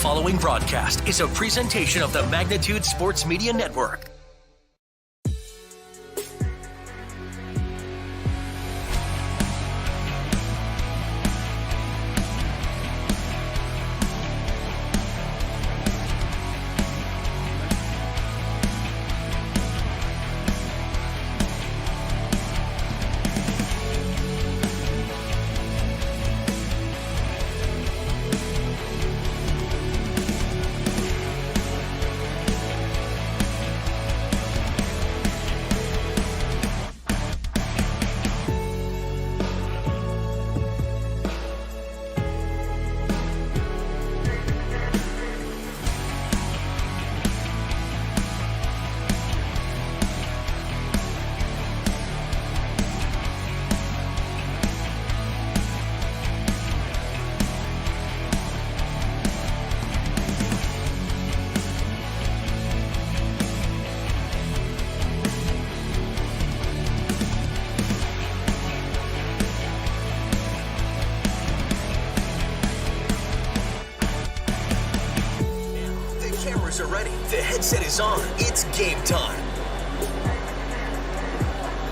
following broadcast is a presentation of the Magnitude Sports Media Network. Are ready. The headset is on. It's game time.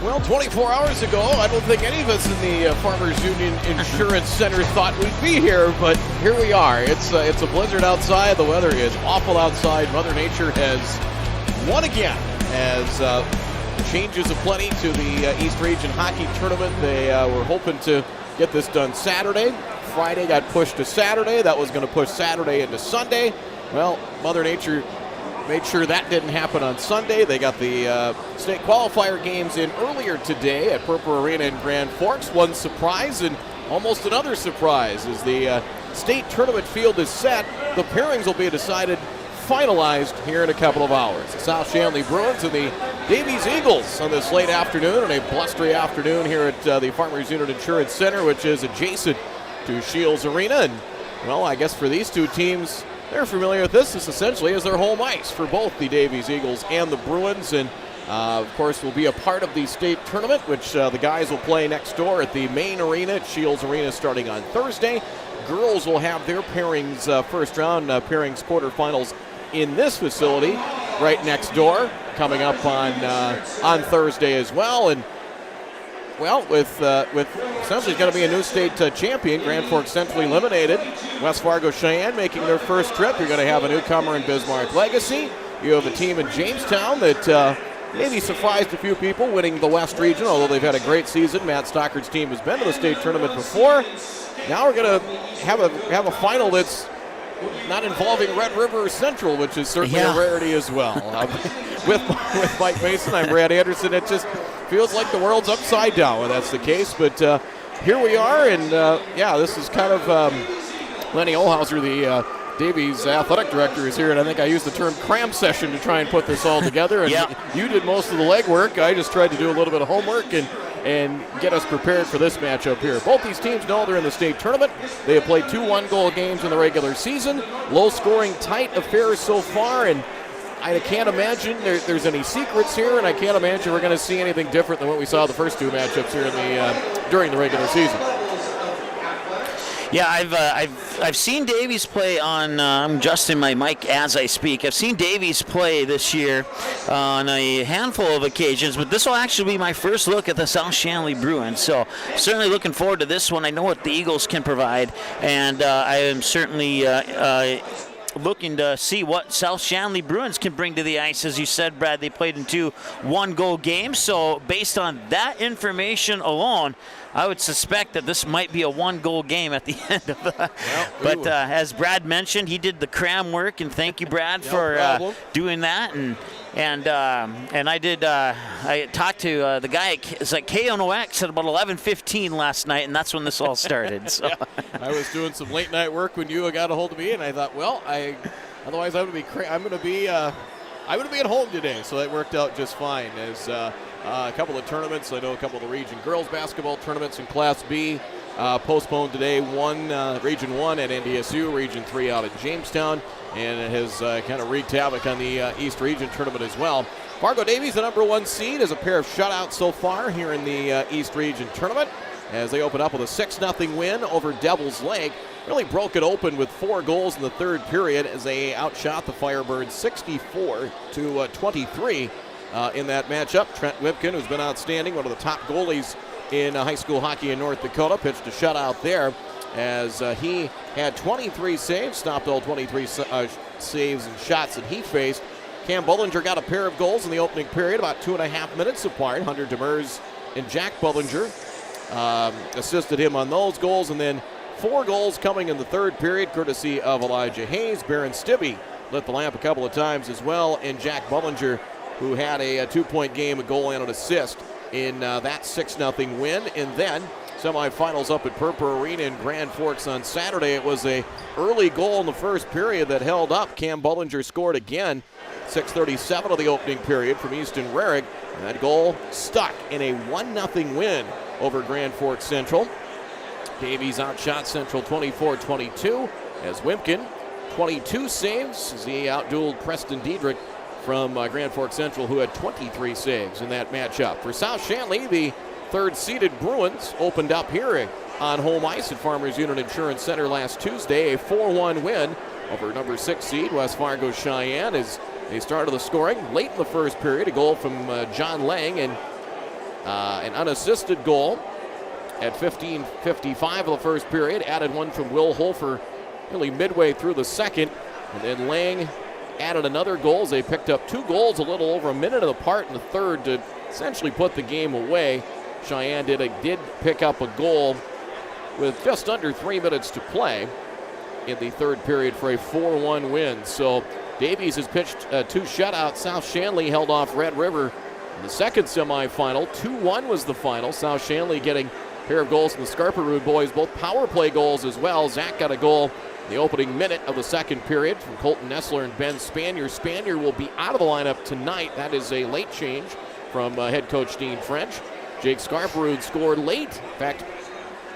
Well, 24 hours ago, I don't think any of us in the Farmers Union Insurance Center thought we'd be here, but here we are. It's a blizzard outside. The weather is awful outside. Mother Nature has won again as changes aplenty to the East Region Hockey Tournament. They were hoping to get this done Saturday. Friday got pushed to Saturday. That was going to push Saturday into Sunday. Well, Mother Nature made sure that didn't happen on Sunday. They got the state qualifier games in earlier today at Purple Arena in Grand Forks. One surprise and almost another surprise as the state tournament field is set. The pairings will be decided, finalized here in a couple of hours. The South Shanley Bruins and the Davies Eagles on this late afternoon and a blustery afternoon here at the Farmers Union Insurance Center, which is adjacent to Shields Arena. And, well, I guess for these two teams, they're familiar with this. This essentially is their home ice for both the Davies Eagles and the Bruins. And, of course, will be a part of the state tournament, which the guys will play next door at the main arena at Shields Arena starting on Thursday. Girls will have their pairings, first round pairings quarterfinals in this facility right next door coming up on Thursday as well. And, well, with essentially going to be a new state champion, Grand Forks Central eliminated, West Fargo Cheyenne making their first trip. You're going to have a newcomer in Bismarck Legacy. You have a team in Jamestown that maybe surprised a few people, winning the West Region, although they've had a great season. Matt Stockard's team has been to the state tournament before. Now we're going to have a final that's not involving Red River Central, which is certainly a rarity as well. With Mike Mason, I'm Brad Anderson. It just feels like the world's upside down when that's the case. But here we are, and this is kind of Lenny Olhauser, the Davies athletic director, is here, and I think I used the term cram session to try and put this all together. And you did most of the legwork. I just tried to do a little bit of homework and get us prepared for this matchup here. Both these teams know they're in the state tournament. They have played 2 one-goal games in the regular season. Low-scoring, tight affairs so far, and I can't imagine there's any secrets here, and I can't imagine we're going to see anything different than what we saw the first 2 matchups here during the regular season. Yeah, I've seen Davies play on. I'm adjusting my mic as I speak. I've seen Davies play this year on a handful of occasions, but this will actually be my first look at the South Shanley Bruins. So certainly looking forward to this one. I know what the Eagles can provide, and I am certainly looking to see what South Shanley Bruins can bring to the ice. As you said, Brad, they played in 2 one-goal games. So based on that information alone, I would suspect that this might be a 1-goal game at the end of the. But as Brad mentioned, he did the cram work, and thank you, Brad, for doing that. And I talked to the guy at like KNOX at about 11:15 last night, and that's when this all started. So I was doing some late night work when you got a hold of me, and I thought, well, otherwise I'm going to be at home today, so that worked out just fine. As a couple of tournaments, I know a couple of the region girls basketball tournaments in Class B postponed today. Region 1 at NDSU, Region 3 out at Jamestown, and it has kind of wreaked havoc on the East Region tournament as well. Fargo Davies, the number 1 seed, has a pair of shutouts so far here in the East Region tournament as they open up with a 6-0 win over Devil's Lake. really broke it open with 4 goals in the third period as they outshot the Firebirds 64-23 in that matchup. Trent Whipkin, who's been outstanding, one of the top goalies in high school hockey in North Dakota, pitched a shutout there as he had 23 saves, stopped all 23 saves and shots that he faced. Cam Bullinger got a pair of goals in the opening period, about 2.5 minutes apart. Hunter Demers and Jack Bullinger assisted him on those goals, and then 4 goals coming in the third period, courtesy of Elijah Hayes. Baron Stibbe lit the lamp a couple of times as well, and Jack Bullinger, who had a 2-point game, a goal and an assist in that 6-0 win. And then semifinals up at Purpur Arena in Grand Forks on Saturday. It was a early goal in the first period that held up. Cam Bullinger scored again, 6:37 of the opening period from Easton Rarick. And that goal stuck in a 1-0 win over Grand Forks Central. Davies outshot Central 24-22 as Wimpkin, 22 saves as he outdueled Preston Diedrich from Grand Forks Central, who had 23 saves in that matchup. For South Shanley, the third-seeded Bruins opened up here on home ice at Farmers Union Insurance Center last Tuesday, a 4-1 win over number 6 seed West Fargo Cheyenne as they started the scoring late in the first period. A goal from John Lang and an unassisted goal at 15:55 of the first period. Added one from Will Holfer really midway through the second, and then Lang added another goal as they picked up 2 goals a little over a minute apart in the third to essentially put the game away. Cheyenne did pick up a goal with just under 3 minutes to play in the third period for a 4-1 win. So Davies has pitched 2 shutouts. South Shanley held off Red River in the second semifinal. 2-1 was the final. South Shanley getting a pair of goals from the Scarperud boys, both power play goals as well. Zach got a goal in the opening minute of the second period from Colton Nessler and Ben Spanier. Spanier will be out of the lineup tonight. That is a late change from head coach Dean French. Jake Scarperud scored late, in fact,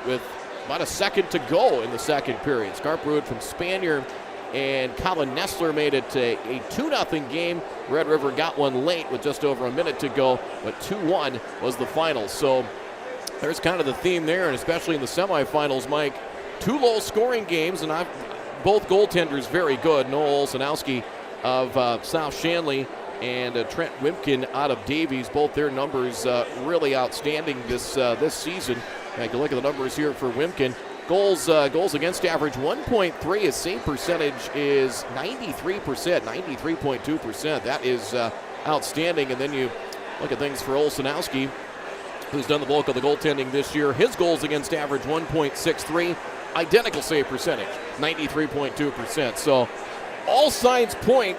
with about a second to go in the second period. Scarperud from Spanier and Colin Nessler made it a 2-0 game. Red River got one late with just over a minute to go, but 2-1 was the final. So there's kind of the theme there, and especially in the semifinals, Mike, 2 low-scoring games, and both goaltenders very good. Noel Olszanowski of South Shanley and Trent Wimpkin out of Davies. Both their numbers really outstanding this season. Take a look at the numbers here for Wimpkin. Goals against average 1.3. His save percentage is 93%, 93.2%. That is outstanding. And then you look at things for Olszanowski, who's done the bulk of the goaltending this year. His goals against average 1.63. Identical save percentage, 93.2%. So all signs point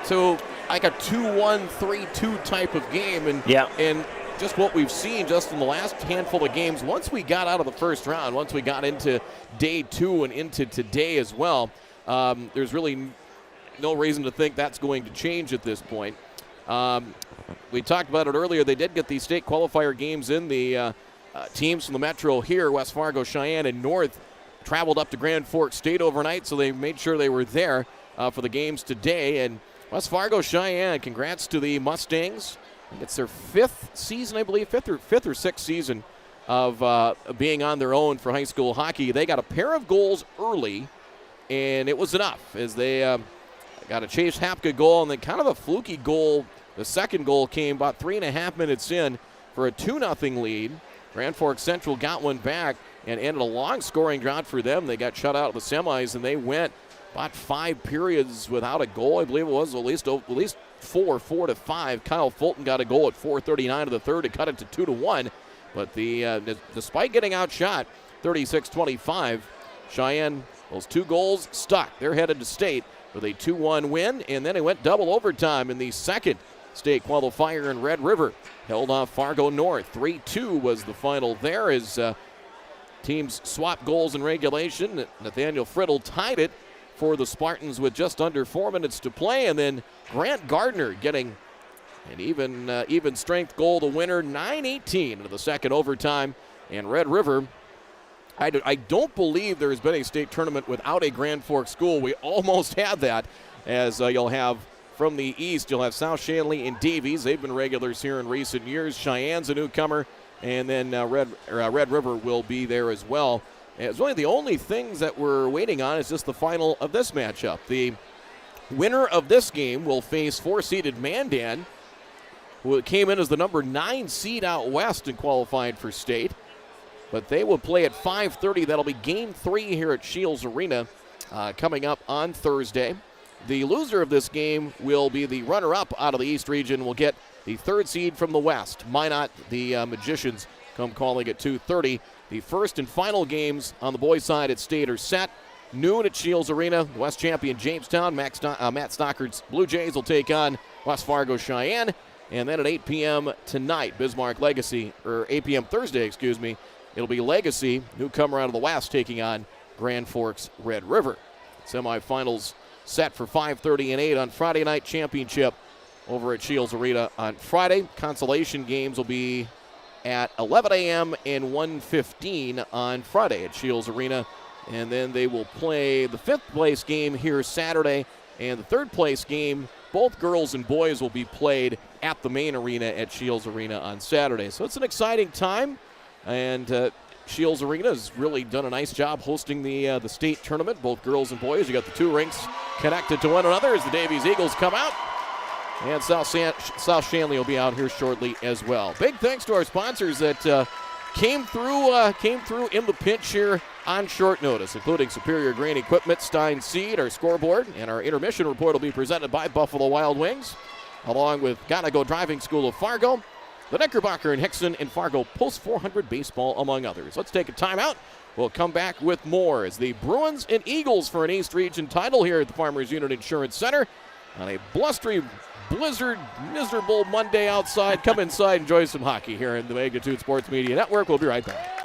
to like a 2-1, 3-2 type of game. And just what we've seen just in the last handful of games, once we got out of the first round, once we got into day 2 and into today as well, there's really no reason to think that's going to change at this point. We talked about it earlier. They did get these state qualifier games in. The teams from the Metro here, West Fargo, Cheyenne, and North, traveled up to Grand Forks State overnight, so they made sure they were there for the games today. And West Fargo, Cheyenne, congrats to the Mustangs. It's their 5th season, I believe, 5th or 6th season of being on their own for high school hockey. They got a pair of goals early, and it was enough as they got a Chase Hapka goal and then kind of a fluky goal. The second goal came about 3.5 minutes in for a 2-0 lead. Grand Forks Central got one back and ended a long scoring drought for them. They got shut out of the semis, and they went about 5 periods without a goal. I believe it was at least 4 to 5. Kyle Fulton got a goal at 4:39 of the third to cut it to 2-1. But despite getting outshot 36-25, Cheyenne, those 2 goals stuck. They're headed to state with a 2-1 win, and then it went double overtime in the second state qualifier in Red River. Held off Fargo North. 3-2 was the final there as teams swapped goals in regulation. Nathaniel Friddle tied it for the Spartans with just under 4 minutes to play, and then Grant Gardner getting an even strength goal, the winner, 9:18 into the second overtime. And Red River, I don't believe there has been a state tournament without a Grand Forks school. We almost had that, as you'll have from the east, you'll have South Shanley and Davies. They've been regulars here in recent years. Cheyenne's a newcomer, and then Red River will be there as well. It's really the only things that we're waiting on is just the final of this matchup. The winner of this game will face 4-seeded Mandan, who came in as the number 9 seed out west and qualified for state. But they will play at 5:30. That'll be game 3 here at Shields Arena coming up on Thursday. The loser of this game will be the runner-up out of the East region. Will get the 3rd seed from the West. Minot, the Magicians, come calling at 2:30. The first and final games on the boys' side at state are set. Noon at Shields Arena. West champion Jamestown. Matt Stockard's Blue Jays will take on West Fargo Cheyenne. And then at 8 p.m. tonight, Bismarck Legacy, or 8 p.m. Thursday, excuse me, it'll be Legacy, newcomer out of the West, taking on Grand Forks Red River. Semifinals set for 5:30 and 8 on Friday night. Championship over at Shields Arena on Friday. Consolation games will be at 11 a.m. and 1:15 on Friday at Shields Arena. And then they will play the 5th place game here Saturday. And the 3rd place game, both girls and boys, will be played at the main arena at Shields Arena on Saturday. So it's an exciting time. And Shields Arena has really done a nice job hosting the state tournament, both girls and boys. You got the 2 rinks connected to one another as the Davies Eagles come out. And South Shanley will be out here shortly as well. Big thanks to our sponsors that came through in the pinch here on short notice, including Superior Grain Equipment, Stein Seed, our scoreboard, and our intermission report will be presented by Buffalo Wild Wings, along with Gotta Go Driving School of Fargo, the Knickerbocker and Hickson and Fargo Post 400 Baseball, among others. Let's take a timeout. We'll come back with more as the Bruins and Eagles for an East Region title here at the Farmers Unit Insurance Center on a blustery, blizzard, miserable Monday outside. Come inside and enjoy some hockey here in the Magnitude Sports Media Network. We'll be right back.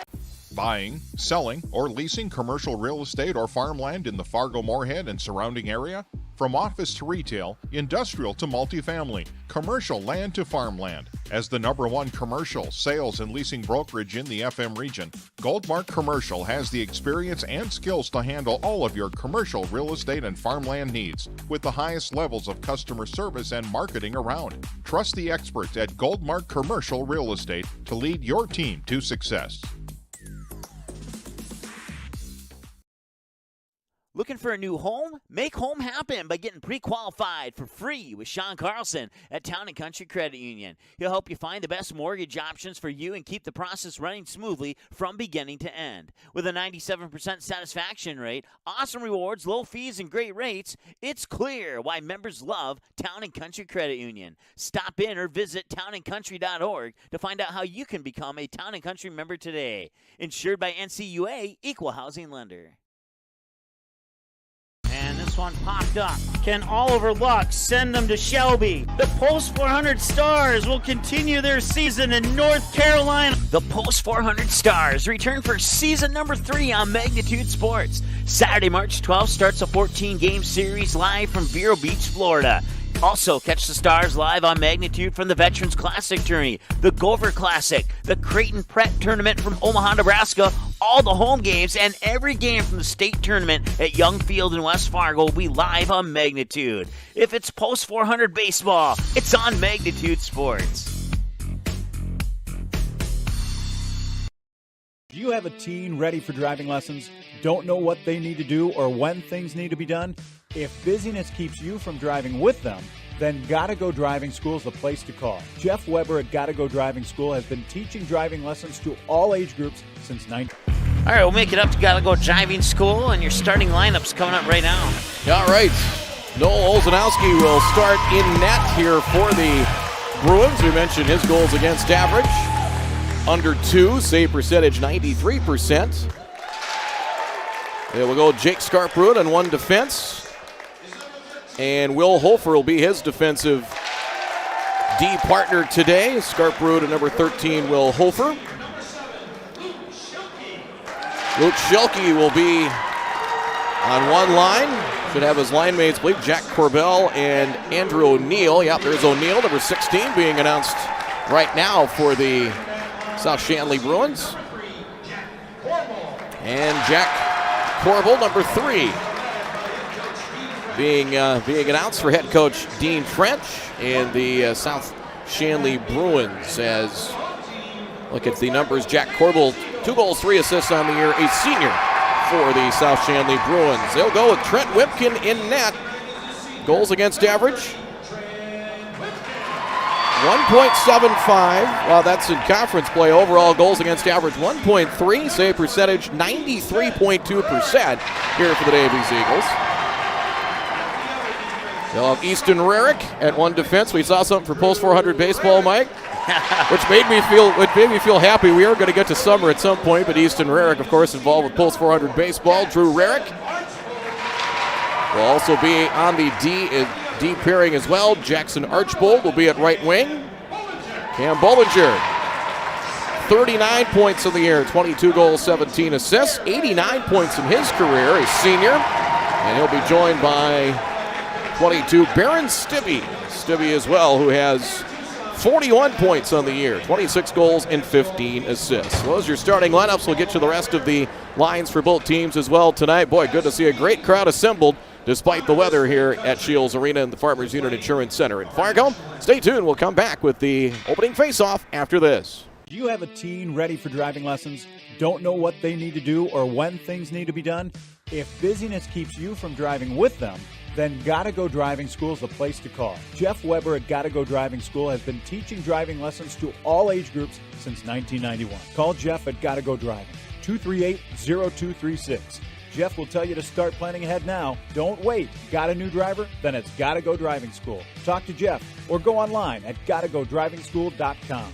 Buying, selling, or leasing commercial real estate or farmland in the Fargo-Moorhead and surrounding area? From office to retail, industrial to multifamily, commercial land to farmland. As the #1 commercial, sales, and leasing brokerage in the FM region, Goldmark Commercial has the experience and skills to handle all of your commercial real estate and farmland needs with the highest levels of customer service and marketing around. Trust the experts at Goldmark Commercial Real Estate to lead your team to success. Looking for a new home? Make home happen by getting pre-qualified for free with Sean Carlson at Town & Country Credit Union. He'll help you find the best mortgage options for you and keep the process running smoothly from beginning to end. With a 97% satisfaction rate, awesome rewards, low fees, and great rates, it's clear why members love Town & Country Credit Union. Stop in or visit townandcountry.org to find out how you can become a Town & Country member today. Insured by NCUA, Equal Housing Lender. And this one popped up. Can Oliver Luck send them to Shelby? The Post 400 Stars will continue their season in North Carolina. The Post 400 Stars return for season number 3 on Magnitude Sports. Saturday, March 12th starts a 14-game series live from Vero Beach, Florida. Also, catch the Stars live on Magnitude from the Veterans Classic Tourney, the Gopher Classic, the Creighton Prep Tournament from Omaha, Nebraska, all the home games, and every game from the state tournament at Young Field in West Fargo will be live on Magnitude. If it's Post 400 baseball, it's on Magnitude Sports. Do you have a teen ready for driving lessons? Don't know what they need to do or when things need to be done? If busyness keeps you from driving with them, then Gotta Go Driving School is the place to call. Jeff Weber at Gotta Go Driving School has been teaching driving lessons to all age groups since 19. All right, we'll make it up to Gotta Go Driving School, and your starting lineup's coming up right now. All right. Noel Olszanowski will start in net here for the Bruins. We mentioned his goals against average. Under 2, save percentage 93%. There we go, Jake Scarprud on one defense. And Will Hofer will be his defensive D partner today. Scarprud and number 13, Will Hofer. Luke Schilke will be on one line. Should have his line mates, I believe, Jack Corbell and Andrew O'Neill. Yep, there's O'Neill, number 16, being announced right now for the South Shanley Bruins. And Jack Corbell, number 3. Being announced for head coach Dean French and the South Shanley Bruins. As look at the numbers, Jack Corbell 2 goals, 3 assists on the year, a senior for the South Shanley Bruins. They'll go with Trent Whipkin in net. Goals against average, 1.75. Well, that's in conference play. Overall goals against average, 1.3. Save percentage, 93.2% here for the Davies Eagles. They'll have Easton Rarick at one defense. We saw something for Post 400 baseball, Mike, which made me feel happy. We are going to get to summer at some point, but Easton Rarick, of course, involved with Post 400 baseball. Drew Rarick will also be on the D pairing as well. Jackson Archbold will be at right wing. Cam Bollinger, 39 points in the year, 22 goals, 17 assists, 89 points in his career, a senior. And he'll be joined by 22, Baron Stibbe. Stibbe as well, who has 41 points on the year, 26 goals and 15 assists. Those are your starting lineups. We'll get you the rest of the lines for both teams as well tonight. Boy, good to see a great crowd assembled despite the weather here at Shields Arena in the Farmers Unit Insurance Center in Fargo. Stay tuned. We'll come back with the opening face-off after this. Do you have a teen ready for driving lessons? Don't know what they need to do or when things need to be done? If busyness keeps you from driving with them, then Gotta Go Driving School is the place to call. Jeff Weber at Gotta Go Driving School has been teaching driving lessons to all age groups since 1991. Call Jeff at Gotta Go Driving, 238-0236. Jeff will tell you to start planning ahead now. Don't wait. Got a new driver? Then it's Gotta Go Driving School. Talk to Jeff or go online at gottagodrivingschool.com.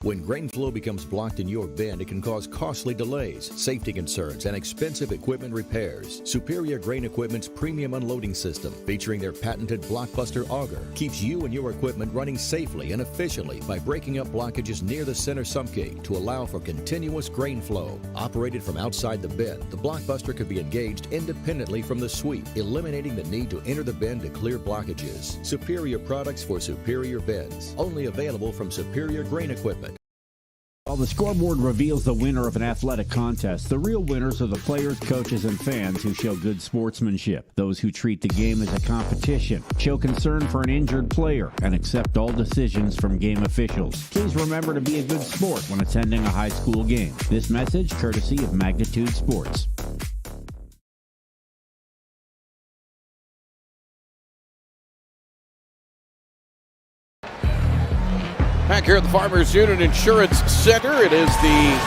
When grain flow becomes blocked in your bin, it can cause costly delays, safety concerns, and expensive equipment repairs. Superior Grain Equipment's premium unloading system, featuring their patented Blockbuster auger, keeps you and your equipment running safely and efficiently by breaking up blockages near the center sump gate to allow for continuous grain flow. Operated from outside the bin, the Blockbuster could be engaged independently from the sweep, eliminating the need to enter the bin to clear blockages. Superior products for superior bins. Only available from Superior Grain Equipment. While the scoreboard reveals the winner of an athletic contest, the real winners are the players, coaches, and fans who show good sportsmanship. Those who treat the game as a competition, show concern for an injured player, and accept all decisions from game officials. Please remember to be a good sport when attending a high school game. This message courtesy of Magnitude Sports. Back here at the Farmers Unit Insurance Center, it is the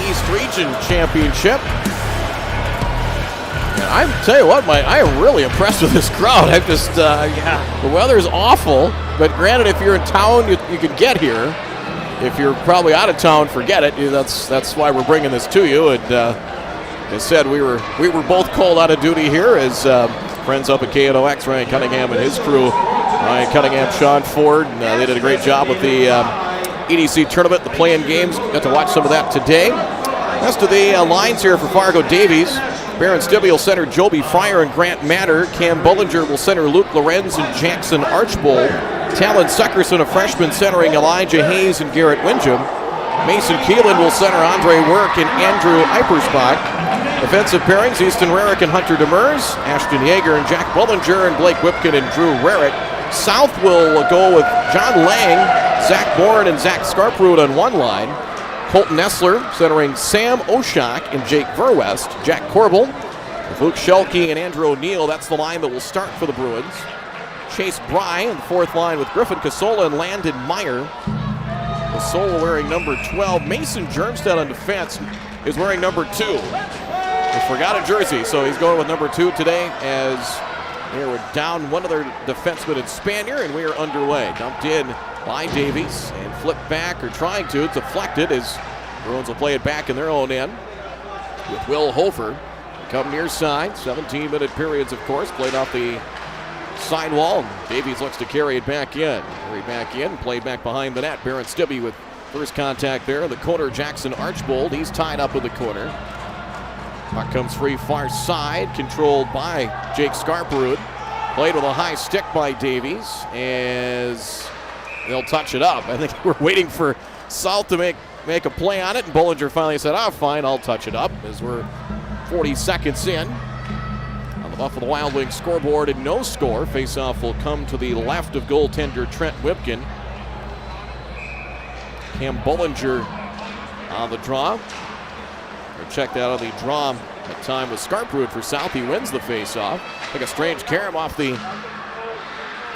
East Region Championship. And I tell you what, I am really impressed with this crowd. I'm just, the weather's awful, but granted, if you're in town, you can get here. If you're probably out of town, forget it. That's why we're bringing this to you. And as I said, we were both called out of duty here as friends up at KNOX, Ryan Cunningham and his crew. Ryan Cunningham, Sean Ford, and they did a great job with the EDC tournament, the play-in games. Got to watch some of that today. Rest of the lines here for Fargo Davies. Baron Stibbe will center Joby Fryer and Grant Matter. Cam Bollinger will center Luke Lorenz and Jackson Archbold. Talon Suckerson, a freshman, centering Elijah Hayes and Garrett Windham. Mason Keelan will center Andre Work and Andrew Eipersbach. Defensive pairings, Easton Rarick and Hunter Demers. Ashton Yeager and Jack Bollinger and Blake Whipkin and Drew Rarick. South will go with John Lang, Zach Bourne, and Zach Scarprud on one line. Colton Nessler centering Sam Oshak and Jake Verwest. Jack Corbel with Luke Shelke and Andrew O'Neill. That's the line that will start for the Bruins. Chase Bry on the fourth line with Griffin Casola and Landon Meyer. Casola wearing number 12. Mason Germstead on defense is wearing number 2. He forgot a jersey, so he's going with number 2 today as we were down one of their defensemen in Spanier, and we are underway. Dumped in by Davies and flipped back, or trying to. It's deflected as Bruins will play it back in their own end with Will Hofer. Come near side. 17-minute periods, of course, played off the sidewall. Davies looks to carry it back in. Carried back in, played back behind the net. Baron Stibbe with first contact there. The corner, Jackson Archbold. He's tied up in the corner. Puck comes free far side, controlled by Jake Scarprud. Played with a high stick by Davies as they'll touch it up. I think we're waiting for South to make a play on it, and Bollinger finally said, fine, I'll touch it up, as we're 40 seconds in. On the Buffalo Wild Wings scoreboard, and no score. Faceoff will come to the left of goaltender Trent Whipkin. Cam Bollinger on the draw. Check that on the draw. That time was Scarprud for South. He wins the faceoff. Like a strange carom off the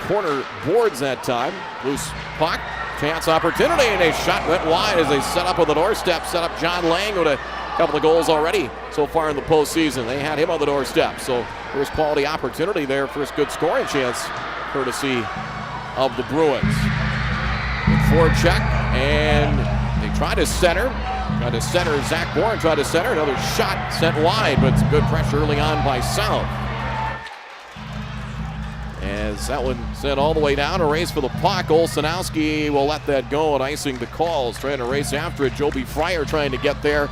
corner boards that time. Loose puck. Chance opportunity, and a shot went wide as they set up on the doorstep. Set up John Lang with a couple of goals already so far in the postseason. They had him on the doorstep. So first quality opportunity there. First good scoring chance courtesy of the Bruins. Good forecheck, and they try to center. Tried to center. Zach Bourne tried to center. Another shot sent wide, but some good pressure early on by South. As that one sent all the way down, a race for the puck. Olsenowski will let that go and icing the calls. Trying to race after it. Joby Fryer trying to get there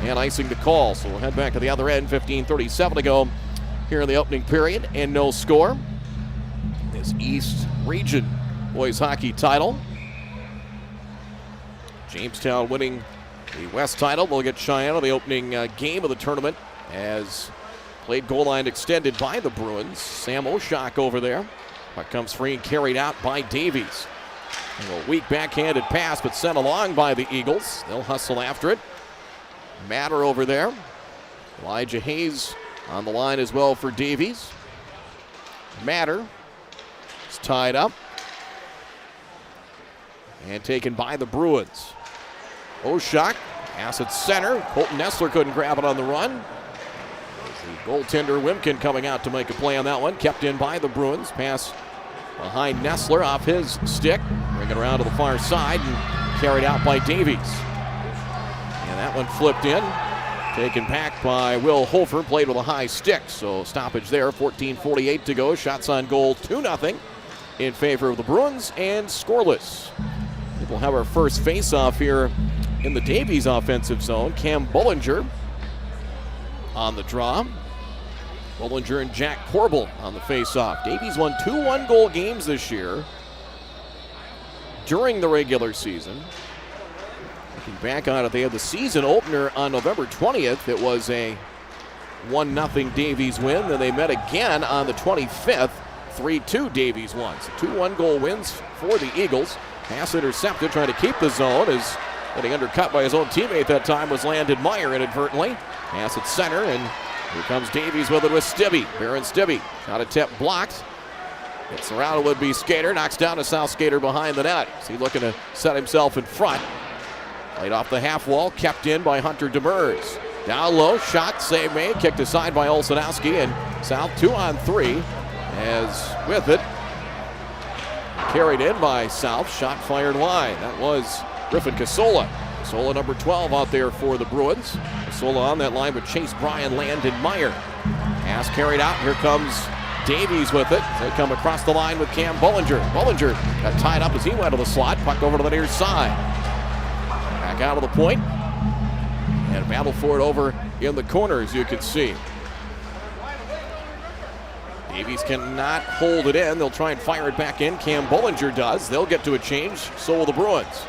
and icing the call. So we'll head back to the other end. 15:37 to go here in the opening period, and no score. This East Region boys hockey title. Jamestown winning the West title. We'll get Cheyenne on the opening game of the tournament as played goal line extended by the Bruins. Sam Oshak over there. Puck comes free and carried out by Davies. A weak backhanded pass, but sent along by the Eagles. They'll hustle after it. Matter over there. Elijah Hayes on the line as well for Davies. Matter is tied up and taken by the Bruins. Oshak, pass at center. Colton Nessler couldn't grab it on the run. The goaltender Wimkin coming out to make a play on that one. Kept in by the Bruins. Pass behind Nessler off his stick. Bring it around to the far side and carried out by Davies. And that one flipped in. Taken back by Will Hofer. Played with a high stick. So stoppage there. 14:48 to go. Shots on goal 2-0 in favor of the Bruins and scoreless. We'll have our first face-off here in the Davies offensive zone. Cam Bullinger on the draw. Bullinger and Jack Corbel on the face-off. Davies won 2 one-goal games this year during the regular season. Looking back on it, they had the season opener on November 20th. It was a 1-0 Davies win. Then they met again on the 25th. 3-2 Davies won. So 2 one-goal wins for the Eagles. Pass intercepted, trying to keep the zone, as getting undercut by his own teammate that time was Landon Meyer inadvertently. Pass at center, and here comes Davies with it with Stibbe. Baron Stibbe, shot attempt blocked. Gets around a would-be skater, knocks down a South skater behind the net. So he's looking to set himself in front. Played off the half wall, kept in by Hunter Demers. Down low, shot, save made, kicked aside by Olsenowski, and South 2-on-3. As with it, carried in by South, shot fired wide. That was Griffin Casola. Casola number 12 out there for the Bruins. Casola on that line with Chase Bryan, Landon Meyer. Pass carried out, here comes Davies with it. They come across the line with Cam Bullinger. Bullinger got tied up as he went to the slot, puck over to the near side. Back out of the point, and a battle for it over in the corner, as you can see. Davies cannot hold it in. They'll try and fire it back in. Cam Bullinger does. They'll get to a change. So will the Bruins.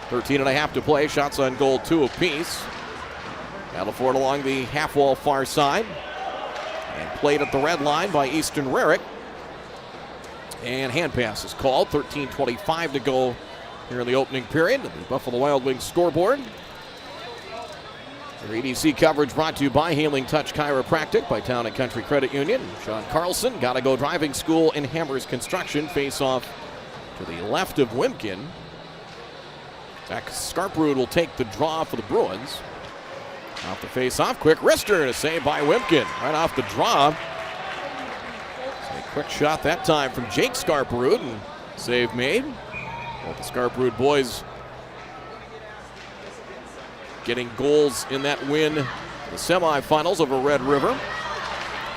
13.5 to play. Shots on goal 2 apiece. Battle for it along the half wall far side. And played at the red line by Easton Rarick. And hand pass is called. 13:25 to go here in the opening period. The Buffalo Wild Wings scoreboard. Your EDC coverage brought to you by Healing Touch Chiropractic by Town and Country Credit Union. Sean Carlson, Gotta Go Driving School, and Hammers Construction face off to the left of Wimkin. Zach Scarprud will take the draw for the Bruins. Off the face-off, quick wrister, and a save by Wimkin. Right off the draw. A quick shot that time from Jake Scarprud, and save made. Both the Scarprud boys getting goals in that win, the semifinals over Red River.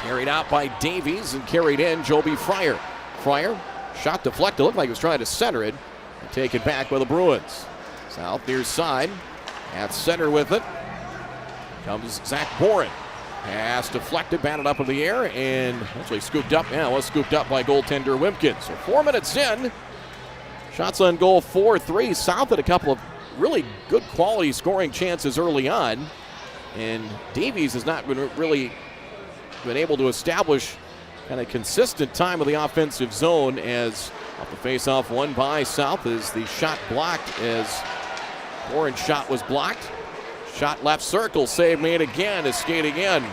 Carried out by Davies and carried in Joby Fryer. Fryer, shot deflected, looked like he was trying to center it. And take it back by the Bruins. South near side, at center with it comes Zach Boren. Pass deflected, batted up in the air, and actually scooped up. Yeah, it was scooped up by goaltender Wimkin. So 4 minutes in, shots on goal 4-3. South had a couple of really good quality scoring chances early on, and Davies has not really been able to establish kind of consistent time of the offensive zone, as off the face-off won by South as the shot blocked, as Boren's shot was blocked. Shot left circle, save made again. His skating in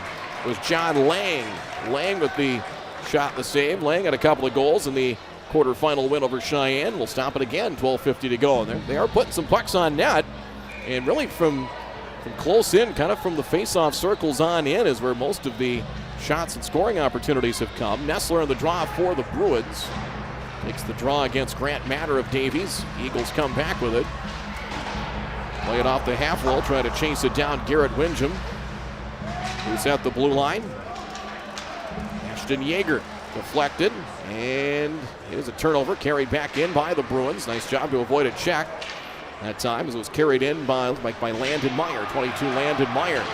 was John Lang. Lang with the shot and the save. Lang had a couple of goals in the quarterfinal win over Cheyenne. We'll stop it again, 12:50 to go. And they are putting some pucks on net. And really from close in, kind of from the face-off circles on in is where most of the shots and scoring opportunities have come. Nessler in the draw for the Bruins. Takes the draw against Grant Matter of Davies. Eagles come back with it. Play it off the half wall, trying to chase it down. Garrett Windham, who's at the blue line. Ashton Yeager deflected, and it is a turnover carried back in by the Bruins. Nice job to avoid a check that time as it was carried in by Landon Meyer, 22 Landon Meyer.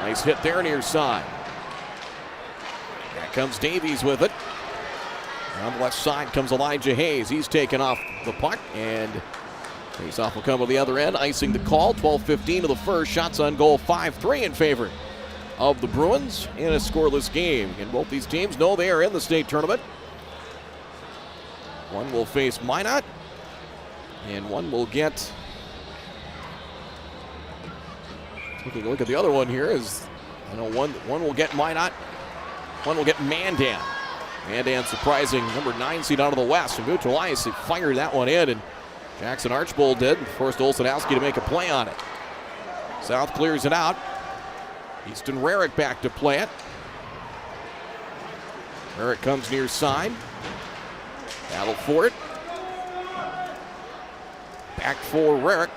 Nice hit there near side. Back comes Davies with it. On the left side comes Elijah Hayes. He's taken off the puck, and face-off will come to the other end. Icing the call, 12:15 of the first. Shots on goal, 5-3 in favor of the Bruins in a scoreless game. And both these teams know they are in the state tournament. One will face Minot, and one will get... Taking a look at the other one here is, I know one will get Minot, one will get Mandan. Mandan surprising number 9 seed out of the West. From neutral ice, he fired that one in, and Jackson Archbold did. Forced Olsenowski to make a play on it. South clears it out. Easton Rarick back to play it. Rarick comes near side. Battle for it. Back for Rarick.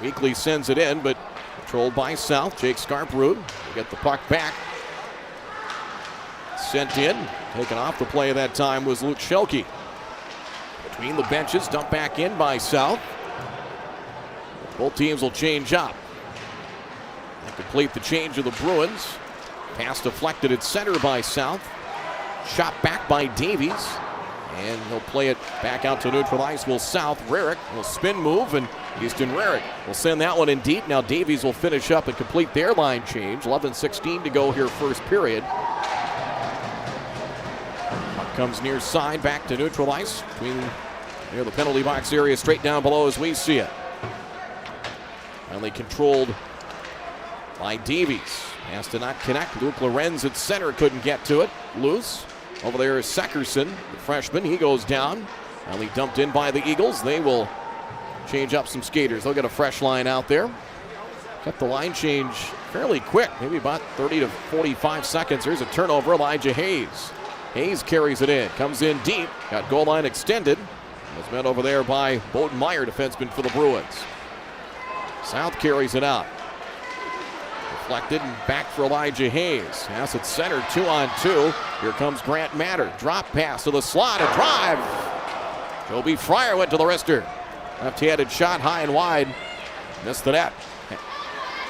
Weakley sends it in, but controlled by South. Jake Scarprud will get the puck back. Sent in. Taken off the play that time was Luke Schelke. Between the benches, dumped back in by South. Both teams will change up. And complete the change of the Bruins. Pass deflected at center by South. Shot back by Davies. And he'll play it back out to neutral ice. Will South. Rarick will spin move, and Easton Rarick will send that one in deep. Now Davies will finish up and complete their line change. 11:16 to go here, first period. Comes near side, back to neutral ice. Near the penalty box area, straight down below as we see it. Finally controlled by Davies. Has to not connect. Luke Lorenz at center, couldn't get to it. Loose. Over there is Seckerson, the freshman. He goes down. Finally dumped in by the Eagles. They will change up some skaters. They'll get a fresh line out there. Kept the line change fairly quick, maybe about 30 to 45 seconds. There's a turnover. Elijah Hayes. Hayes carries it in, comes in deep, got goal line extended. Was met over there by Bowden Meyer, defenseman for the Bruins. South carries it out. Deflected and back for Elijah Hayes. Pass at center, 2-on-2. Here comes Grant Matter. Drop pass to the slot, a drive. Joby Fryer went to the wrister. Left-handed shot high and wide. Missed the net.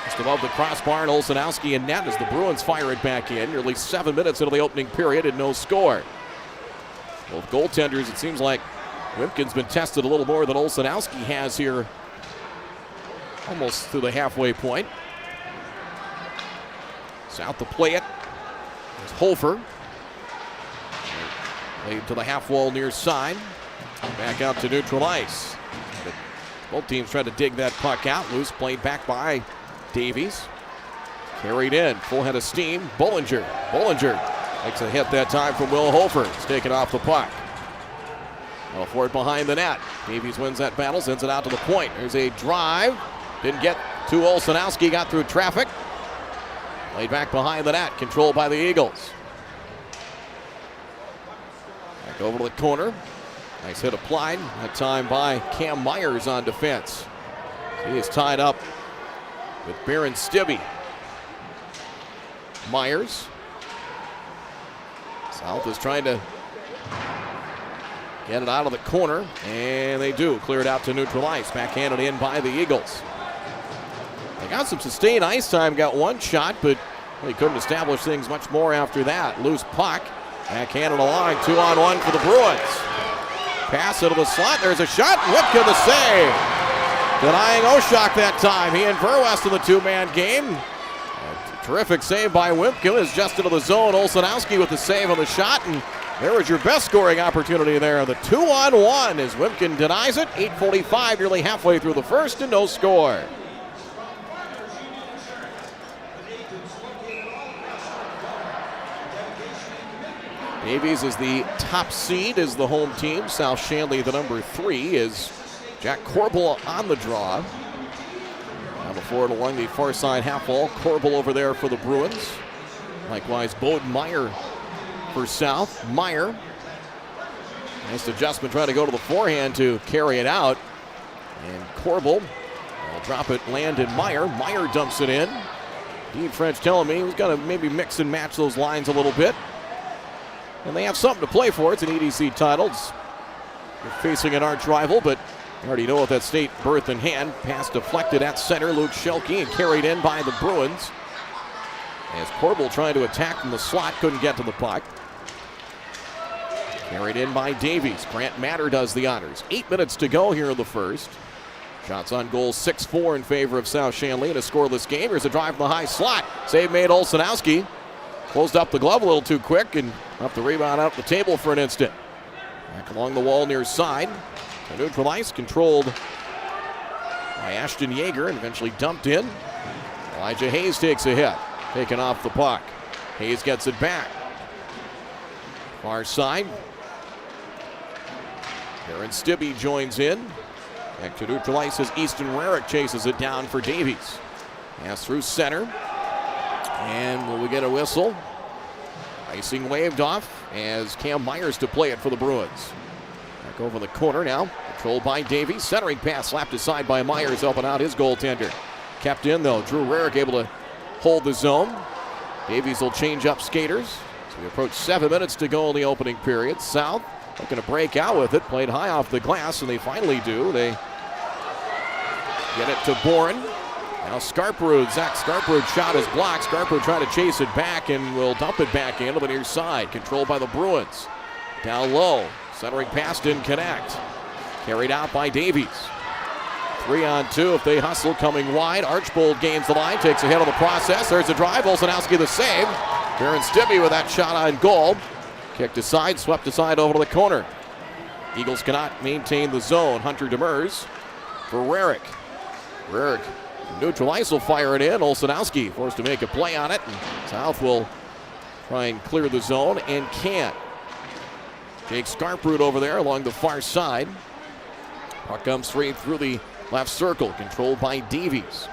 Just above the crossbar, and Olsenowski in net as the Bruins fire it back in. Nearly 7 minutes into the opening period and no score. Both goaltenders, it seems like Wimpkin's been tested a little more than Olsenowski has here. Almost to the halfway point. South to play it. There's Hofer. Played to the half wall near side. Back out to neutral ice. Both teams trying to dig that puck out. Loose, played back by Davies. Carried in, full head of steam. Bollinger makes a hit that time from Will Hofer. It's taken off the puck. Well, for it behind the net. Davies wins that battle, sends it out to the point. There's a drive. Didn't get to Olsenowski, got through traffic. Played back behind the net, controlled by the Eagles. Back over to the corner. Nice hit applied, that time by Cam Myers on defense. He is tied up with Baron Stibbe. Myers. South is trying to get it out of the corner, and they do. Clear it out to neutral ice. Backhanded in by the Eagles. They got some sustained ice time, got one shot, but they couldn't establish things much more after that. Loose puck. Backhanded along, 2-on-1 for the Bruins. Pass into the slot. There's a shot. Whitcomb the save. Denying Oshak that time. He and Verwest in the two-man game. A terrific save by Wimpkin is just into the zone. Olsenowski with the save on the shot, and there was your best scoring opportunity there. The 2-on-1 as Wimpkin denies it. 8:45, nearly halfway through the first, and no score. Davies is the top seed, is the home team. South Shanley, the number 3, is Jack Corbel on the draw. Now the forward along the far side half wall. Corbel over there for the Bruins. Likewise, Bowden Meyer for South. Meyer. Nice adjustment, trying to go to the forehand to carry it out. And Corbel will drop it, Landon Meyer. Meyer dumps it in. Dean French telling me he's going to maybe mix and match those lines a little bit. And they have something to play for. It's an EDC title. They're facing an arch rival, but you already know with that state berth in hand. Pass deflected at center. Luke Schelke and carried in by the Bruins. As Corbel trying to attack from the slot, couldn't get to the puck. Carried in by Davies. Grant Matter does the honors. 8 minutes to go here in the first. Shots on goal 6-4 in favor of South Shanley in a scoreless game. Here's a drive from the high slot. Save made Olsenowski. Closed up the glove a little too quick and up the rebound out the table for an instant. Back along the wall near side. To neutral ice, controlled by Ashton Yeager and eventually dumped in. Elijah Hayes takes a hit. Taken off the puck. Hayes gets it back. Far side. Aaron Stibbe joins in. Back to neutral ice as Easton Rarick chases it down for Davies. Pass through center. And will we get a whistle? Icing waved off as Cam Myers to play it for the Bruins. Back over the corner now. Controlled by Davies. Centering pass slapped aside by Myers, helping out his goaltender. Kept in though. Drew Rarick able to hold the zone. Davies will change up skaters. So we approach 7 minutes to go in the opening period. South looking to break out with it. Played high off the glass, and they finally do. They get it to Bourne. Now Scarperud. Zach Scarperud shot is blocked. Scarperud trying to chase it back and will dump it back into the near side. Controlled by the Bruins. Down low. Centering pass didn't connect. Carried out by Davies. 3-on-2 if they hustle, coming wide. Archbold gains the line, takes a hit on the process. There's a drive. Olsenowski the save. Aaron Stibbe with that shot on goal. Kicked aside, swept aside over to the corner. Eagles cannot maintain the zone. Hunter Demers for Rarick. Rarick, neutral ice will fire it in. Olsenowski forced to make a play on it. And South will try and clear the zone and can't. Jake Scarperud over there along the far side. Puck comes straight through the left circle, controlled by Davies.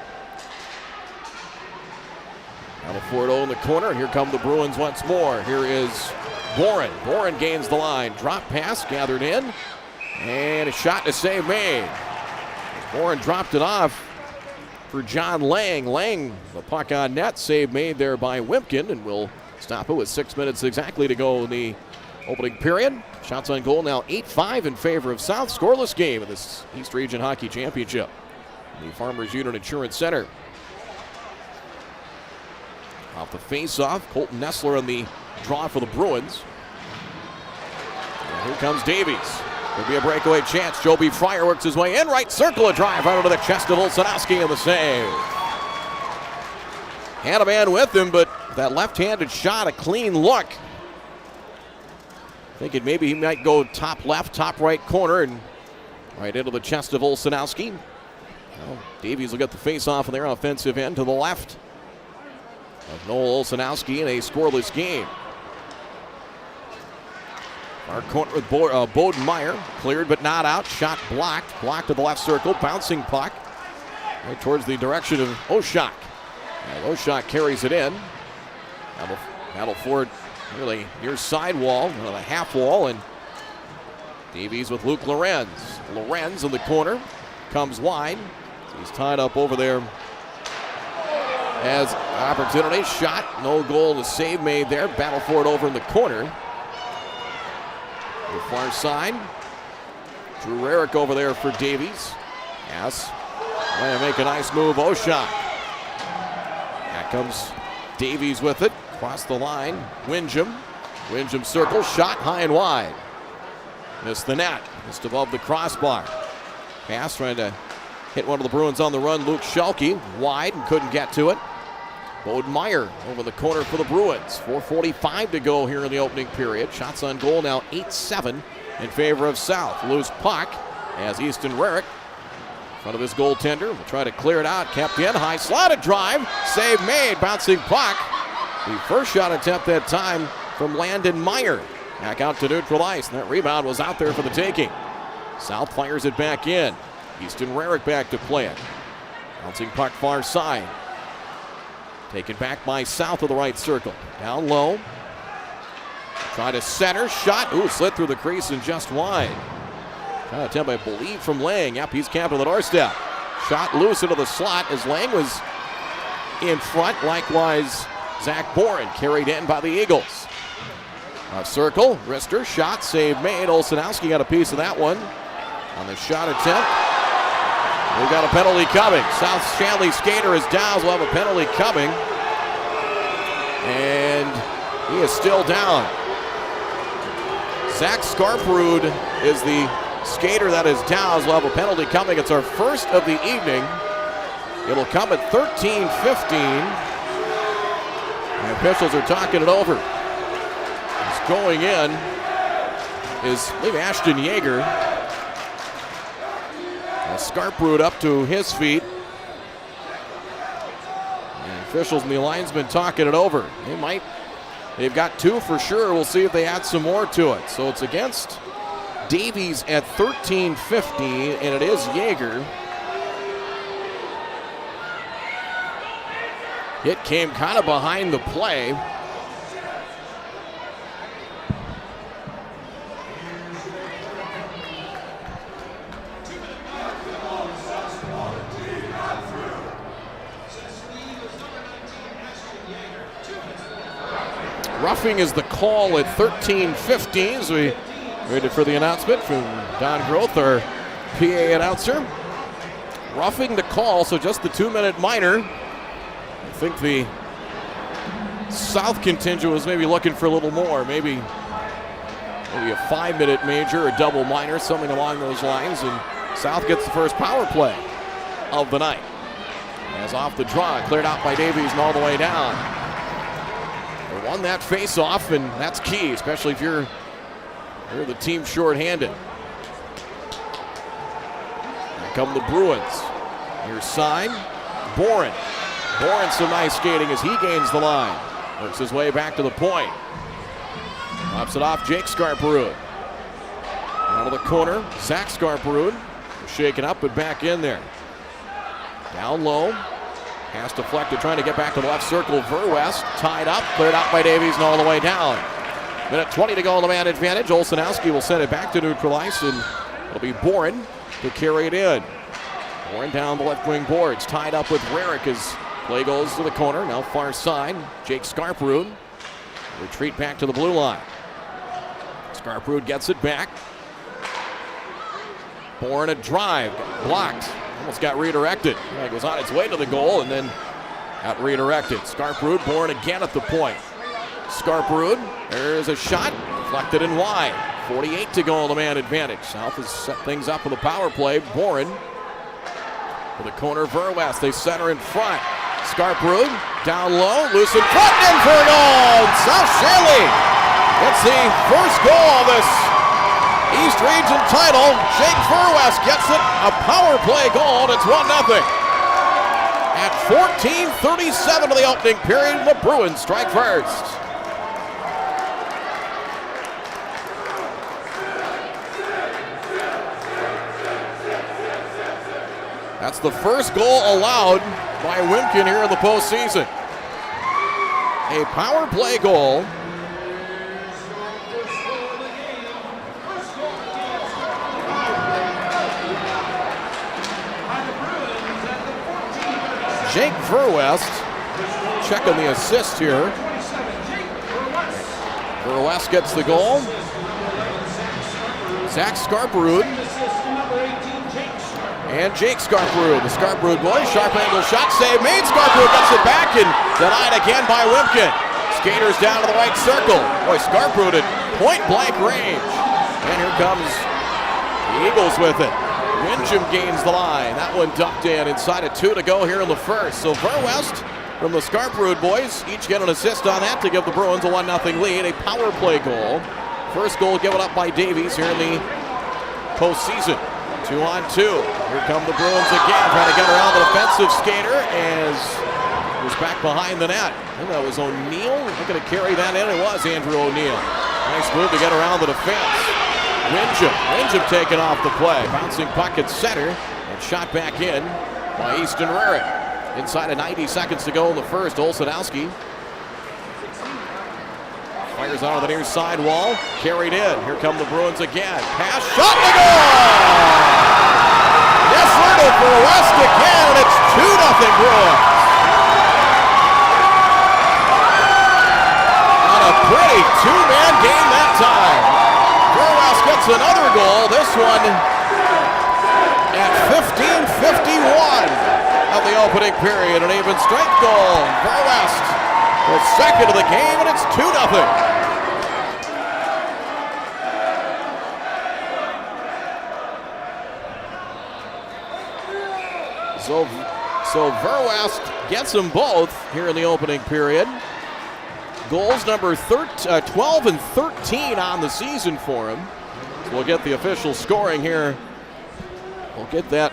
Now the 4-0 in the corner, and here come the Bruins once more. Here is Boren. Boren gains the line. Drop pass gathered in, and a shot and a save made. Boren dropped it off for John Lang. Lang, the puck on net, save made there by Wimpkin, and will stop it with 6 minutes exactly to go in the opening period. Shots on goal now 8-5 in favor of South. Scoreless game in this East Region Hockey Championship. The Farmers Union Insurance Center. Off the face-off, Colton Nessler on the draw for the Bruins. And here comes Davies. Could be a breakaway chance. Joby Fryer works his way in. Right circle, a drive out into the chest of Olsenowski and the save. Had a man with him, but that left-handed shot, a clean look. Thinking maybe he might go top left, top right corner, and right into the chest of Olsenowski. Well, Davies will get the face-off on their offensive end to the left of Noel Olsenowski in a scoreless game. Our corner with Bowden Meyer, cleared but not out. Shot blocked. Blocked to the left circle. Bouncing puck right towards the direction of Oshak. And Oshak carries it in. Battle for it really near sidewall, the half wall, and Davies with Luke Lorenz. Lorenz in the corner, comes wide. He's tied up over there. Has opportunity, shot, no goal, the save made there. Battle for it over in the corner. The far side. Drew Rarick over there for Davies. Yes, trying to make a nice move, Oshak. Back comes Davies with it. Across the line, Windjam. Windjam circle, shot high and wide. Missed the net, just above the crossbar. Pass trying to hit one of the Bruins on the run. Luke Schelke wide and couldn't get to it. Bowden Meyer over the corner for the Bruins. 4:45 to go here in the opening period. Shots on goal now 8-7 in favor of South. Loose puck as Easton Rarick in front of his goaltender will try to clear it out. Kept in, high slotted drive. Save made, bouncing puck. The first shot attempt that time from Landon Meyer. Back out to neutral ice. And that rebound was out there for the taking. South fires it back in. Easton Rarick back to play it. Bouncing puck far side. Taken back by South of the right circle. Down low. Try to center. Shot. Ooh, slid through the crease and just wide. Trying to attempt, I believe, from Lang. Yep, he's camped on the doorstep. Shot loose into the slot as Lang was in front. Likewise, Zach Boren carried in by the Eagles. Circle. Rister. Shot. Save made. Olsenowski got a piece of that one. On the shot attempt. We've got a penalty coming. South Shanley skater is down. We'll have a penalty coming. And he is still down. Zach Scarperud is the skater that is down. We'll have a penalty coming. It's our first of the evening. It'll come at 13:15. And officials are talking it over. It's going in is, I believe, Ashton Yeager. Scarperud up to his feet. And officials and the linesmen talking it over. They've got two for sure. We'll see if they add some more to it. So it's against Davies at 13:50, and it is Yeager. Hit came kind of behind the play. Roughing is the call at 13:15 as we waited for the announcement from Don Groth, our PA announcer. Roughing the call, so just the 2-minute minor. I think the South contingent was maybe looking for a little more, maybe a 5-minute major or double minor, something along those lines, and South gets the first power play of the night. As off the draw, cleared out by Davies and all the way down. They won that face-off, and that's key, especially if you're the team shorthanded. Here come the Bruins. Here's Sign. Boren. Boren, some nice skating as he gains the line. Works his way back to the point. Drops it off Jake Scarperud. Out of the corner, Zach Scarperud. Shaken up, but back in there. Down low. Pass deflected, trying to get back to the left circle. Verwest tied up, cleared out by Davies and all the way down. Minute 20 to go on the man advantage. Olsenowski will send it back to neutral ice, and it'll be Boren to carry it in. Boren down the left wing boards, tied up with Rarick as play goes to the corner. Now far side, Jake Scarperud. Retreat back to the blue line. Scarperud gets it back. Boren a drive, blocked. Almost got redirected. It was on its way to the goal and then got redirected. Scarperud, Boren again at the point. Scarperud, there's a shot, deflected and wide. 48 to go on the man advantage. South has set things up with a power play. Boren to the corner, Verwest. They center in front. Scarperud down low, loose in front, in for a goal. South Shanley gets the first goal of this East Region title. Jake Verwest gets it, a power play goal, and it's 1-0. At 14:37 of the opening period, the Bruins strike first. That's the first goal allowed by Wimpkin here in the postseason. A power play goal. Jake Verwest checking the assist here. Verwest gets the goal. Zach Scarperud. And Jake Scarperud, the Scarperud boy, sharp angle shot, save made. Scarperud gets it back and denied again by Wimpkin. Skaters down to the right circle. Boy, Scarperud at point blank range. And here comes the Eagles with it. Windjam gains the line. That one ducked in inside of 2 to go here in the first. So Verwest from the Scarperud boys each get an assist on that to give the Bruins a 1-0 lead. A power play goal. First goal given up by Davies here in the postseason. 2-on-2. Here come the Bruins again, trying to get around the defensive skater as was back behind the net. I think that was O'Neill. Looking to carry that in. It was Andrew O'Neill. Nice move to get around the defense. Windjam taken off the play. Bouncing puck at center and shot back in by Easton Rarick. Inside of 90 seconds to go in the first. Olszanowski fires out of the near side wall. Carried in. Here come the Bruins again. Pass, shot, to goal! Nessler to West again, and it's 2-0 Bruins. On a pretty two-man game that time. West gets another goal. This one at 15:51 of the opening period. An even strength goal. West, the second of the game, and it's 2-0. So Verwest gets them both here in the opening period. Goals number 12 and 13 on the season for him. So we'll get the official scoring here. We'll get that,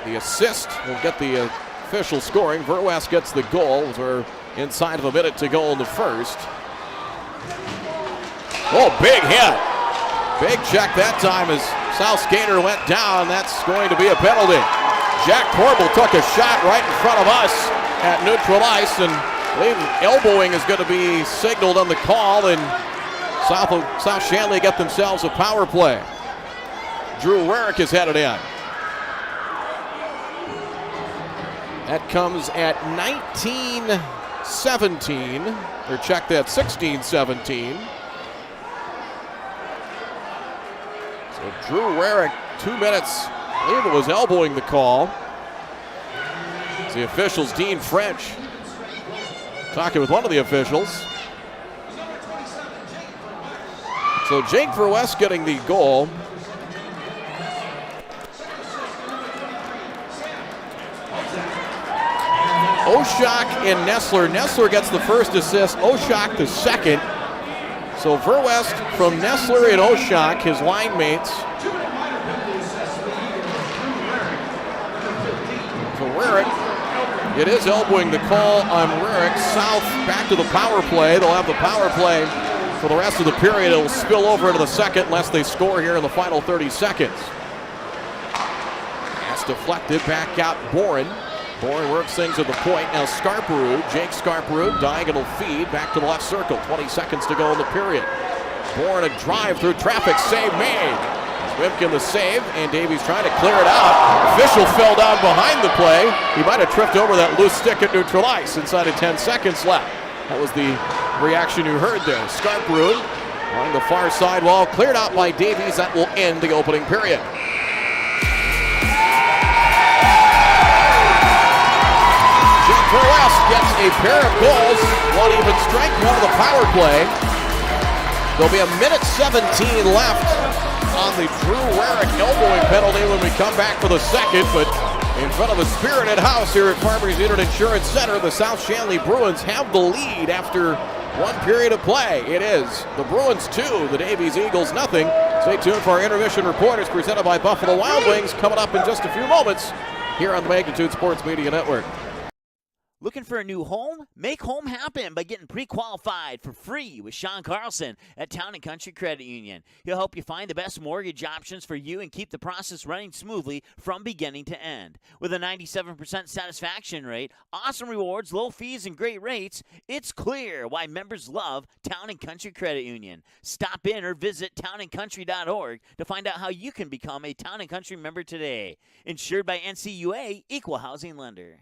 the assist. We'll get the official scoring. Verwest gets the goal. We're inside of a minute to go in the first. Oh, big hit. Big check that time as South Skater went down. That's going to be a penalty. Jack Corbel took a shot right in front of us at neutral ice, and I believe elbowing is going to be signaled on the call, and South Shanley get themselves a power play. Drew Rarick is headed in. That comes at 19-17, or check that, 16-17. So Drew Rarick, 2 minutes, I believe it was elbowing the call. The officials, Dean French, talking with one of the officials. So Jake Verwest getting the goal. Oshak and Nessler. Nessler gets the first assist, Oshak the second. So Verwest from Nessler and Oshak, his line mates. So Rarick, it is elbowing the call on Rarick. South back to the power play. They'll have the power play for the rest of the period. It'll spill over into the second unless they score here in the final 30 seconds. Pass deflected back out Boren. Boren works things at the point. Now Scarperud, Jake Scarperud, diagonal feed back to the left circle. 20 seconds to go in the period. Boren a drive through traffic, save made. Wimkin the save, and Davies trying to clear it out. Official fell down behind the play. He might have tripped over that loose stick at neutral ice inside of 10 seconds left. That was the reaction you heard there. Scarperud on the far side wall, cleared out by Davies. That will end the opening period. West gets a pair of goals, one even strike, one of the power play. There'll be a minute 17 left on the Drew Rarick elbowing penalty when we come back for the second, but in front of a spirited house here at Farmers Unit Insurance Center, the South Shanley Bruins have the lead after one period of play. It is the Bruins 2, the Davies Eagles nothing. Stay tuned for our intermission report. It's presented by Buffalo Wild Wings, coming up in just a few moments here on the Magnitude Sports Media Network. Looking for a new home? Make home happen by getting pre-qualified for free with Sean Carlson at Town & Country Credit Union. He'll help you find the best mortgage options for you and keep the process running smoothly from beginning to end. With a 97% satisfaction rate, awesome rewards, low fees, and great rates, it's clear why members love Town & Country Credit Union. Stop in or visit townandcountry.org to find out how you can become a Town & Country member today. Insured by NCUA, Equal Housing Lender.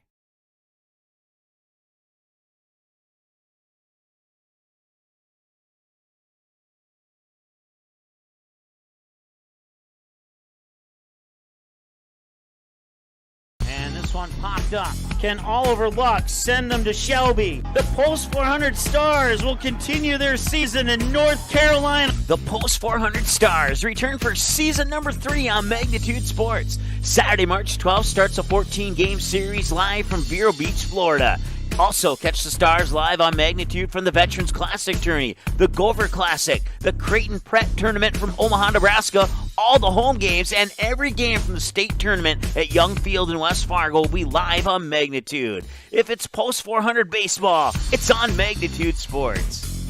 One popped up. Can Oliver Luck send them to Shelby? The Post 400 Stars will continue their season in North Carolina. The Post 400 Stars return for season number 3 on Magnitude Sports. Saturday, March 12th starts a 14-game series live from Vero Beach, Florida. Also, catch the Stars live on Magnitude from the Veterans Classic Tourney, the Gopher Classic, the Creighton Prep Tournament from Omaha, Nebraska, all the home games and every game from the state tournament at Young Field in West Fargo will be live on Magnitude. If it's post 400 baseball, it's on Magnitude Sports.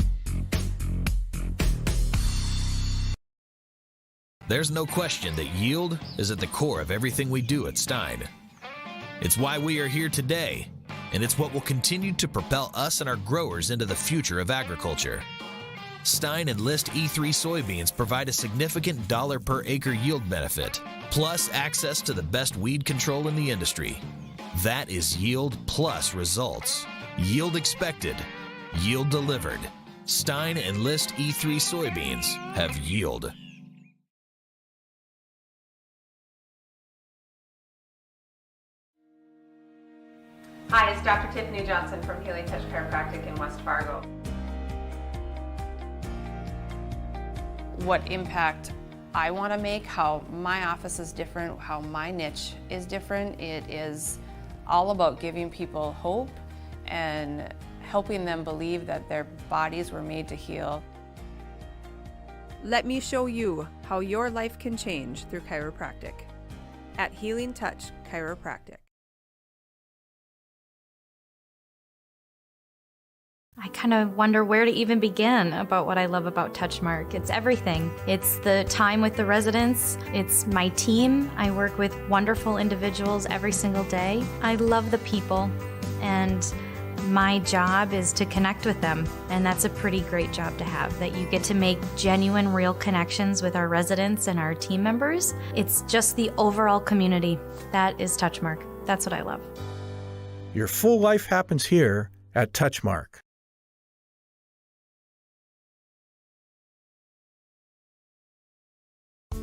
There's no question that yield is at the core of everything we do at Stein. It's why we are here today, and it's what will continue to propel us and our growers into the future of agriculture. Stein Enlist E3 soybeans provide a significant dollar per acre yield benefit, plus access to the best weed control in the industry. That is yield plus results. Yield expected, yield delivered. Stein Enlist E3 soybeans have yield. Hi, it's Dr. Tiffany Johnson from Healing Touch Chiropractic in West Fargo. What impact I want to make, how my office is different, how my niche is different. It is all about giving people hope and helping them believe that their bodies were made to heal. Let me show you how your life can change through chiropractic at Healing Touch Chiropractic. I kind of wonder where to even begin about what I love about Touchmark. It's everything. It's the time with the residents. It's my team. I work with wonderful individuals every single day. I love the people, and my job is to connect with them. And that's a pretty great job to have, that you get to make genuine, real connections with our residents and our team members. It's just the overall community. That is Touchmark. That's what I love. Your full life happens here at Touchmark.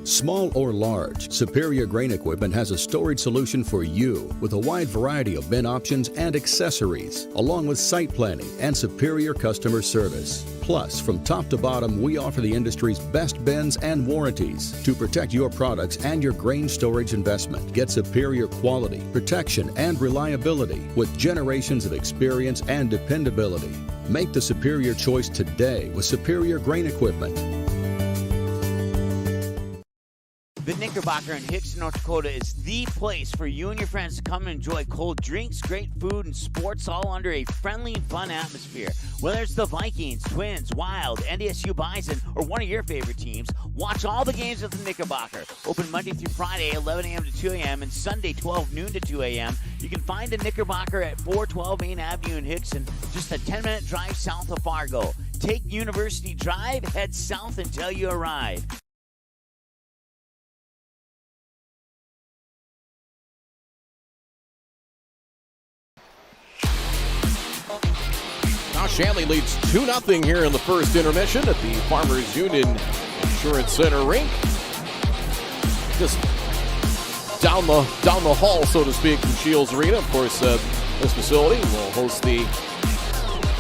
Small or large, Superior Grain Equipment has a storage solution for you with a wide variety of bin options and accessories, along with site planning and superior customer service. Plus, from top to bottom, we offer the industry's best bins and warranties to protect your products and your grain storage investment. Get superior quality, protection, and reliability with generations of experience and dependability. Make the superior choice today with Superior Grain Equipment. The Knickerbocker in Hickson, North Dakota is the place for you and your friends to come and enjoy cold drinks, great food, and sports all under a friendly and fun atmosphere. Whether it's the Vikings, Twins, Wild, NDSU Bison, or one of your favorite teams, watch all the games at the Knickerbocker. Open Monday through Friday, 11 a.m. to 2 a.m., and Sunday, 12 noon to 2 a.m. You can find the Knickerbocker at 412 Main Avenue in Hickson, just a 10-minute drive south of Fargo. Take University Drive, head south until you arrive. Now Shanley leads 2-0 here in the first intermission at the Farmers Union Insurance Center rink. Just down the hall, so to speak, from Shields Arena. Of course, this facility will host the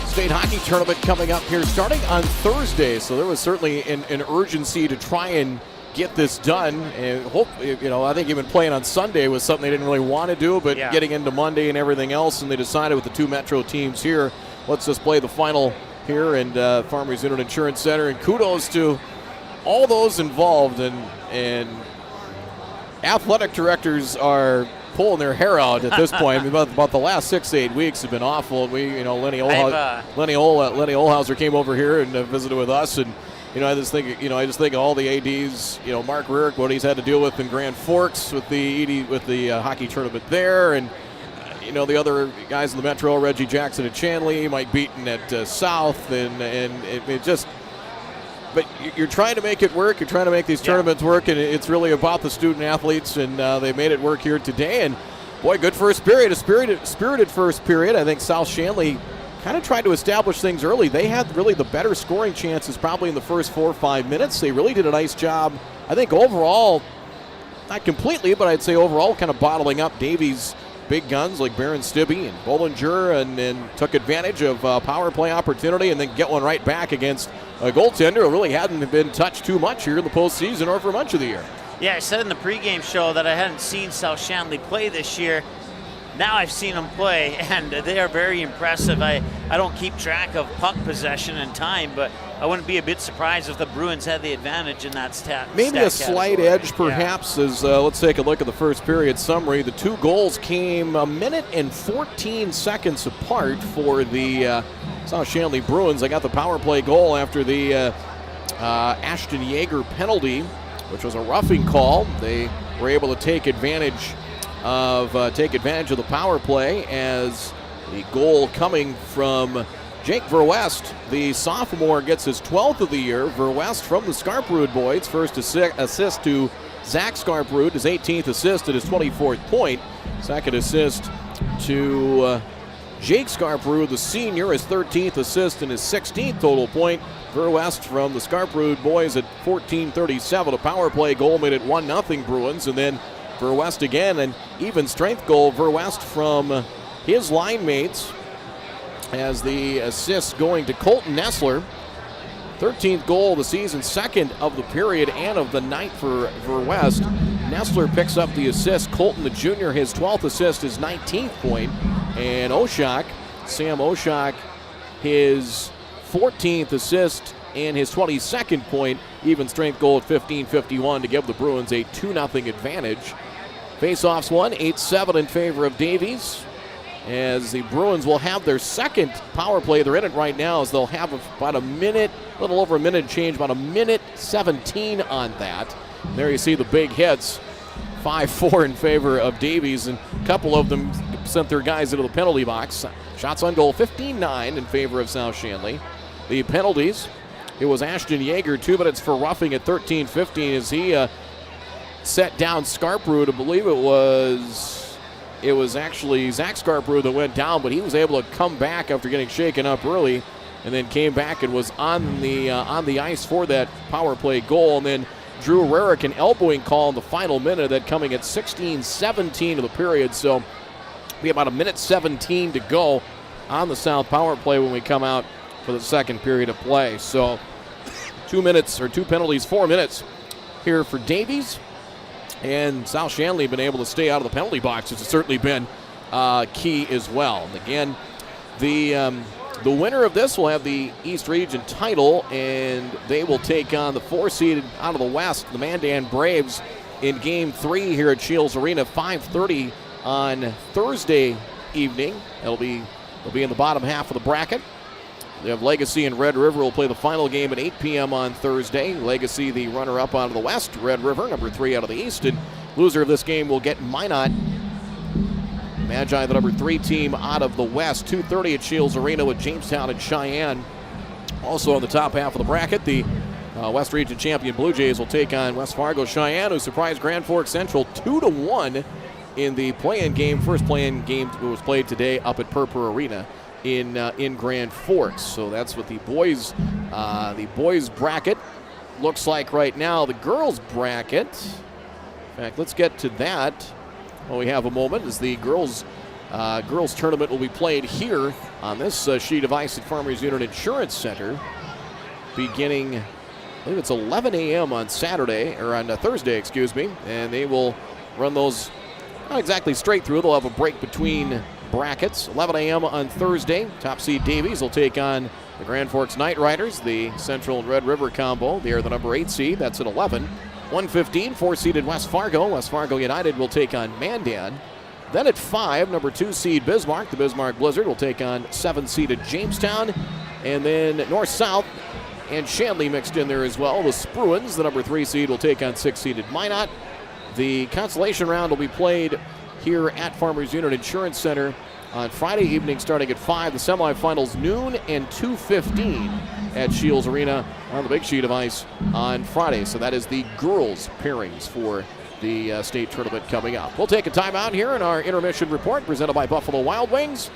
state hockey tournament coming up here starting on Thursday. So there was certainly an urgency to try and get this done. And hope, I think even playing on Sunday was something they didn't really want to do, but getting into Monday and everything else, and they decided with the two Metro teams here, let's just play the final here in Farmers Union Insurance Center. And kudos to all those involved, and athletic directors are pulling their hair out at this point. About the last 6-8 weeks have been awful. We, Lenny Olhauser came over here and visited with us, and I just think of all the ADs. Mark Rurick, what he's had to deal with in Grand Forks with the hockey tournament there, and the other guys in the Metro, Reggie Jackson at Shanley, Mike Beaton at South, and it just. But you're trying to make it work. You're trying to make these tournaments work, and it's really about the student athletes, and they made it work here today. And boy, good first period, a spirited first period. I think South Shanley kind of tried to establish things early. They had really the better scoring chances probably in the first 4 or 5 minutes. They really did a nice job. I think overall, not completely, but I'd say overall kind of bottling up Davies' big guns like Baron Stibbe and Bollinger, and took advantage of power play opportunity and then get one right back against a goaltender who really hadn't been touched too much here in the postseason or for much of the year. Yeah, I said in the pregame show that I hadn't seen South Shanley play this year. now I've seen them play, and they are very impressive. I don't keep track of puck possession and time, but I wouldn't be a bit surprised if the Bruins had the advantage in that stat. Maybe a slight edge, perhaps, as let's take a look at the first period summary. The 2 goals came a minute and 14 seconds apart for the South Shanley Bruins. They got the power play goal after the Ashton Yeager penalty, which was a roughing call. They were able to take advantage of the power play, as the goal coming from Jake Verwest, the sophomore, gets his 12th of the year. Verwest from the Scarperud boys, first assist to Zach Scarperud, his 18th assist at his 24th point. Second assist to Jake Scarperud, the senior, his 13th assist and his 16th total point. Verwest from the Scarperud boys at 14:37. A power play goal made it 1-0 Bruins, and then Verwest again, an even strength goal. Verwest from his line mates, as the assist going to Colton Nessler. 13th goal of the season, second of the period and of the night for Verwest. Nessler picks up the assist. Colton, the junior, his 12th assist, his 19th point. And Sam Oshak, his 14th assist and his 22nd point. Even strength goal at 15:51 to give the Bruins a 2-0 advantage. Faceoffs won 8-7 in favor of Davies, as the Bruins will have their second power play. They're in it right now, as they'll have about a little over a minute change, about a minute 17 on that. There you see the big hits, 5-4 in favor of Davies, and a couple of them sent their guys into the penalty box. Shots on goal, 15-9 in favor of South Shanley. The penalties, it was Ashton Yeager, 2 minutes for roughing at 13:15 as he set down Scarperud. I believe it was actually Zach Scarperud that went down, but he was able to come back after getting shaken up early, and then came back and was on the ice for that power play goal. And then Drew Rarick, an elbowing call in the final minute, that coming at 16:17 of the period. So be about a minute 17 to go on the South power play when we come out for the second period of play. So 2 penalties, 4 minutes here for Davies. And South Shanley been able to stay out of the penalty box, which has certainly been key as well. And again, the winner of this will have the East Region title, and they will take on the 4-seeded out of the West, the Mandan Braves, in Game 3 here at Shields Arena, 5:30 on Thursday evening. They'll be in the bottom half of the bracket. They have Legacy and Red River will play the final game at 8 p.m. on Thursday. Legacy, the runner-up out of the West. Red River, number 3 out of the East. And loser of this game will get Minot. Magi, the number 3 team out of the West. 2:30 at Shields Arena with Jamestown and Cheyenne. Also on the top half of the bracket, the West Region champion Blue Jays will take on West Fargo Cheyenne, who surprised Grand Forks Central 2-1 in the play-in game. First play-in game was played today up at Purpur Arena in Grand Forks. So that's what the boys bracket looks like right now. The girls bracket, in fact, let's get to that when we have a moment, as the girls tournament will be played here on this sheet of ice at Farmers Union Insurance Center, beginning, I believe it's 11 a.m. on Saturday, or on Thursday, excuse me, and they will run those not exactly straight through. They'll have a break between brackets. 11 a.m. on Thursday. Top seed Davies will take on the Grand Forks Knight Riders, the Central and Red River combo. They are the number 8 seed. That's at 11. 1:15, 4-seeded West Fargo. West Fargo United will take on Mandan. Then at 5, number 2 seed Bismarck. The Bismarck Blizzard will take on 7-seeded Jamestown. And then North-South and Shanley mixed in there as well. The Bruins, the number 3 seed, will take on 6-seeded Minot. The consolation round will be played here at Farmers Union Insurance Center on Friday evening starting at 5. The semifinals noon and 2:15 at Shields Arena on the big sheet of ice on Friday. So that is the girls' pairings for the state tournament coming up. We'll take a timeout here in our intermission report presented by Buffalo Wild Wings.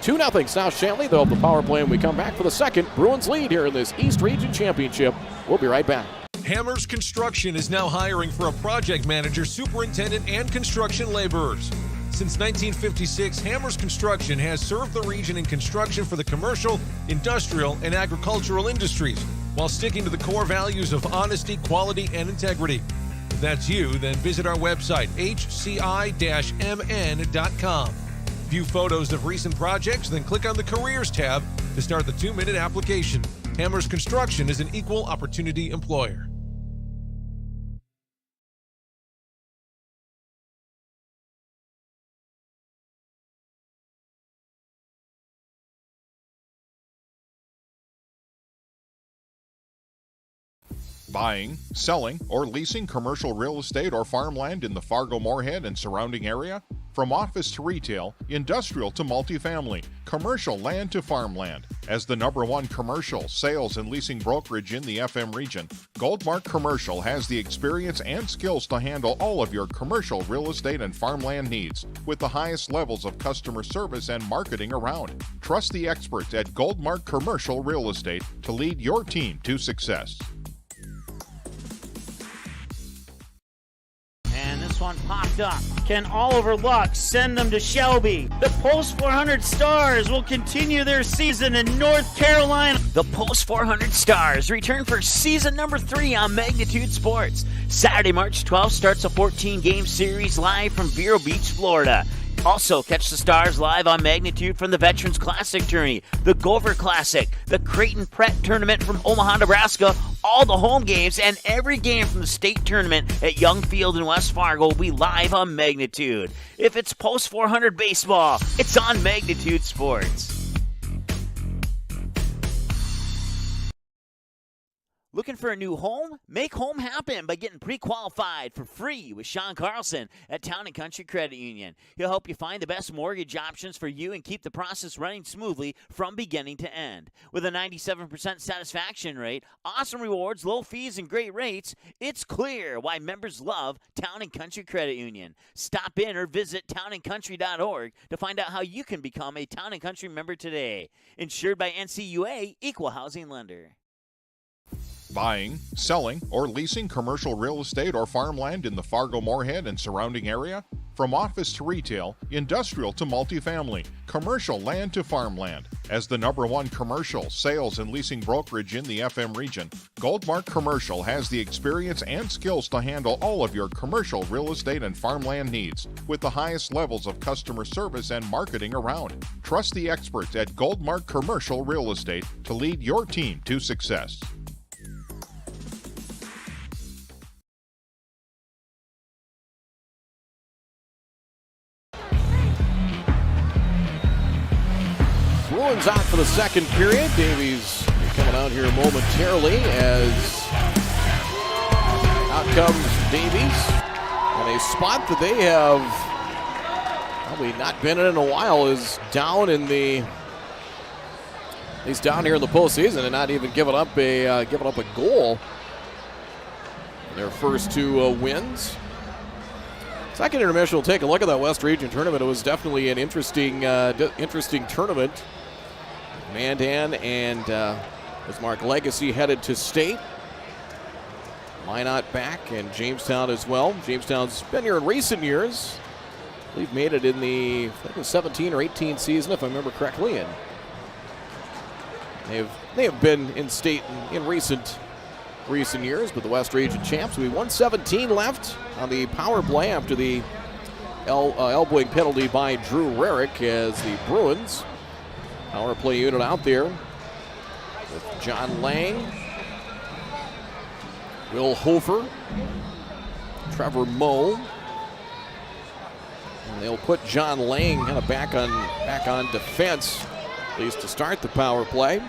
2-0 South Shanley. They'll have the power play when we come back for the second Bruins lead here in this East Region Championship. We'll be right back. Hammers Construction is now hiring for a project manager, superintendent, and construction laborers. Since 1956, Hammers Construction has served the region in construction for the commercial, industrial, and agricultural industries, while sticking to the core values of honesty, quality, and integrity. If that's you, then visit our website, hci-mn.com. View photos of recent projects, then click on the Careers tab to start the 2-minute application. Hammers Construction is an equal opportunity employer. Buying, selling, or leasing commercial real estate or farmland in the Fargo Moorhead and surrounding area? From office to retail, industrial to multifamily, commercial land to farmland. As the #1 commercial sales and leasing brokerage in the FM region, Goldmark Commercial has the experience and skills to handle all of your commercial real estate and farmland needs with the highest levels of customer service and marketing around. Trust the experts at Goldmark Commercial Real Estate to lead your team to success. This one popped up. Can Oliver Luck send them to Shelby? The Post 400 Stars will continue their season in North Carolina. The Post 400 Stars return for season number 3 on Magnitude Sports. Saturday, March 12th starts a 14-game series live from Vero Beach, Florida. Also, catch the Stars live on Magnitude from the Veterans Classic Tourney, the Gopher Classic, the Creighton Pret Tournament from Omaha, Nebraska, all the home games, and every game from the state tournament at Young Field in West Fargo will be live on Magnitude. If it's Post 400 baseball, it's on Magnitude Sports. Looking for a new home? Make home happen by getting pre-qualified for free with Sean Carlson at Town & Country Credit Union. He'll help you find the best mortgage options for you and keep the process running smoothly from beginning to end. With a 97% satisfaction rate, awesome rewards, low fees, and great rates, it's clear why members love Town & Country Credit Union. Stop in or visit townandcountry.org to find out how you can become a Town & Country member today. Insured by NCUA, Equal Housing Lender. Buying, selling, or leasing commercial real estate or farmland in the Fargo Moorhead and surrounding area? From office to retail, industrial to multifamily, commercial land to farmland. As the #1 commercial sales and leasing brokerage in the FM region, Goldmark Commercial has the experience and skills to handle all of your commercial real estate and farmland needs with the highest levels of customer service and marketing around. Trust the experts at Goldmark Commercial Real Estate to lead your team to success. Bruins out for the second period. Davies coming out here momentarily as out comes Davies. And a spot that they have probably not been in a while is down in the. He's down here in the postseason and not even giving up a goal in their first 2 wins. Second intermission, we'll take a look at that West Region tournament. It was definitely an interesting tournament. Mandan and Bismarck Legacy headed to state. Minot back and Jamestown as well. Jamestown's been here in recent years. I believe made it in the 17 or 18 season, if I remember correctly. And they have been in state in recent years, but the West Region champs. We 1:17 left on the power play after the elbowing penalty by Drew Rarick as the Bruins power play unit out there with John Lang, Will Hofer, Trevor Moe. And they'll put John Lang kind of back on defense, at least to start the power play.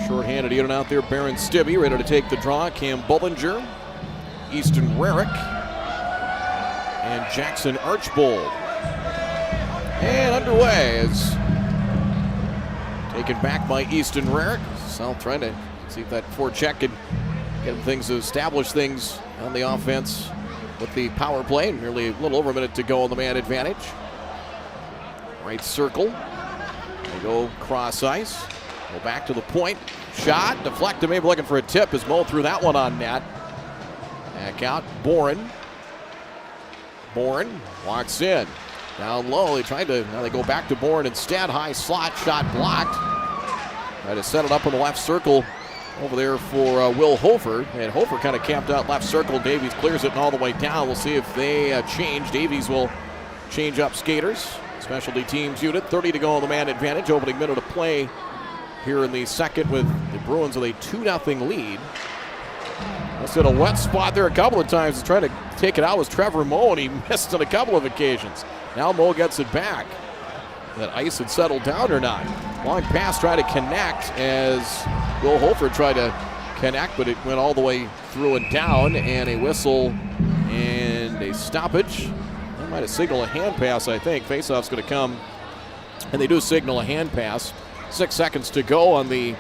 Short-handed unit out there, Baron Stibbe ready to take the draw. Cam Bullinger, Easton Rarick, and Jackson Archbold. And underway is taken back by Easton Rarick. South trying to see if that forecheck can get things to establish things on the offense with the power play. Nearly a little over a minute to go on the man advantage. Right circle. They go cross ice. Go back to the point. Shot deflected, maybe looking for a tip as Mo threw that one on net. Back out, Bourne. Bourne walks in. Down low, now they go back to Bourne instead. High slot, shot blocked. Try to set it up in the left circle over there for Will Hofer. And Hofer kind of camped out left circle. Davies clears it and all the way down. We'll see if they change. Davies will change up skaters. Specialty teams unit, 30 to go on the man advantage. Opening minute of play here in the second with the Bruins with a 2-0 lead. That's in a wet spot there a couple of times. Trying to take it out was Trevor Moe, and he missed on a couple of occasions. Now Moe gets it back. That ice had settled down or not. Long pass, try to connect as Will Holford tried to connect, but it went all the way through and down, and a whistle and a stoppage. They might have signaled a hand pass, I think. Faceoff's going to come, and they do signal a hand pass. 6 seconds to go on the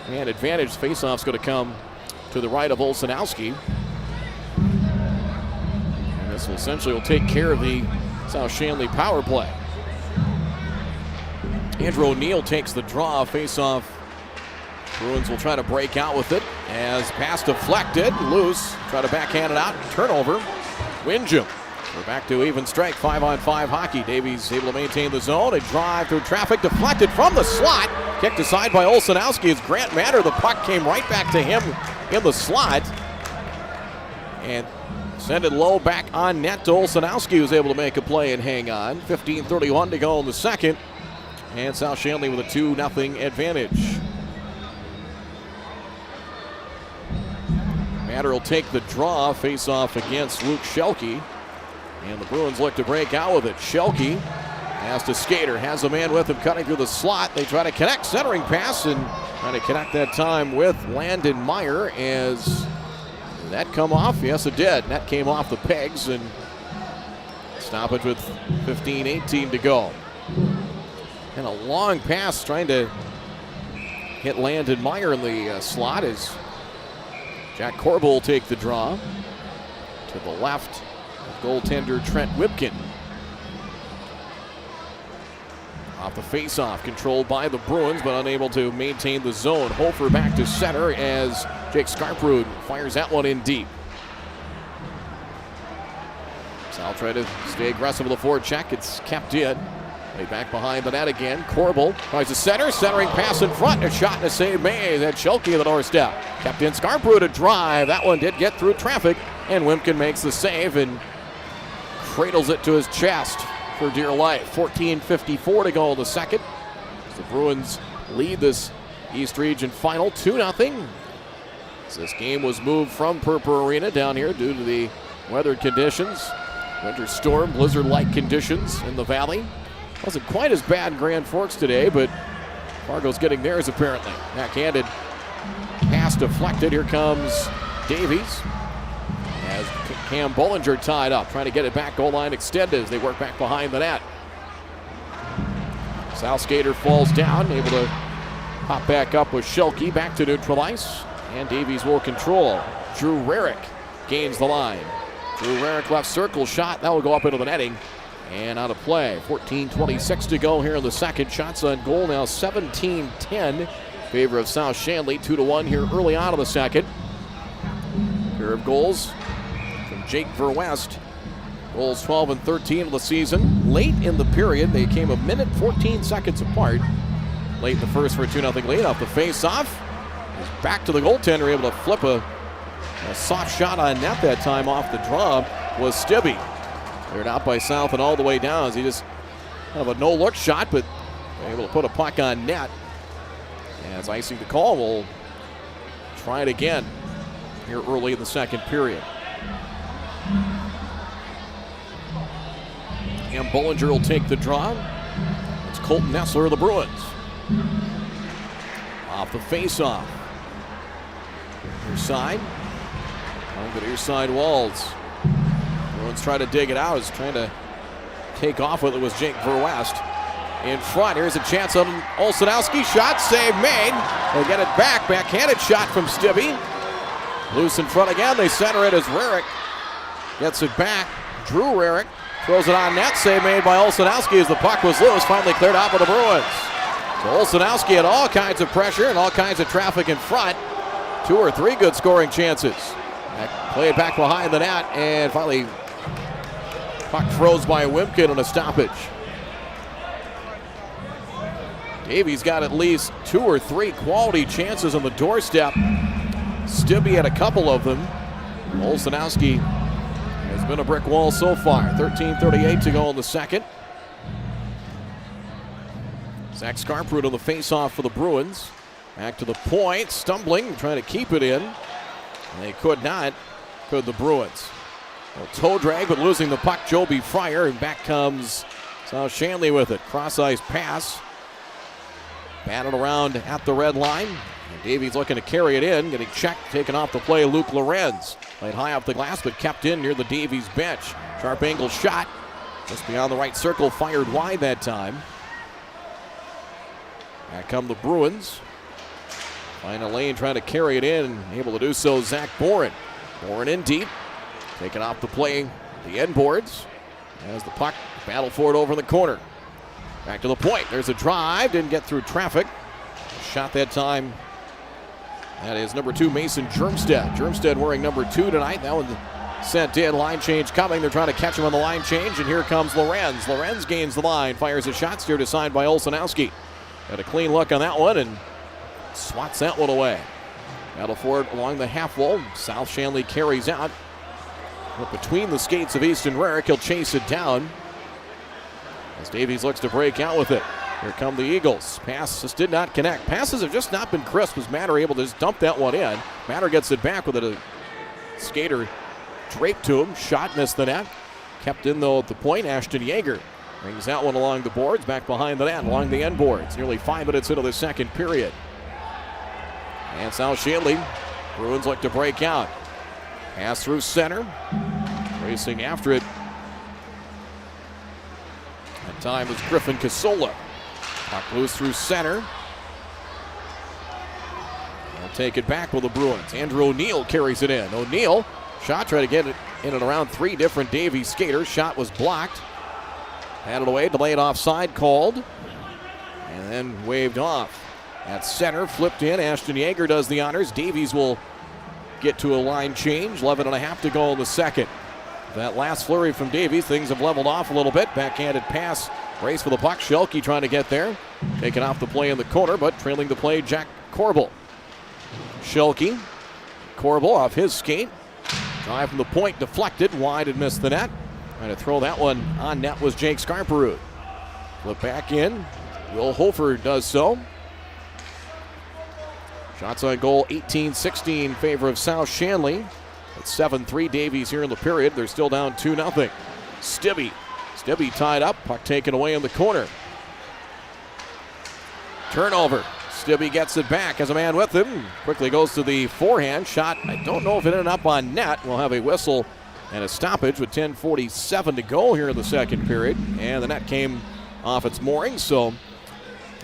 man advantage. Faceoff's going to come to the right of Olszanowski. And this will essentially take care of the South Shanley power play. Andrew O'Neill takes the draw. Faceoff. Bruins will try to break out with it as pass deflected. Loose. Try to backhand it out. Turnover. Windjam. We're back to even strike. 5-on-5 hockey. Davies able to maintain the zone. A drive through traffic. Deflected from the slot. Kicked aside by Olszanowski as Grant Matter. The puck came right back to him in the slot. And send it low back on net to Olszanowski, who's able to make a play and hang on. 15:31 to go in the second. And South Shanley with a 2-0 advantage. Matter will take the draw. Face off against Luke Schelke. And the Bruins look to break out with it. Schelke has to skater. Has a man with him cutting through the slot. They try to connect. Centering pass and trying to connect that time with Landon Meyer. As that come off? Yes, it did. That came off the pegs. And stoppage with 15:18 to go. And a long pass trying to hit Landon Meyer in the slot as Jack Corbel will take the draw. To the left of goaltender Trent Whipkin. Off the face-off, controlled by the Bruins, but unable to maintain the zone. Hofer back to center as Jake Skarprud fires that one in deep. Sal try to stay aggressive with the forecheck. It's kept in. Way back behind the net again. Corbel tries to center. Centering pass in front. A shot and a save made. That Schelke at the doorstep. Kept in Skarprud to drive. That one did get through traffic. And Wimpkin makes the save and cradles it to his chest for dear life. 14:54 to go in the second. The Bruins lead this East Region final 2-0. This game was moved from Purpur Arena down here due to the weather conditions. Winter storm, blizzard-like conditions in the valley. Wasn't quite as bad in Grand Forks today, but Fargo's getting theirs apparently. Backhanded pass deflected. Here comes Davies. As Cam Bollinger tied up, trying to get it back goal line extended as they work back behind the net. South skater falls down, able to pop back up with Schelke, back to neutral ice, and Davies will control. Drew Rarick gains the line. Drew Rarick left circle shot, that will go up into the netting. And out of play. 14:26 to go here in the second. Shots on goal now 17-10. Favor of South Shanley. 2-1 here early on in the second. Pair of goals from Jake Verwest. Goals 12 and 13 of the season. Late in the period, they came a minute 14 seconds apart. Late in the first for a 2-0 lead off the face-off. Back to the goaltender, able to flip a soft shot on net that time off the draw was Stibbe. Cleared out by South and all the way down as he just kind of a no-look shot, but able to put a puck on net. As icing the call, we'll try it again here early in the second period. And Bollinger will take the draw. It's Colton Nessler of the Bruins. Off the face-off. Near side. Over to near side walls. Bruins try to dig it out. Is trying to take off with it was Jake Verwest. In front, here's a chance on Olszanowski. Shot, save made. They'll get it back. Backhanded shot from Stibbe. Loose in front again. They center it as Rarick gets it back. Drew Rarick throws it on net. Save made by Olszanowski as the puck was loose. Finally cleared out by the Bruins. So Olszanowski had all kinds of pressure and all kinds of traffic in front. 2 or 3 good scoring chances. Played back behind the net and finally puck froze by Wimpkin on a stoppage. Davies got at least 2 or 3 quality chances on the doorstep. Stibbe had a couple of them. Olszanowski has been a brick wall so far. 13:38 to go in the second. Zach Scarprud on the face-off for the Bruins. Back to the point, stumbling, trying to keep it in. And they could not, could the Bruins. A toe drag, but losing the puck, Joby Fryer, and back comes South Shanley with it. Cross-ice pass. Batted around at the red line. And Davies looking to carry it in, getting checked, taken off the play, Luke Lorenz. Played high off the glass, but kept in near the Davies bench. Sharp angle shot, just beyond the right circle, fired wide that time. Back come the Bruins. Find a lane, trying to carry it in, able to do so, Zach Boren. Boren in deep, taken off the play, the end boards. As the puck, battle for it over in the corner. Back to the point, there's a drive, didn't get through traffic. Shot that time, that is number 2, Mason Germstead. Germstead wearing number 2 tonight. That one sent in, line change coming. They're trying to catch him on the line change, and here comes Lorenz. Lorenz gains the line, fires a shot, steered aside by Olsenowski. Got a clean look on that one, and swats that one away. Battle for it along the half wall. South Shanley carries out. But between the skates of Easton Rarick, he'll chase it down as Davies looks to break out with it. Here come the Eagles. Pass just did not connect. Passes have just not been crisp. Was Matter able to just dump that one in? Matter gets it back with it. A skater draped to him. Shot missed the net. Kept in though at the point. Ashton Yeager brings that one along the boards. Back behind the net along the end boards. Nearly 5 minutes into the second period. And South Shanley. Bruins look to break out. Pass through center. Racing after it. That time was Griffin Casola. Puck loose through center. They'll take it back with the Bruins. Andrew O'Neill carries it in. O'Neill shot, try to get it in and around 3 different Davies skaters. Shot was blocked. Had it away, delayed offside called. And then waved off. At center, flipped in. Ashton Yeager does the honors. Davies will get to a line change. 11.5 to go in the second. That last flurry from Davies, things have leveled off a little bit. Backhanded pass, race for the puck. Schelke trying to get there. Taking off the play in the corner, but trailing the play, Jack Corbel. Schelke, Corbel off his skate. Drive from the point, deflected, wide and missed the net. Trying to throw that one on net was Jake Scarperud. Flip back in. Will Hofer does so. Shots on goal, 18-16 in favor of South Shanley. It's 7-3 Davies here in the period. They're still down 2-0. Stibbe tied up. Puck taken away in the corner. Turnover. Stibbe gets it back, has a man with him. Quickly goes to the forehand shot. I don't know if it ended up on net. We'll have a whistle and a stoppage with 10:47 to go here in the second period. And the net came off its moorings, so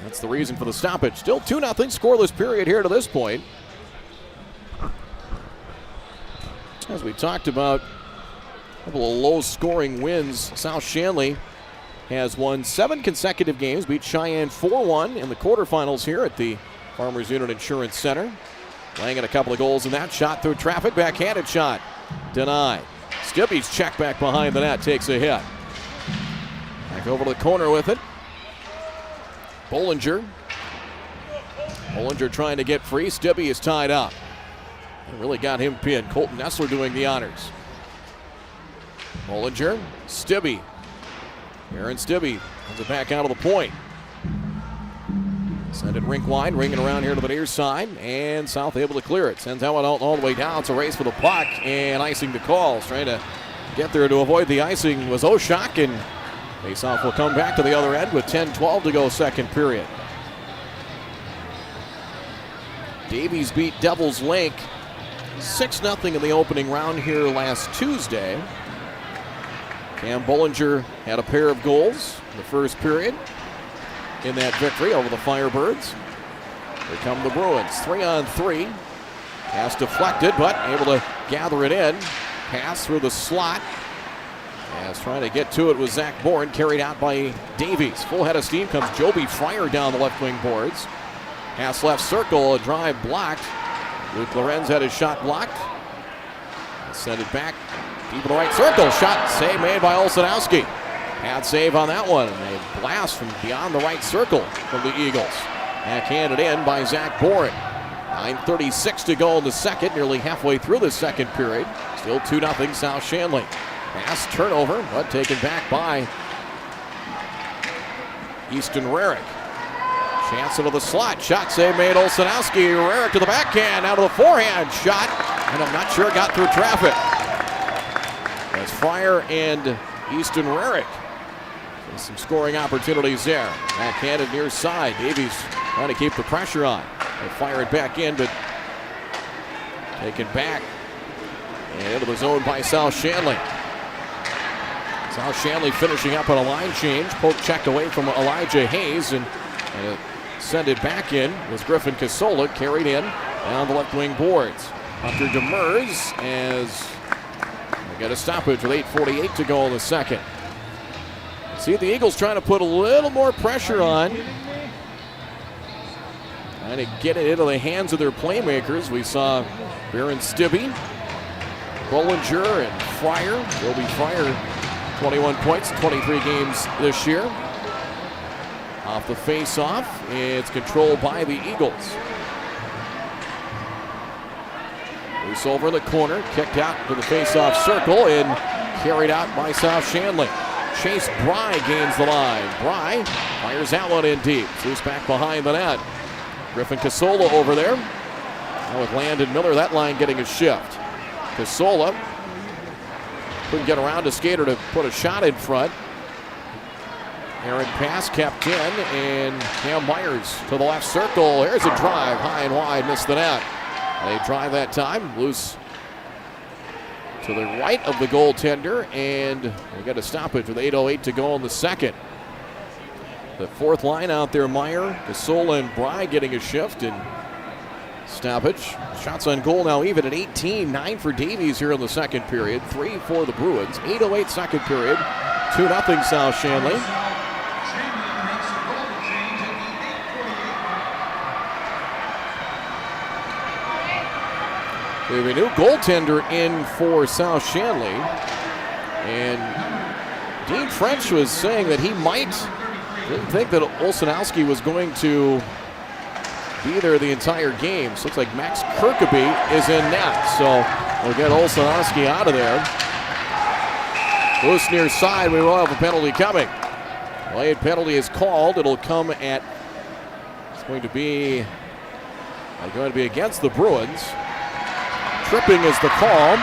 that's the reason for the stoppage. Still 2-0 scoreless period here to this point. As we talked about, a couple of low-scoring wins. South Shanley has won 7 consecutive games, beat Cheyenne 4-1 in the quarterfinals here at the Farmers Unit Insurance Center. Laying in a couple of goals in that shot through traffic. Backhanded shot. Denied. Stibbe's check back behind the net. Takes a hit. Back over to the corner with it. Bollinger trying to get free. Stibbe is tied up. They really got him pinned. Colton Nessler doing the honors. Bollinger, Stibbe. Aaron Stibbe comes it back out of the point. Send it rink wide, ringing around here to the near side, and South able to clear it. Sends that one out all the way down. It's a race for the puck, and icing the calls. Trying to get there to avoid the icing was Oshak, and faceoff will come back to the other end with 10:12 to go second period. Davies beat Devils Lake 6-0 in the opening round here last Tuesday. Cam Bollinger had a pair of goals in the first period in that victory over the Firebirds. Here come the Bruins, 3-on-3. Pass deflected, but able to gather it in. Pass through the slot. As trying to get to it was Zach Bourne, carried out by Davies. Full head of steam comes Joby Fryer down the left wing boards. Pass left circle, a drive blocked. Luke Lorenz had his shot blocked. Send it back deep in the right circle. Shot save made by Olsenowski. Pad save on that one. And a blast from beyond the right circle from the Eagles. Backhanded in by Zach Bourne. 9:36 to go in the second. Nearly halfway through the second period. Still 2-0 South Shanley. Pass turnover, but taken back by Easton Rarick. Chance into the slot. Shot save made. Olsenowski. Rarick to the backhand. Out of the forehand shot. And I'm not sure it got through traffic. As Fryer and Easton Rarick. Some scoring opportunities there. Backhanded near side. Davies trying to keep the pressure on. They fire it back in, but taken back. And into the zone by South Shanley. South Shanley finishing up on a line change. Poke checked away from Elijah Hayes and send it back in was Griffin Casola, carried in down the left wing boards. Hunter Demers as they get a stoppage with 8:48 to go in the second. See the Eagles trying to put a little more pressure on. Trying to get it into the hands of their playmakers. We saw Baron Stibbe, Bollinger, and Fryer. Joby Fryer, 21 points, 23 games this year. Off the face-off, it's controlled by the Eagles. Loose over in the corner, kicked out to the face-off circle and carried out by South Shanley. Chase Bry gains the line. Bry fires that one in deep. Loose back behind the net. Griffin Casola over there. Now with Landon Miller, that line getting a shift. Casola couldn't get around a skater to put a shot in front. Aaron pass kept in, and Cam Myers to the left circle. There's a drive, high and wide, missed the net. They drive that time, loose to the right of the goaltender, and they got a stoppage with 8:08 to go in the second. The fourth line out there, Meyer, Casola, and Bry getting a shift, and stoppage. Shots on goal now even at 18. 9 for Davies here in the second period. 3 for the Bruins. 8:08 second period. 2-0 South Shanley. We have a new goaltender in for South Shanley. And Dean French was saying that he didn't think that Olsenowski was going to be there the entire game. So looks like Max Kirkeby is in net. So we'll get Olsenowski out of there. Loose near side, we will have a penalty coming. Late penalty is called. It'll come at, it's going to be against the Bruins. Tripping is the call.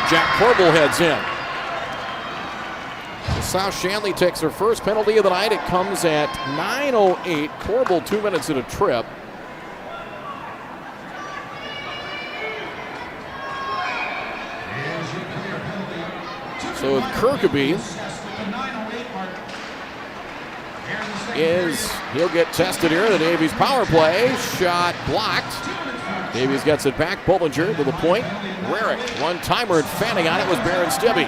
Jack Corbel heads in. The South Shanley takes their first penalty of the night. It comes at 9:08. Corbel 2 minutes in a trip. So with Kirkeby he'll get tested here. The Davies power play. Shot blocked. Davies gets it back. Bollinger to the point. Rarick, one-timer, and fanning on it was Baron Stibbe.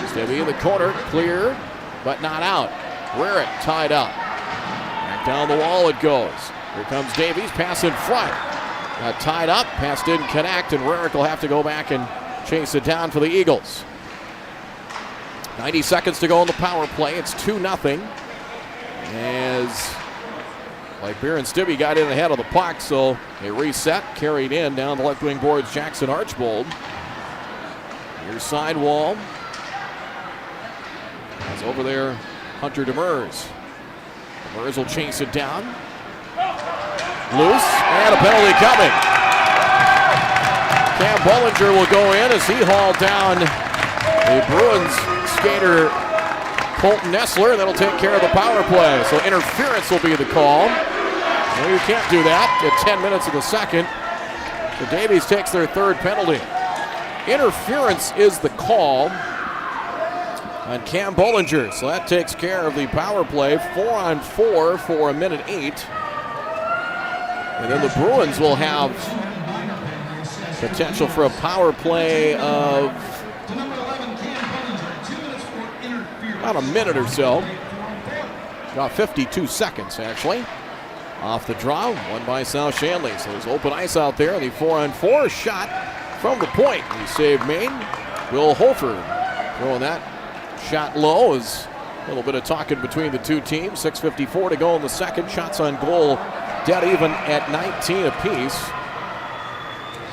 Stibbe in the corner, cleared, but not out. Rarick tied up. Back down the wall it goes. Here comes Davies, pass in front. Got tied up, pass didn't connect, and Rarick will have to go back and chase it down for the Eagles. 90 seconds to go in the power play. It's 2-0. As like Baron Stibbe got in ahead of the puck, so they reset, carried in down the left wing boards. Jackson Archbold. Near side wall. It's over there, Hunter Demers. Demers will chase it down. Loose, and a penalty coming. Cam Bollinger will go in as he hauled down the Bruins skater Colton Nessler. That'll take care of the power play. So interference will be the call. No, you can't do that at 10 minutes of the second. So Davies takes their third penalty. Interference is the call on Cam Bollinger. So that takes care of the power play. 4-on-4 for a minute 8. And then the Bruins will have potential for a power play of about a minute or so. About 52 seconds, actually. Off the draw, won by South Shanley. So there's open ice out there. The 4-on-4 shot from the point. He saved Maine. Will Hofer throwing that shot low. Is a little bit of talking between the two teams. 6:54 to go in the second. Shots on goal dead even at 19 apiece.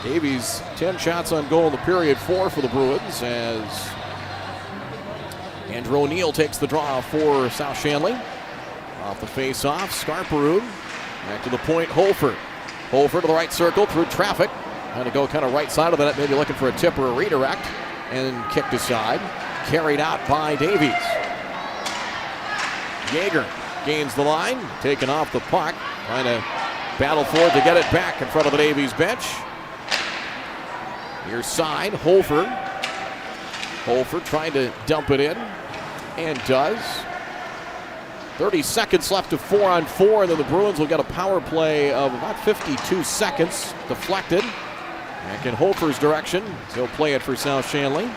Davies 10 shots on goal in the period. 4 for the Bruins as Andrew O'Neill takes the draw for South Shanley. Off the face-off, Scarperud. Back to the point, Holford. Holford to the right circle through traffic. Trying to go kind of right side of the net, maybe looking for a tip or a redirect. And kicked aside. Carried out by Davies. Yeager gains the line, taken off the puck. Trying to battle for it to get it back in front of the Davies bench. Near side, Holford. Holford trying to dump it in, and does. 30 seconds left to 4-on-4, and then the Bruins will get a power play of about 52 seconds. Deflected. Back in Holford's direction. He'll play it for South Shanley.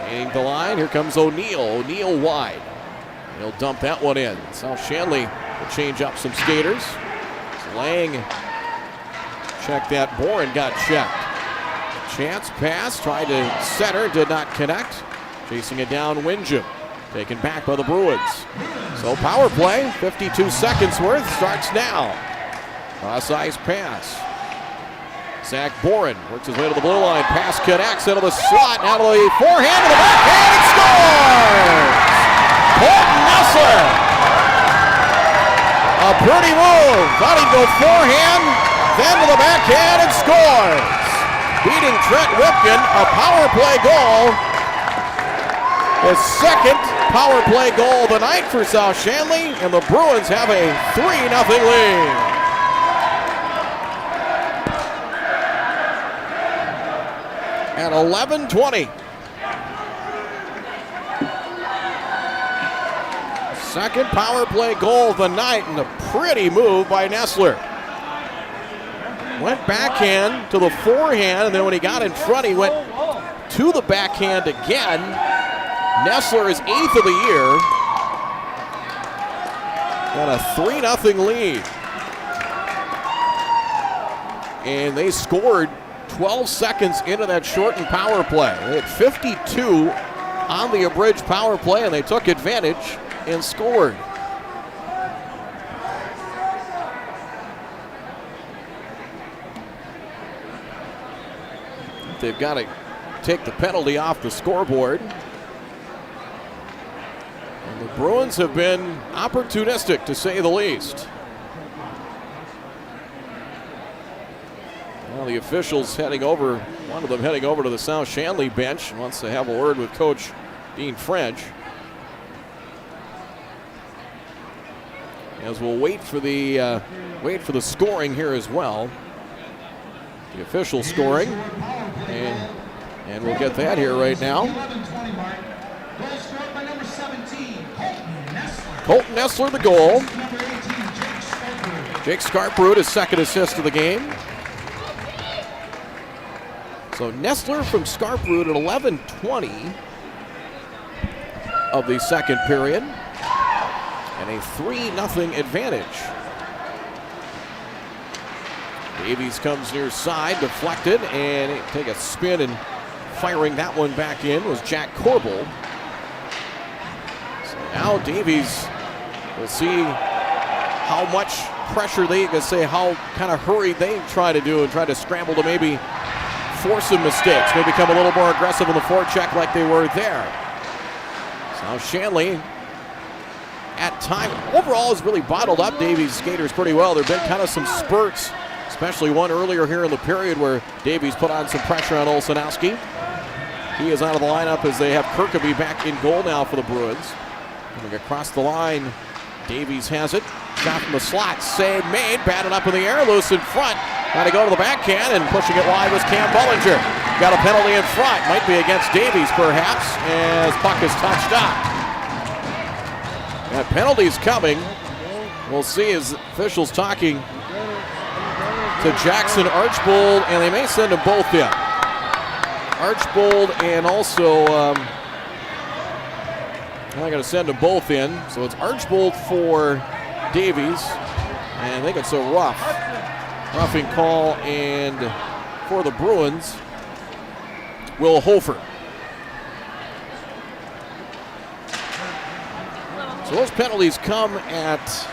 Gaining the line, here comes O'Neill. O'Neill wide. He'll dump that one in. South Shanley will change up some skaters. Lang checked that board and got checked. Chance pass, tried to center, did not connect. Chasing it down, Windjam. Taken back by the Bruins. So power play, 52 seconds worth, starts now. Cross-ice pass. Zach Boren works his way to the blue line. Pass connects into the slot. Now to the forehand to the backhand and scores! Colton Nessler. A pretty move. Thought he'd go forehand, then to the backhand and scores. Beating Trent Whipkin, a power play goal. His second power play goal of the night for South Shanley, and the Bruins have a 3-0 lead. At 11:20. Second power play goal of the night, and a pretty move by Nessler. Went backhand to the forehand, and then when he got in front, he went to the backhand again. Nessler is 8th of the year. Got a 3-0 lead. And they scored 12 seconds into that shortened power play. They had 52 on the abridged power play, and they took advantage and scored. They've got to take the penalty off the scoreboard. And the Bruins have been opportunistic, to say the least. Well, the officials heading over, one of them heading over to the South Shanley bench, wants to have a word with Coach Dean French. As we'll wait for the scoring here as well. The official scoring, and we'll get that here right now. Colton Nessler the goal. Jake Scarperud, his second assist of the game. So Nessler from Scarperud at 11:20 of the second period, and a 3-0 advantage. Davies comes near side, deflected, and take a spin, and firing that one back in was Jack Corbel. So now Davies will see how much pressure they can say, how kind of hurried they try to do and try to scramble to maybe force some mistakes, maybe become a little more aggressive on the forecheck like they were there. South Shanley at time overall has really bottled up Davies' skaters pretty well. There have been kind of some spurts, especially one earlier here in the period where Davies put on some pressure on Olszanowski. He is out of the lineup as they have Kirkaby back in goal now for the Bruins. Coming across the line, Davies has it. Shot from the slot, save made, batted up in the air, loose in front. Trying to go to the backhand, and pushing it wide was Cam Bullinger. Got a penalty in front, might be against Davies perhaps, as puck is touched up. That penalty's coming. We'll see as officials talking to Jackson Archbold, and they may send them both in. Archbold and also, I'm going to send them both in. So it's Archbold for Davies, and I think it's a roughing call, and for the Bruins, Will Holford. So those penalties come at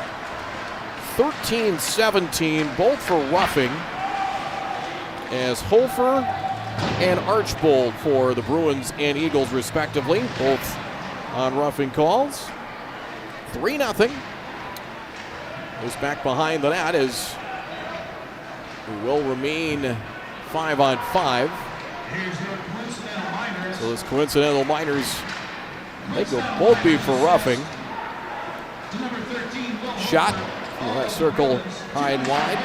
13-17, both for roughing, as Holford and Archbold for the Bruins and Eagles, respectively. Both on roughing calls. 3-0. Who's back behind the net is who will remain 5-on-5. So this coincidental minors, they will both be for roughing. Shot from that circle high and wide.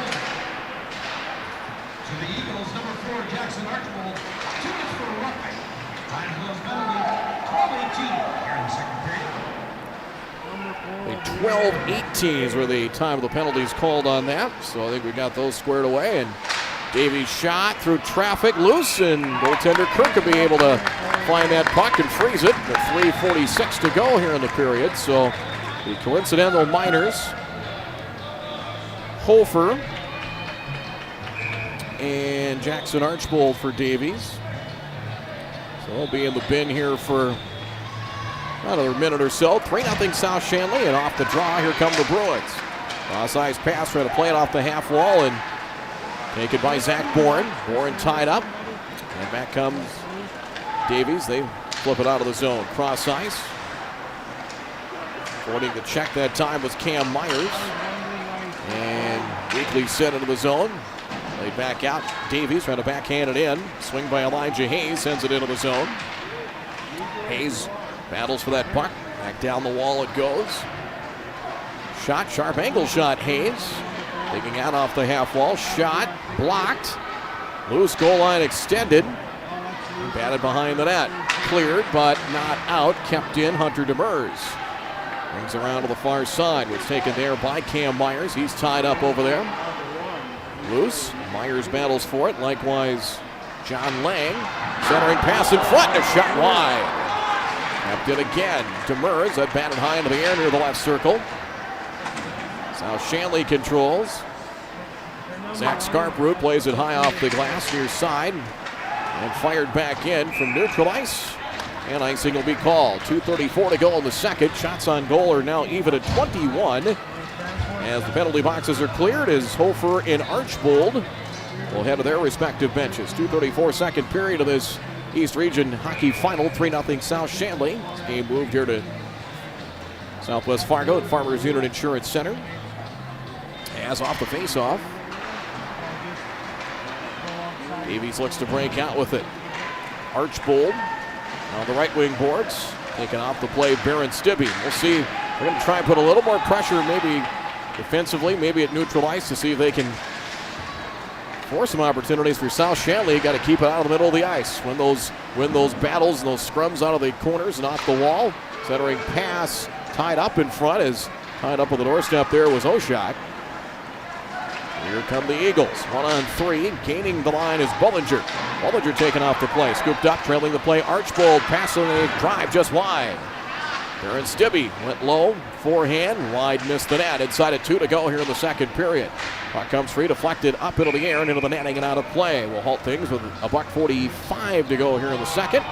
To the Eagles, number 4, Jackson Archbold. Tickets for roughing. Time goes penalty, 12-18 here in the second period. The 12-18 is where the time of the penalties called on that. So I think we got those squared away. And Davies shot through traffic, loose, and goaltender Kirk will be able to find that puck and freeze it with 3:46 to go here in the period. So the coincidental minors, Hofer and Jackson Archbold for Davies. So they'll be in the bin here for another minute or so. 3-0 South Shanley, and off the draw, here come the Bruins. Cross-ice pass, trying to play it off the half wall, and taken by Zach Bourne. Bourne tied up, and back comes Davies. They flip it out of the zone. Cross-ice. Avoiding the check that time was Cam Myers. And weakly set into the zone. Laid back out. Davies trying to backhand it in. Swing by Elijah Hayes, sends it into the zone. Hayes battles for that puck. Back down the wall it goes. Shot, sharp angle shot, Hayes. Digging out off the half wall. Shot, blocked. Loose, goal line extended. Batted behind the net. Cleared, but not out. Kept in, Hunter Demers. Brings around to the far side. Was taken there by Cam Myers. He's tied up over there. Loose. Myers battles for it. Likewise, John Lang. Centering pass in front. A shot wide. Kept it again. Demers. That batted high into the air near the left circle. South Shanley controls. Zach Scarproot plays it high off the glass near side. And fired back in from neutral ice. And icing will be called. 2:34 to go in the second. Shots on goal are now even at 21. As the penalty boxes are cleared, as Hofer and Archbold will head to their respective benches. 2:34 second period of this East Region Hockey Final. 3-0 South Shanley. This game moved here to Southwest Fargo at Farmers Unit Insurance Center. As off the faceoff. Davies looks to break out with it. Archbold on the right wing boards. Taking off the play, Baron Stibbe. We'll see. They're going to try and put a little more pressure, maybe defensively, maybe at neutral ice, to see if they can force some opportunities for South Shanley. Got to keep it out of the middle of the ice. Win those battles and those scrums out of the corners and off the wall. Centering pass tied up in front, as tied up on the doorstep there was Oshak. Here come the Eagles. 1-on-3. Gaining the line is Bollinger. Bollinger taken off the play. Scooped up, trailing the play. Archbold passing a drive just wide. Baron Stibbe went low. Forehand. Wide, missed the net. Inside of 2 to go here in the second period. Puck comes free, deflected up into the air and into the netting and out of play. We'll halt things with a $1:45 to go here in the second.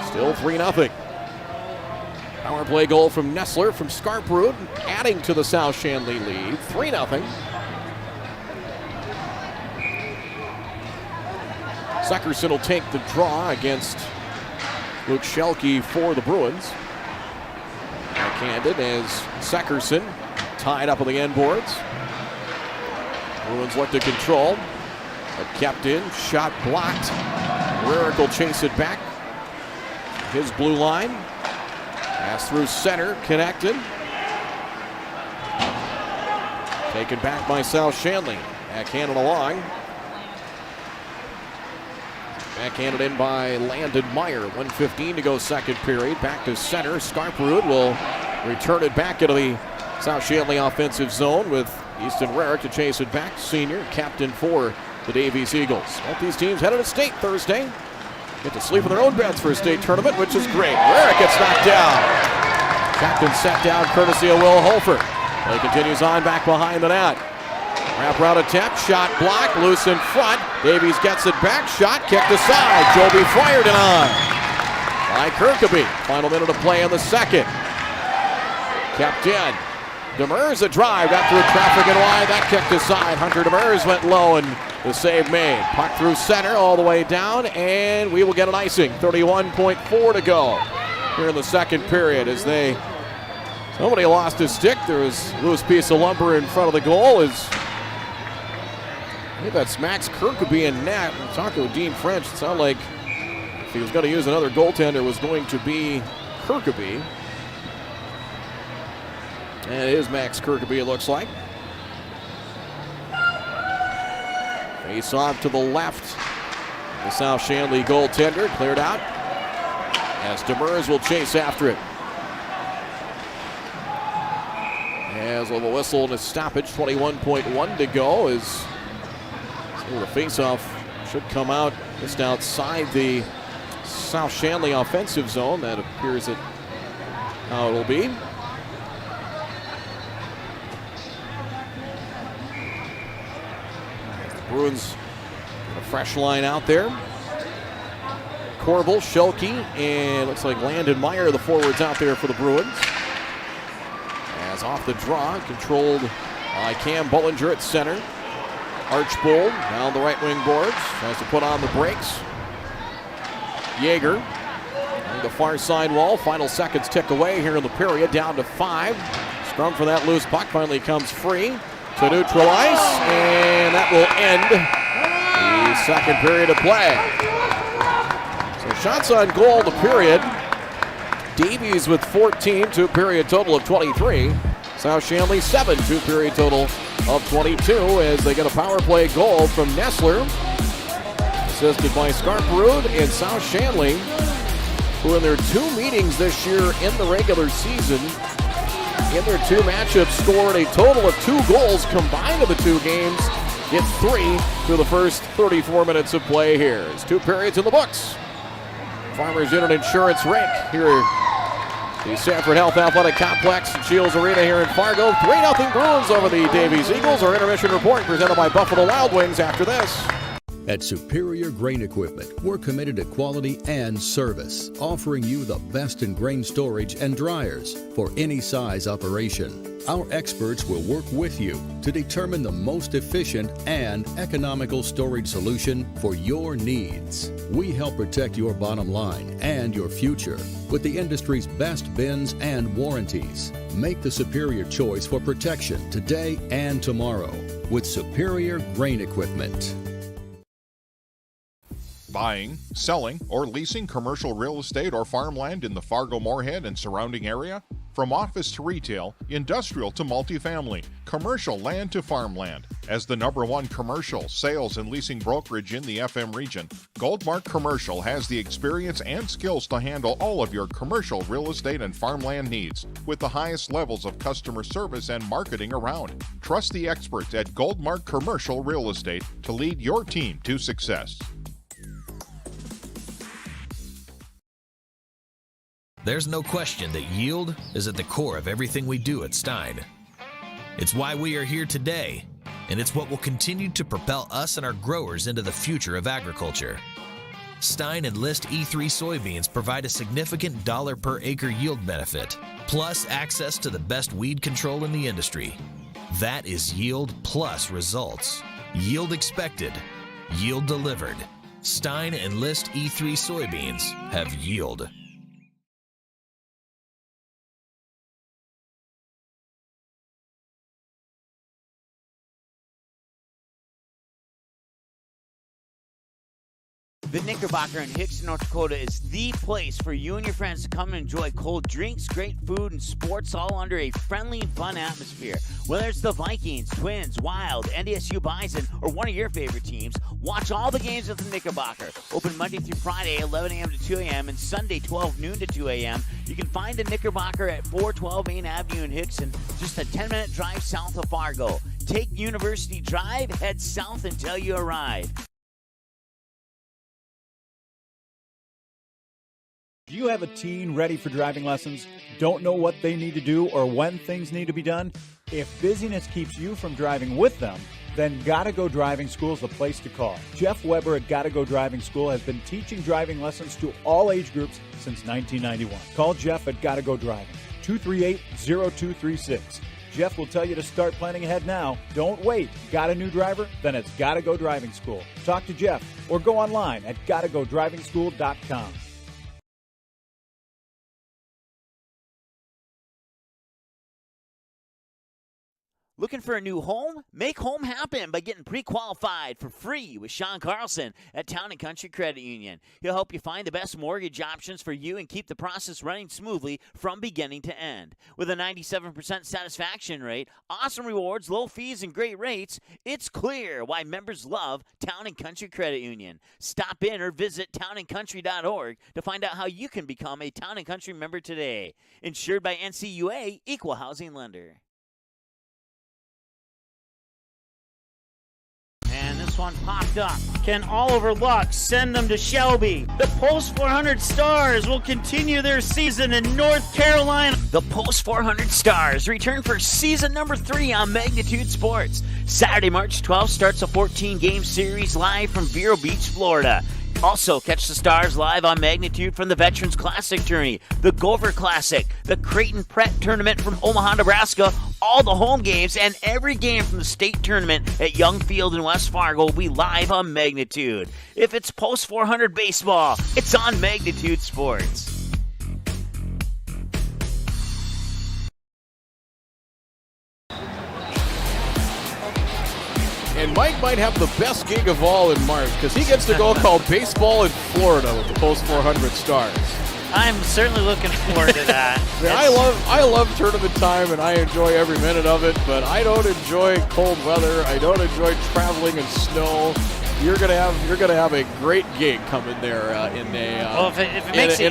Still 3-0. Power play goal from Nessler from Scarproot, adding to the South Shanley lead. 3-0. Suckerson will take the draw against Luke Schelke for the Bruins. Backhanded as Suckerson tied up on the end boards. Bruins look to control, but kept in. Shot blocked. Rarick will chase it back. His blue line. Pass through center, connected. Taken back by South Shanley. Backhanded along. Backhanded in by Landon Meyer. 1:15 to go second period. Back to center. Scarproot will return it back into the South Shanley offensive zone with Easton Rarick to chase it back. Senior captain for the Davies Eagles. Both these teams headed to state Thursday. Get to sleep in their own beds for a state tournament, which is great. Rarick gets knocked down. Captain set down courtesy of Will Holford. Play continues on back behind the net. Wrap around attempt, shot blocked, loose in front. Davies gets it back, shot kicked aside. Joby fired it on by Kirkaby. Final minute of play in the second. Kept in. Demers a drive, got through traffic and wide. That kicked aside. Hunter Demers went low and the save made. Puck through center all the way down, and we will get an icing. 31.4 to go here in the second period as somebody lost his stick. There was a loose piece of lumber in front of the goal. I think that's Max Kirkeby in net. I'm talking with Dean French. It sounded like if he was going to use another goaltender, it was going to be Kirkeby. And it is Max Kirkeby, it looks like. Face off to the left. The South Shanley goaltender cleared out as Demers will chase after it. Has a little whistle and a stoppage. 21.1 to go as the face-off should come out just outside the South Shanley offensive zone. That appears that how it will be. The Bruins got a fresh line out there. Corbel, Schulke, and looks like Landon Meyer, the forwards out there for the Bruins. As off the draw, controlled by Cam Bullinger at center. Archbold down the right wing boards, tries to put on the brakes. Yeager on the far side wall. Final seconds tick away here in the period, down to 5. Scrum for that loose puck finally comes free to neutral ice, and that will end the second period of play. So shots on goal the period. Davies with 14, 2-period total of 23. South Shanley 7, 2-period total of 22 as they get a power play goal from Nessler. Assisted by Scarperud and South Shanley, who in their 2 meetings this year in the regular season, in their 2 matchups, scored a total of 2 goals combined of the 2 games. Get 3 through the first 34 minutes of play here. It's 2 periods in the books. Farmers Union Insurance Rink here at the Sanford Health Athletic Complex and Shields Arena here in Fargo. 3-0 Bruins over the Davies Eagles. Our intermission report presented by Buffalo Wild Wings after this. At Superior Grain Equipment, we're committed to quality and service, offering you the best in grain storage and dryers for any size operation. Our experts will work with you to determine the most efficient and economical storage solution for your needs. We help protect your bottom line and your future with the industry's best bins and warranties. Make the superior choice for protection today and tomorrow with Superior Grain Equipment. Buying, selling, or leasing commercial real estate or farmland in the Fargo-Moorhead and surrounding area? From office to retail, industrial to multifamily, commercial land to farmland. As the #1 commercial, sales, and leasing brokerage in the FM region, Goldmark Commercial has the experience and skills to handle all of your commercial real estate and farmland needs with the highest levels of customer service and marketing around. Trust the experts at Goldmark Commercial Real Estate to lead your team to success. There's no question that yield is at the core of everything we do at Stein. It's why we are here today, and it's what will continue to propel us and our growers into the future of agriculture. Stein and List E3 soybeans provide a significant dollar per acre yield benefit, plus access to the best weed control in the industry. That is yield plus results. Yield expected, yield delivered. Stein and List E3 soybeans have yield. The Knickerbocker in Hickson, North Dakota is the place for you and your friends to come and enjoy cold drinks, great food, and sports all under a friendly and fun atmosphere. Whether it's the Vikings, Twins, Wild, NDSU Bison, or one of your favorite teams, watch all the games at the Knickerbocker. Open Monday through Friday, 11 a.m. to 2 a.m., and Sunday, 12 noon to 2 a.m. You can find the Knickerbocker at 412 Main Avenue in Hickson, just a 10-minute drive south of Fargo. Take University Drive, head south until you arrive. Do you have a teen ready for driving lessons? Don't know what they need to do or when things need to be done? If busyness keeps you from driving with them, then Gotta Go Driving School is the place to call. Jeff Weber at Gotta Go Driving School has been teaching driving lessons to all age groups since 1991. Call Jeff at Gotta Go Driving, 238-0236. Jeff will tell you to start planning ahead now. Don't wait. Got a new driver? Then it's Gotta Go Driving School. Talk to Jeff or go online at gottagodrivingschool.com. Looking for a new home? Make home happen by getting pre-qualified for free with Sean Carlson at Town & Country Credit Union. He'll help you find the best mortgage options for you and keep the process running smoothly from beginning to end. With a 97% satisfaction rate, awesome rewards, low fees, and great rates, it's clear why members love Town & Country Credit Union. Stop in or visit townandcountry.org to find out how you can become a Town & Country member today. Insured by NCUA, Equal Housing Lender. And this one popped up. Can Oliver Luck send them to Shelby? The Post 400 Stars will continue their season in North Carolina. The Post 400 Stars return for season number 3 on Magnitude Sports. Saturday, March 12th starts a 14-game series live from Vero Beach, Florida. Also, catch the Stars live on Magnitude from the Veterans Classic Tourney, the Gopher Classic, the Creighton Pret Tournament from Omaha, Nebraska, all the home games, and every game from the state tournament at Young Field in West Fargo will be live on Magnitude. If it's Post 400 baseball, it's on Magnitude Sports. And Mike might have the best gig of all in March because he gets to go call baseball in Florida with the Post 400 Stars. I'm certainly looking forward to that. I love tournament time and I enjoy every minute of it, but I don't enjoy cold weather. I don't enjoy traveling in snow. You're gonna have a great gig coming there in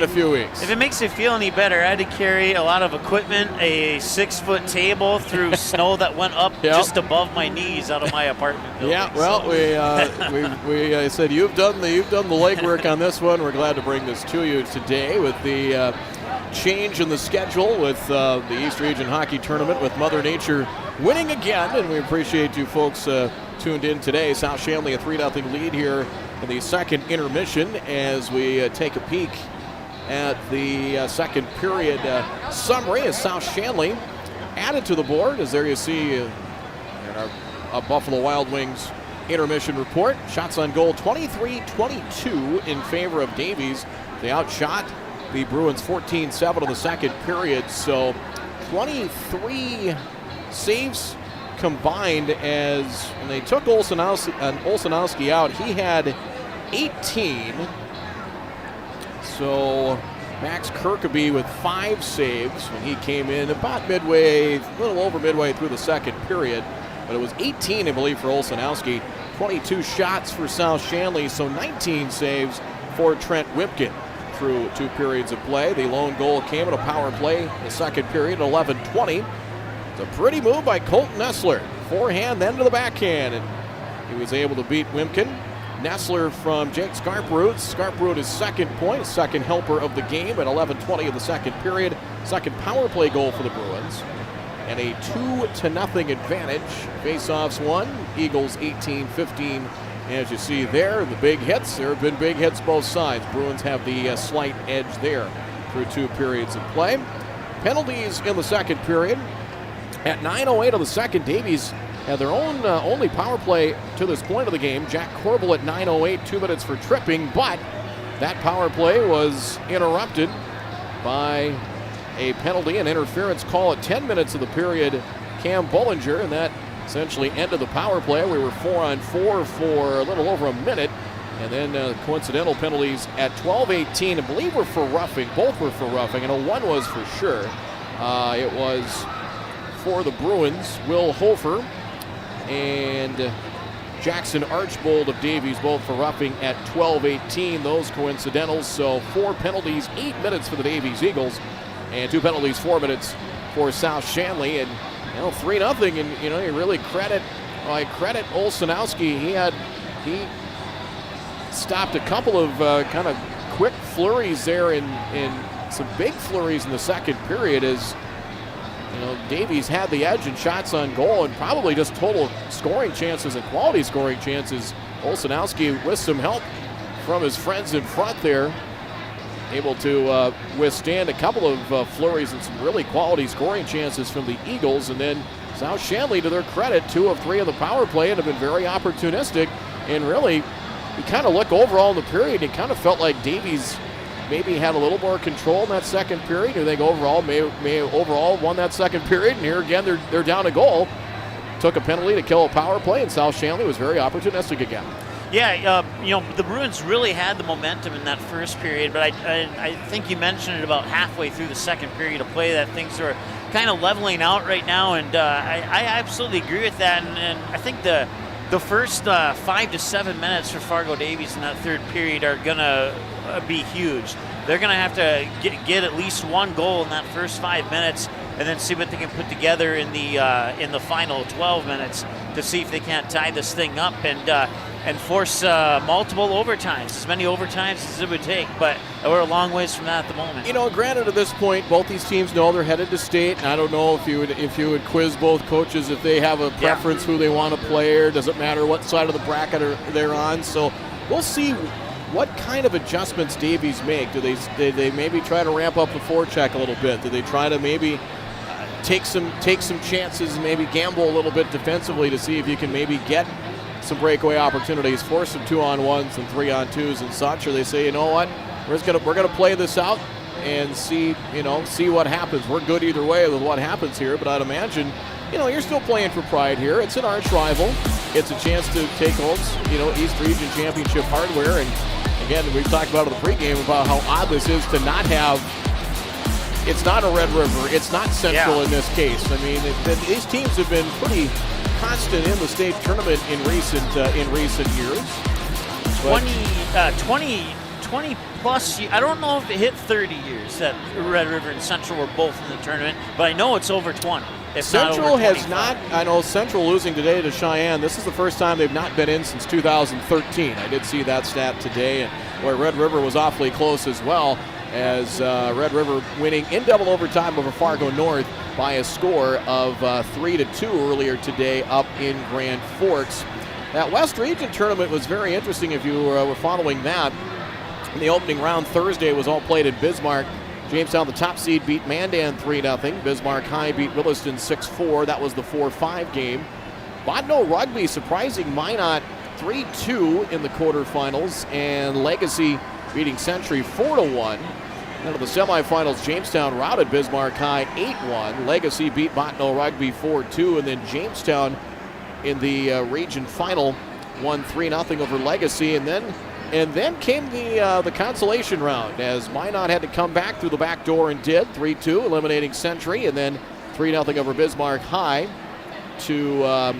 a few weeks. If it makes you feel any better, I had to carry a lot of equipment, a 6-foot table through snow that went up just above my knees out of my apartment building. Yeah, well, we said you've done the legwork on this one. We're glad to bring this to you today with the change in the schedule with the East Region Hockey Tournament with Mother Nature winning again, and we appreciate you folks tuned in today. South Shanley a 3-0 lead here in the second intermission as we take a peek at the second period summary as South Shanley added to the board. As there you see in our Buffalo Wild Wings intermission report. Shots on goal 23-22 in favor of Davies. They outshot the Bruins 14-7 in the second period. So 23 saves combined as when they took Olsenowski out, he had 18. So Max Kirkeby with 5 saves when he came in about midway, a little over midway through the second period. But it was 18, I believe, for Olsenowski. 22 shots for South Shanley, so 19 saves for Trent Whipkin through 2 periods of play. The lone goal came in a power play in the second period, 11-20. It's a pretty move by Colton Nessler. Forehand, then to the backhand, and he was able to beat Wimkin. Nessler from Jake Scarproot. Scarproot his second point, second helper of the game at 11:20 of the second period. Second power play goal for the Bruins. And a 2-0 advantage. Faceoffs won. Eagles 18-15. As you see there, the big hits. There have been big hits both sides. Bruins have the slight edge there through 2 periods of play. Penalties in the second period. At 9:08 of the second, Davies had their own only power play to this point of the game. Jack Corbel at 9:08, 2 minutes for tripping, but that power play was interrupted by a penalty and interference call at 10 minutes of the period. Cam Bollinger, and that essentially ended the power play. We were 4-on-4 for a little over a minute, and then coincidental penalties at 12:18. I believe were for roughing. Both were for roughing. I know one was for sure. It was for the Bruins, Will Hofer and Jackson Archbold of Davies, both for roughing at 12:18. Those coincidentals, so 4 penalties, 8 minutes for the Davies Eagles, and 2 penalties, 4 minutes for South Shanley. And 3-0, and you really credit Olsenowski. He stopped a couple of kind of quick flurries there, in some big flurries in the second period as Davies had the edge in shots on goal and probably just total scoring chances and quality scoring chances. Olsenowski with some help from his friends in front there able to withstand a couple of flurries and some really quality scoring chances from the Eagles. And then South Shanley, to their credit, 2 of 3 of the power play and have been very opportunistic. And really, you kind of look overall in the period, it kind of felt like Davies maybe had a little more control in that second period. I think overall may overall won that second period. And here again, they're down a goal. Took a penalty to kill a power play, and South Shanley was very opportunistic again. Yeah, the Bruins really had the momentum in that first period, but I think you mentioned it about halfway through the second period of play that things are kind of leveling out right now, and I absolutely agree with that. And I think the first 5 to 7 minutes for Fargo Davies in that third period are going to be huge. They're going to have to get at least one goal in that first 5 minutes, and then see what they can put together in the final 12 minutes to see if they can't tie this thing up and force multiple overtimes, as many overtimes as it would take. But we're a long ways from that at the moment. You know, granted, at this point, both these teams know they're headed to state, and I don't know if you would quiz both coaches if they have a preference who they want to play, or does it matter what side of the bracket they're on. So we'll see what kind of adjustments Davies make. Do they maybe try to ramp up the forecheck a little bit? Do they try to maybe take some chances and maybe gamble a little bit defensively to see if you can maybe get some breakaway opportunities, force some 2-on-1s and 3-on-2s and such? Or they say, you know what, we're gonna play this out and see what happens. We're good either way with what happens here, but I'd imagine, you're still playing for pride here. It's an arch rival. It's a chance to take home, East Region Championship hardware. And again, we've talked about in the pregame about how odd this is to not have. It's not a Red River. It's not Central in this case. I mean, these teams have been pretty constant in the state tournament in recent years. 20 plus. I don't know if it hit 30 years that Red River and Central were both in the tournament, but I know it's over 20. Central has not. I know Central losing today to Cheyenne. This is the first time they've not been in since 2013. I did see that stat today, and where Red River was awfully close as well, as Red River winning in double overtime over Fargo North by a score of 3-2 earlier today up in Grand Forks. That West Region tournament was very interesting if you were following that. In the opening round Thursday was all played in Bismarck. Jamestown, the top seed, beat Mandan 3-0. Bismarck High beat Williston 6-4. That was the 4-5 game. Bottineau Rugby surprising Minot 3-2 in the quarterfinals, and Legacy beating Century 4-1. Out of the semifinals, Jamestown routed Bismarck High 8-1. Legacy beat Bottineau Rugby 4-2, and then Jamestown in the region final won 3-0 over Legacy, and then came the consolation round as Minot had to come back through the back door and did 3-2, eliminating Century, and then 3-0 over Bismarck High to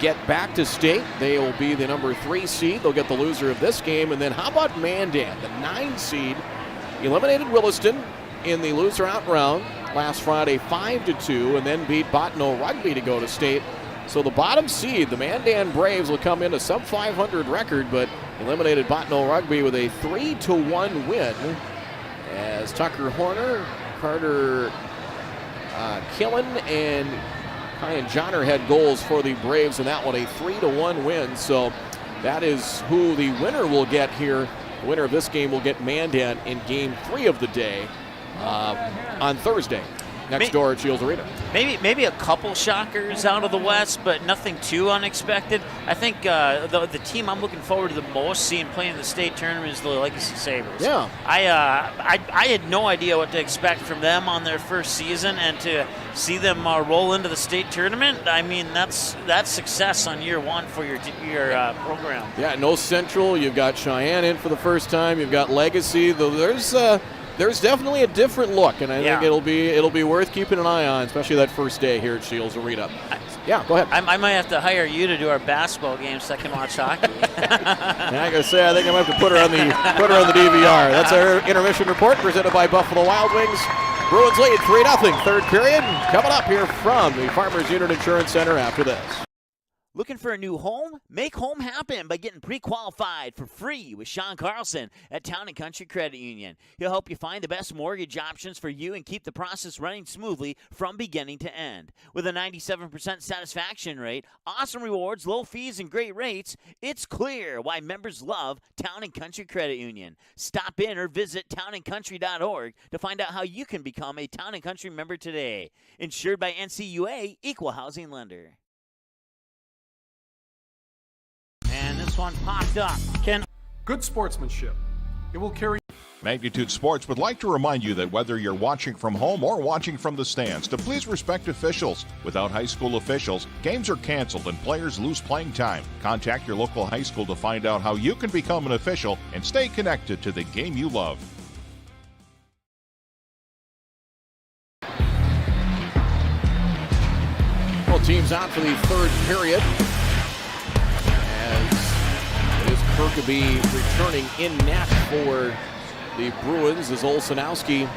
get back to state. They will be the number 3 seed. They'll get the loser of this game. And then how about Mandan, the 9 seed, eliminated Williston in the loser out round last Friday 5-2, and then beat Bottineau Rugby to go to state. So the bottom seed, the Mandan Braves, will come in a sub-500 record, but eliminated Bottineau Rugby with a 3-1 win as Tucker Horner, Carter Killen, and Ryan Johnner had goals for the Braves, and that one a 3-1 win. So that is who the winner will get here. The winner of this game will get Mandan in Game 3 of the day on Thursday. Next door at Shields Arena. Maybe a couple shockers out of the West, but nothing too unexpected. I think the team I'm looking forward to the most seeing playing in the state tournament is the Legacy Sabres. Yeah. I had no idea what to expect from them on their first season, and to see them roll into the state tournament, I mean, that's success on year one for your program. Yeah, no Central. You've got Cheyenne in for the first time. You've got Legacy. There's definitely a different look, and I think it'll be worth keeping an eye on, especially that first day here at Shields Arena. Yeah, go ahead. I might have to hire you to do our basketball games so I can watch hockey. I gotta say, I think I might have to put her on the DVR. That's our intermission report presented by Buffalo Wild Wings. Bruins lead 3-0, third period. Coming up here from the Farmers Unit Insurance Center after this. Looking for a new home? Make home happen by getting pre-qualified for free with Sean Carlson at Town & Country Credit Union. He'll help you find the best mortgage options for you and keep the process running smoothly from beginning to end. With a 97% satisfaction rate, awesome rewards, low fees, and great rates, it's clear why members love Town & Country Credit Union. Stop in or visit townandcountry.org to find out how you can become a Town & Country member today. Insured by NCUA, Equal Housing Lender. And this one popped up. Good sportsmanship. It will carry. Magnitude Sports would like to remind you that whether you're watching from home or watching from the stands, to please respect officials. Without high school officials, games are canceled and players lose playing time. Contact your local high school to find out how you can become an official and stay connected to the game you love. Both teams out for the third period. Kirkaby returning in net for the Bruins as Olszanowski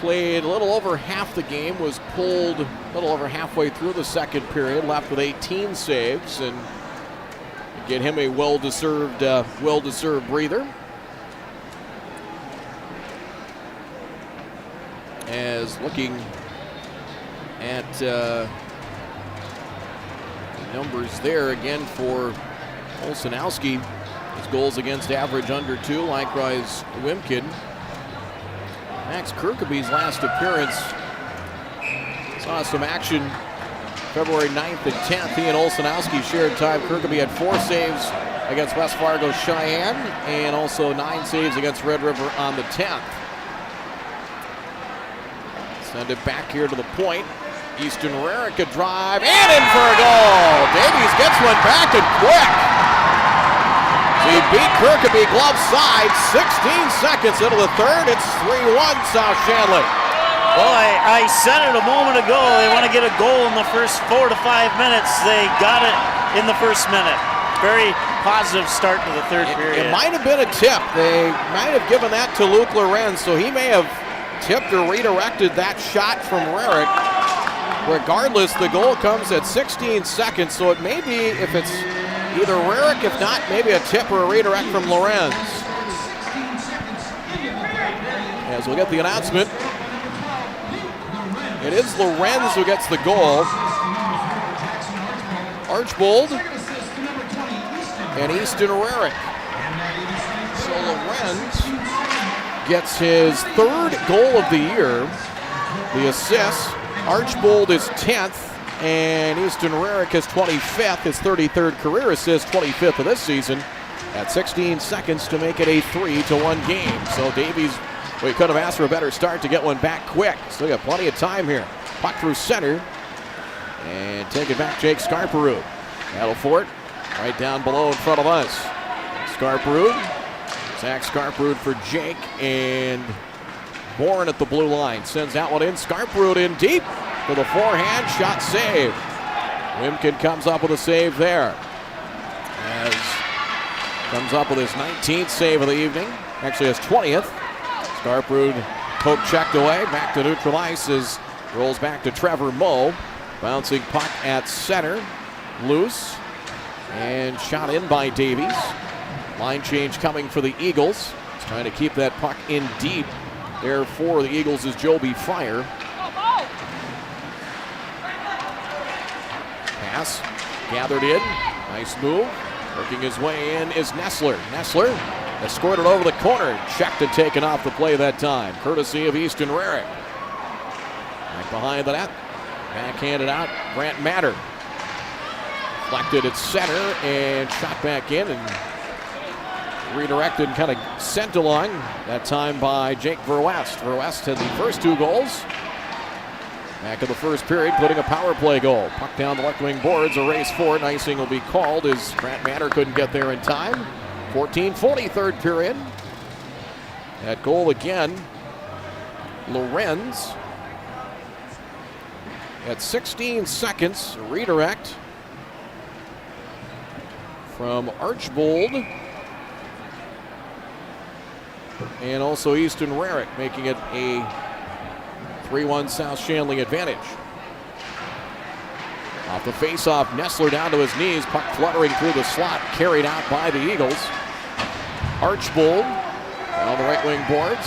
played a little over half the game, was pulled a little over halfway through the second period, left with 18 saves, and get him a well-deserved breather. As looking at numbers there again for Olszanowski, his goals against average under 2, likewise Wimkin. Max Kirkaby's last appearance saw some action February 9th and 10th. He and Olszanowski shared time. Kirkaby had 4 saves against West Fargo Cheyenne and also 9 saves against Red River on the 10th. Send it back here to the point. Easton Rarick a drive and in for a goal. Davies gets one back and quick. He beat Kirkaby glove side, 16 seconds into the third. It's 3-1 South Shanley. Well, I said it a moment ago. They want to get a goal in the first 4 to 5 minutes. They got it in the first minute. Very positive start to the third period. It might have been a tip. They might have given that to Luke Lorenz, so he may have tipped or redirected that shot from Rarick. Regardless, the goal comes at 16 seconds, so it may be, if it's either Rarick, if not, maybe a tip or a redirect from Lorenz. As we'll get the announcement, it is Lorenz who gets the goal. Archbold and Easton Rarick. So Lorenz gets his 3rd goal of the year. The assist. Archbold is 10th. And Easton Rarick is 25th, his 33rd career assist, 25th of this season, at 16 seconds to make it a 3-1 game. So Davies, we could have asked for a better start to get one back quick. Still got plenty of time here. Puck through center. And take it back, Jake Scarperud. Battle for it, right down below in front of us. Scarperud, Zach Scarperud for Jake, and Bourne at the blue line. Sends that one in, Scarperud in deep. For the forehand, shot save. Wimkin comes up with a save there. As comes up with his 19th save of the evening. Actually his 20th. Scarperud poke checked away. Back to neutral ice as rolls back to Trevor Moe. Bouncing puck at center. Loose. And shot in by Davies. Line change coming for the Eagles. He's trying to keep that puck in deep. There for the Eagles is Joby Fire. Pass gathered in. Nice move. Working his way in is Nessler. Nessler has scored it over the corner. Checked and taken off the play that time. Courtesy of Easton Rarick. Back behind the net. Backhanded out. Grant Matter. Deflected at center and shot back in and redirected and kind of sent along. That time by Jake Verwest. Verwest had the first 2 goals. Back in the first period, putting a power play goal. Puck down the left wing boards, a race for it. Icing will be called as Grant Matter couldn't get there in time. 14:40 third period. That goal again, Lorenz. At 16 seconds, redirect from Archbold. And also Easton Rarick, making it a 3-1 South Shanley advantage. Off the faceoff, Nessler down to his knees. Puck fluttering through the slot, carried out by the Eagles. Archbold on the right wing boards.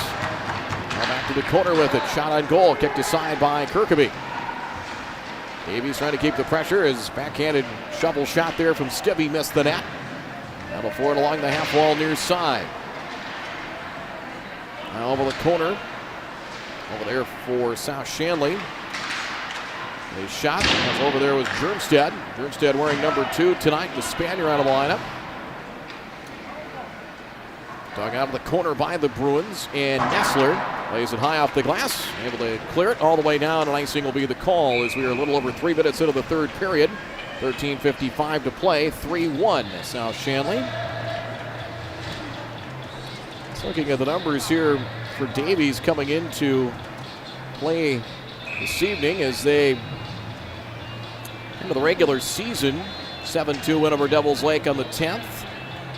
Now back to the corner with it. Shot on goal, kicked aside by Kirkaby. Davies trying to keep the pressure. His backhanded shovel shot there from Stibbe missed the net. Now before it along the half wall near side. Now over the corner. Over there for South Shanley. A shot. That's over there was Jermstead. Jermstead wearing number 2 tonight. The Spaniard out of the lineup. Dug out of the corner by the Bruins. And Nessler lays it high off the glass. Able to clear it all the way down. And icing will be the call as we are a little over 3 minutes into the third period. 13:55 to play. 3-1 South Shanley. Just looking at the numbers here for Davies coming into play this evening as they into the regular season. 7-2 win over Devils Lake on the 10th.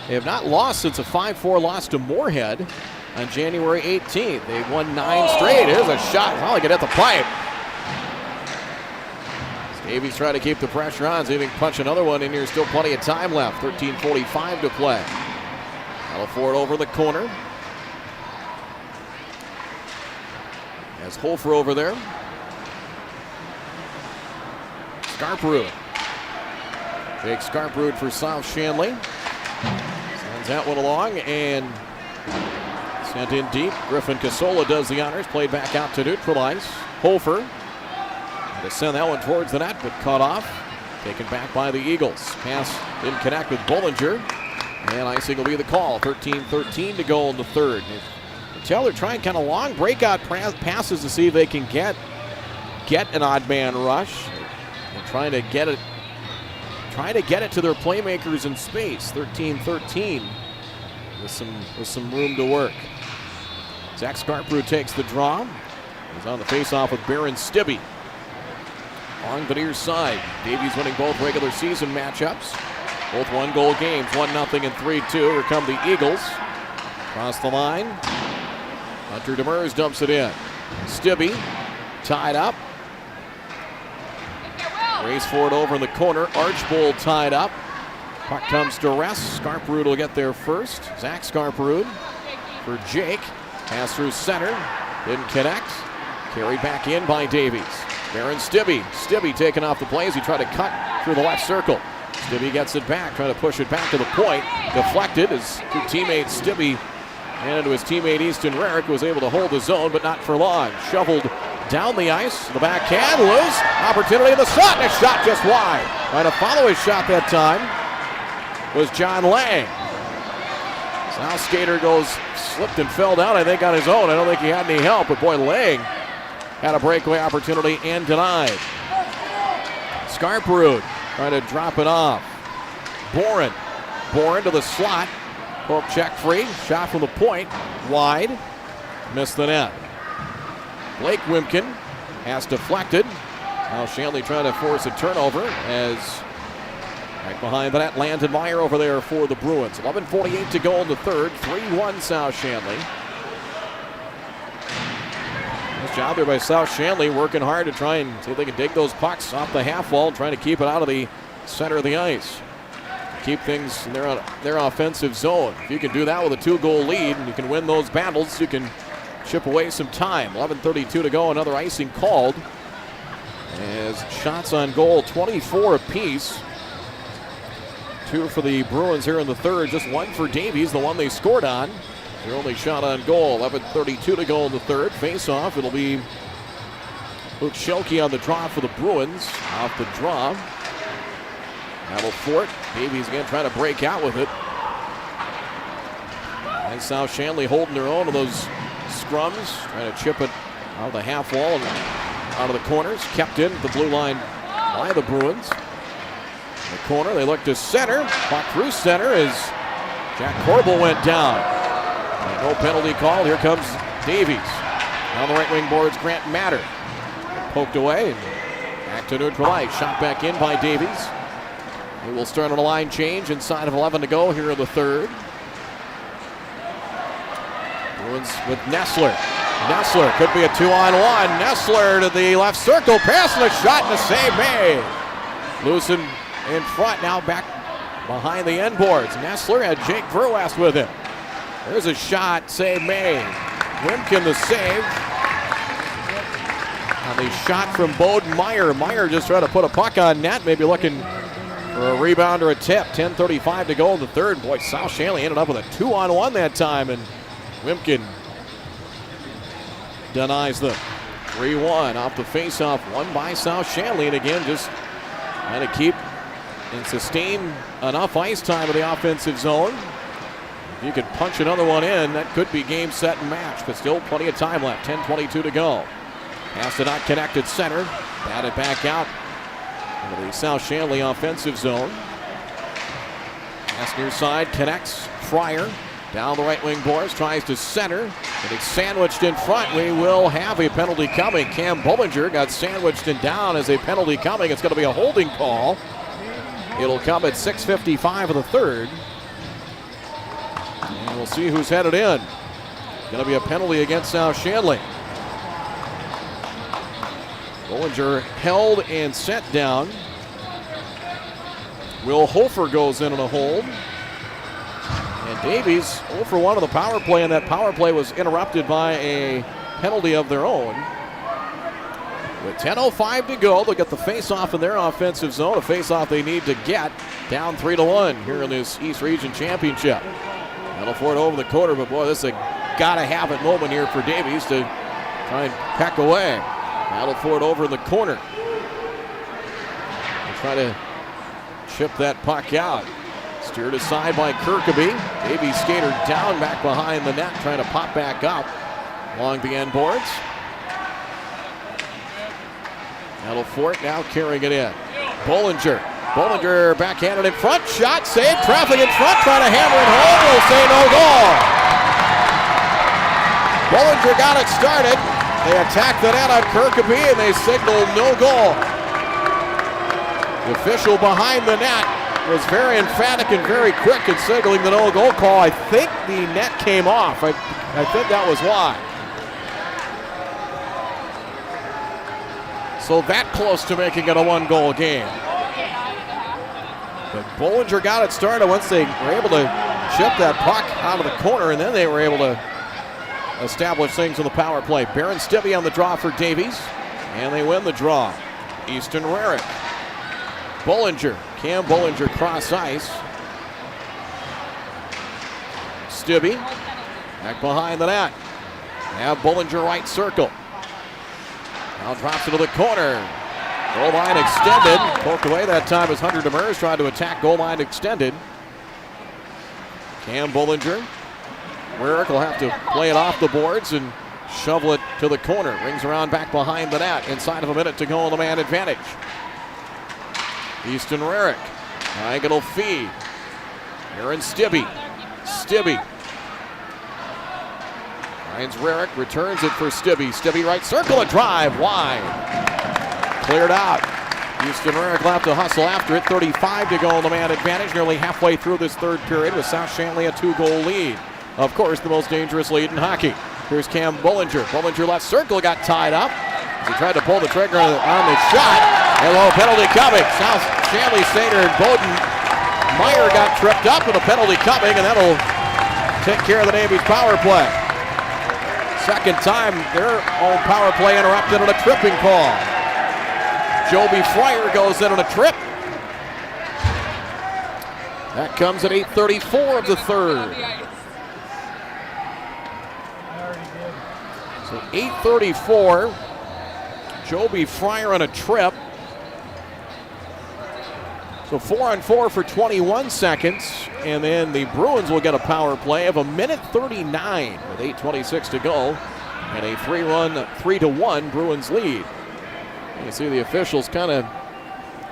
They have not lost since a 5-4 loss to Moorhead on January 18th. They've won 9 straight. Here's a shot. Well, he at the pipe. Davies trying to keep the pressure on. See if he can punch another one in here. Still plenty of time left. 13:45 to play. That'll forward over the corner. As Hofer over there. Scarperud. Jake Scarperud for South Shanley. Sends that one along and sent in deep. Griffin Casola does the honors. Played back out to neutralize. Hofer. To send that one towards the net, but cut off. Taken back by the Eagles. Pass didn't connect with Bollinger. And icing will be the call. 13:13 to go in the third. Tell they're trying kind of long breakout passes to see if they can get an odd man rush. And trying to get it to their playmakers in space. 13-13 with some room to work. Zach Scarperud takes the draw. He's on the faceoff with Baron Stibbe. On the near side, Davies winning both regular season matchups. Both one-goal games, 1-0 and 3-2. Here come the Eagles. Across the line. Hunter Demers dumps it in. Stibbe tied up. Race forward over in the corner. Archbold tied up. Puck comes to rest. Scarperud will get there first. Zach Scarperud for Jake. Pass through center. Didn't connect. Carried back in by Davies. Baron Stibbe. Stibbe taken off the play as he tried to cut through the left circle. Stibbe gets it back, trying to push it back to the point. Deflected as two teammates Stibbe and to his teammate Easton Rarick was able to hold the zone, but not for long. Shoveled down the ice. The backhand loose. Opportunity in the slot. And a shot just wide. Trying to follow his shot that time was John Lang. South skater slipped and fell down, I think, on his own. I don't think he had any help, but boy, Lang had a breakaway opportunity and denied. Scarperud trying to drop it off. Boren to the slot. Poke check free. Shot from the point. Wide. Missed the net. Blake Wimkin has deflected. Now Shanley trying to force a turnover as right behind the net, Landon Meyer over there for the Bruins. 11:48 to go in the third. 3-1 South Shanley. Nice job there by South Shanley, working hard to try and see if they can dig those pucks off the half wall, trying to keep it out of the center of the ice. Keep things in their offensive zone. If you can do that with a 2-goal lead and you can win those battles, you can chip away some time. 11:32 to go, another icing called. As shots on goal, 24 apiece. 2 for the Bruins here in the third, just 1 for Davies, the one they scored on. Their only shot on goal. 11:32 to go in the third. Face-off, it'll be Luke Schelke on the draw for the Bruins. Off the draw. Battle for it. Davies again trying to break out with it. And South Shanley holding their own of those scrums. Trying to chip it out of the half wall and out of the corners. Kept in the blue line by the Bruins. In the corner, they look to center. Puck through center as Jack Corbel went down. And no penalty called. Here comes Davies. Down the right wing boards, Grant Matter. Poked away and back to neutral ice. Shot back in by Davies. He will start on a line change inside of 11 to go here in the third. Bruins with Nessler. Nessler could be a 2-on-1. Nessler to the left circle. Pass and a shot and a save made. Loosen in front, now back behind the end boards. Nestler had Jake Verwest with him. There's a shot, save made. Wimkin the save. On the shot from Bowden Meyer. Meyer just trying to put a puck on net, maybe looking for a rebound or a tip. 10:35 to go in the third. Boy, South Shanley ended up with a 2-on-1 that time, and Wimkin denies them. 3-1 off the faceoff, won by South Shanley, and again, just trying to keep and sustain enough ice time in the offensive zone. If you could punch another one in, that could be game, set, and match, but still plenty of time left. 10:22 to go. Pass to not connected center. Batted back out into the South Shanley offensive zone. Pass near side, connects. Fryer down the right wing boards, tries to center. Getting sandwiched in front. We will have a penalty coming. Cam Bollinger got sandwiched and down as a penalty coming. It's going to be a holding call. It'll come at 6:55 of the third. And we'll see who's headed in. Going to be a penalty against South Shanley. Bollinger held and sent down. Will Hofer goes in on a hold. And Davies 0 for 1 on the power play, and that power play was interrupted by a penalty of their own. With 10:05 to go, they'll get the face-off in their offensive zone, a face-off they need to get, down 3-1 here in this East Region Championship. Melliford over the quarter, but boy, this is a gotta-have-it moment here for Davies to try and peck away. Melliford over in the corner. They'll try to chip that puck out. Steered aside by Kirkaby. Davies skater down back behind the net, trying to pop back up along the end boards. Melliford now carrying it in. Bollinger. Bollinger backhanded in front. Shot, save, traffic in front, trying to hammer it home. We'll say no goal. Bollinger got it started. They attacked the net on Kirkaby and they signaled no goal. The official behind the net was very emphatic and very quick in signaling the no goal call. I think the net came off. I think that was why. So that close to making it a one-goal game. But Bollinger got it started once they were able to chip that puck out of the corner, and then they were able to establish things on the power play. Baron Stibbe on the draw for Davies, and they win the draw. Easton Rarick. Bollinger, Cam Bollinger cross ice. Stibbe back behind the net. Now Bollinger right circle. Now drops into the corner. Goal line extended. Poked away that time as Hunter Demers tried to attack goal line extended. Cam Bollinger. Rarick will have to play it off the boards and shovel it to the corner. Rings around back behind the net. Inside of a minute to go on the man advantage. Easton Rarick. Diagonal feed. Aaron Stibbe. Stibbe. Finds Rarick. Returns it for Stibbe. Stibbe right circle. A drive wide. Cleared out. Easton Rarick will have to hustle after it. 35 to go on the man advantage. Nearly halfway through this third period with South Shanley a 2-goal lead. Of course, the most dangerous lead in hockey. Here's Cam Bollinger. Bollinger left circle got tied up. He tried to pull the trigger on the shot. And a penalty coming. South Shanley skater and Bowden Meyer got tripped up with a penalty coming, and that'll take care of the Davies power play. Second time their own power play interrupted on a tripping call. Joby Fryer goes in on a trip. That comes at 8:34 of the third. So 8:34. Joby Fryer on a trip. So 4-on-4 for 21 seconds. And then the Bruins will get a power play of 1:39 with 8:26 to go. And a 3-1 Bruins lead. You see the officials kind of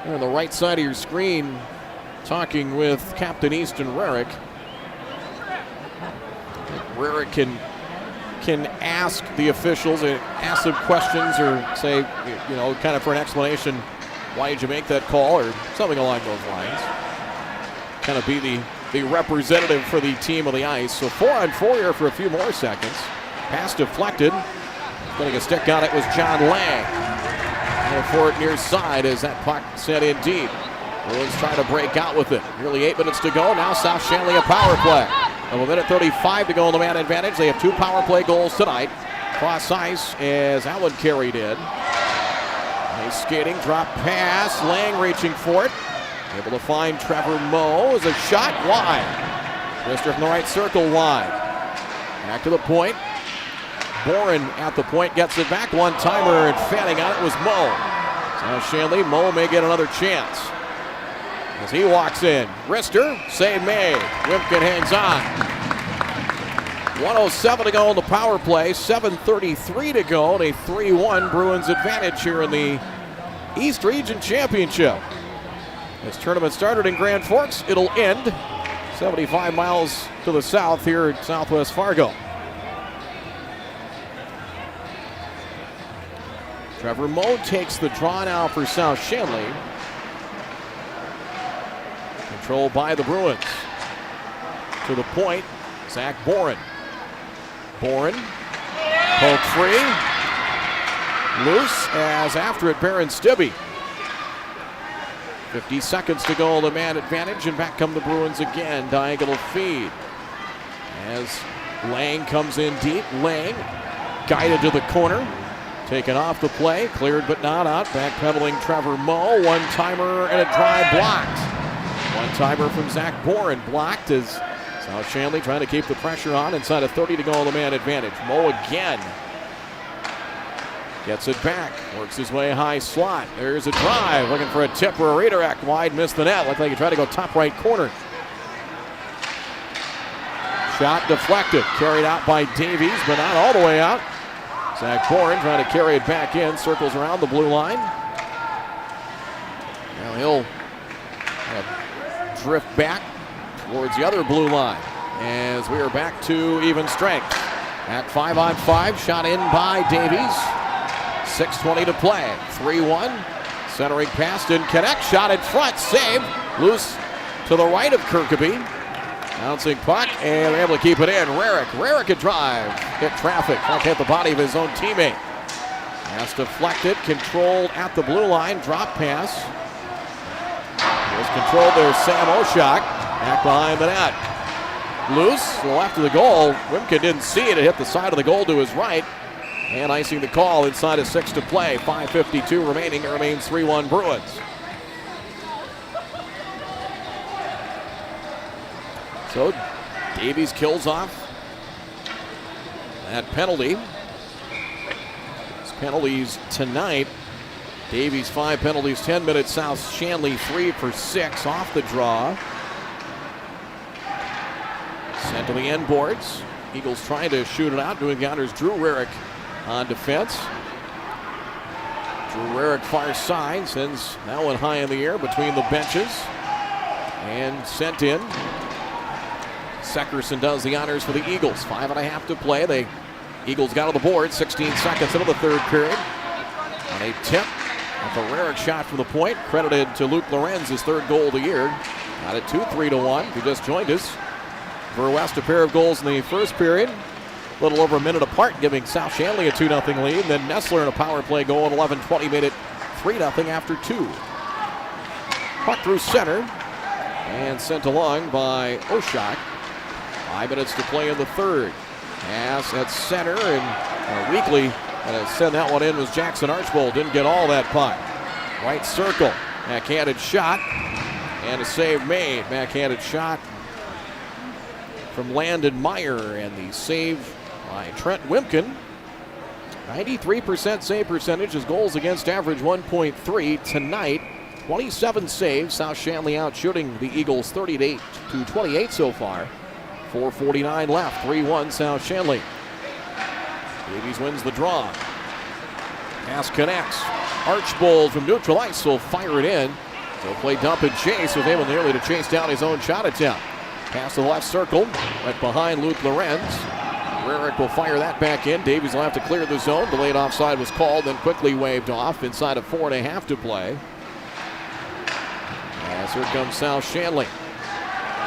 on the right side of your screen talking with Captain Easton Rarick. Rarick can ask the officials, ask them questions or say, you know, kind of for an explanation, why did you make that call or something along those lines. Kind of be the representative for the team on the ice. So 4-on-4 here for a few more seconds. Pass deflected. Getting a stick on it was John Lang. And for it near side as that puck sent in deep. Bruins trying to break out with it. Nearly 8 minutes to go. Now South Shanley a power play. Of a minute 35 to go in the man advantage. They have 2 power play goals tonight. Cross ice as Allen carried in. Nice skating, drop pass. Lang reaching for it. Able to find Trevor Moe as a shot wide. Twister from the right circle wide. Back to the point. Boren at the point gets it back. One-timer and fanning on it was Moe. South Shanley, Moe may get another chance. As he walks in, Rister, save made. Wimpkin hangs on. 1:07 to go in the power play. 7:33 to go. And a 3-1 Bruins advantage here in the East Region Championship. This tournament started in Grand Forks. It'll end 75 miles to the south here in Southwest Fargo. Trevor Moe takes the draw now for South Shanley. Controlled by the Bruins. To the point, Zach Boren. Boren, poke free. Loose as after it, Baron Stibbe. 50 seconds to go, the man advantage, and back come the Bruins again. Diagonal feed. As Lang comes in deep. Lang guided to the corner. Taken off the play, cleared but not out. Backpedaling Trevor Moe. One-timer and a drive blocked. One-timer from Zach Boren blocked as South Shanley trying to keep the pressure on. Inside of 30 to go on the man advantage. Moe again. Gets it back. Works his way high slot. There's a drive. Looking for a tip or a redirect. Wide, missed the net. Looked like he tried to go top right corner. Shot deflected. Carried out by Davies, but not all the way out. Zach Boren trying to carry it back in. Circles around the blue line. Now he'll drift back towards the other blue line as we are back to even strength. At 5-on-5, shot in by Davies. 6:20 to play. 3-1. Centering pass didn't connect. Shot in front. Save. Loose to the right of Kirkaby. Bouncing puck, and they're able to keep it in. Rarick a drive. Hit traffic. Puck hit the body of his own teammate. Pass deflected. Controlled at the blue line. Drop pass. Was controlled there. Sam Oshak. Back behind the net. Loose to the left of the goal. Wimka didn't see it. It hit the side of the goal to his right. And icing the call inside of 6 to play. 5:52 remaining. It remains 3-1 Bruins. So Davies kills off that penalty. His penalties tonight. Davies 5 penalties, 10 minutes. South Shanley 3 for 6 off the draw. Sent to the end boards. Eagles trying to shoot it out. Doing the honors. Drew Rarick on defense. Drew Rarick far side. Sends that one high in the air between the benches. And sent in. Seckerson does the honors for the Eagles. 5.5 to play. The Eagles got on the board. 16 seconds into the third period. On a tip. With a Rarick shot from the point. Credited to Luke Lorenz, his 3rd goal of the year. Got it 2-3-1. If you just joined us. For West, a pair of goals in the first period. A little over a minute apart, giving South Shanley a 2-0 lead. Then Nestler in a power play goal at 11:20 made it 3-0 after 2. Puck through center. And sent along by Oshak. 5 minutes to play in the third. Pass at center, and Weekly send that one in was Jackson Archbold. Didn't get all that puck. Right circle. Backhanded shot. And a save made. Backhanded shot from Landon Meyer. And the save by Trent Wimpkin. 93% save percentage. His goals against average 1.3 tonight. 27 saves. South Shanley out shooting the Eagles 38-28 so far. 4:49 left, 3-1 South Shanley. Davies wins the draw. Pass connects. Archbold from neutral ice will fire it in. So play dump and chase, was able nearly to chase down his own shot attempt. Pass to the left circle, right behind Luke Lorenz. Rarick will fire that back in. Davies will have to clear the zone. Delayed offside was called, then quickly waved off inside of 4.5 to play. As here comes South Shanley.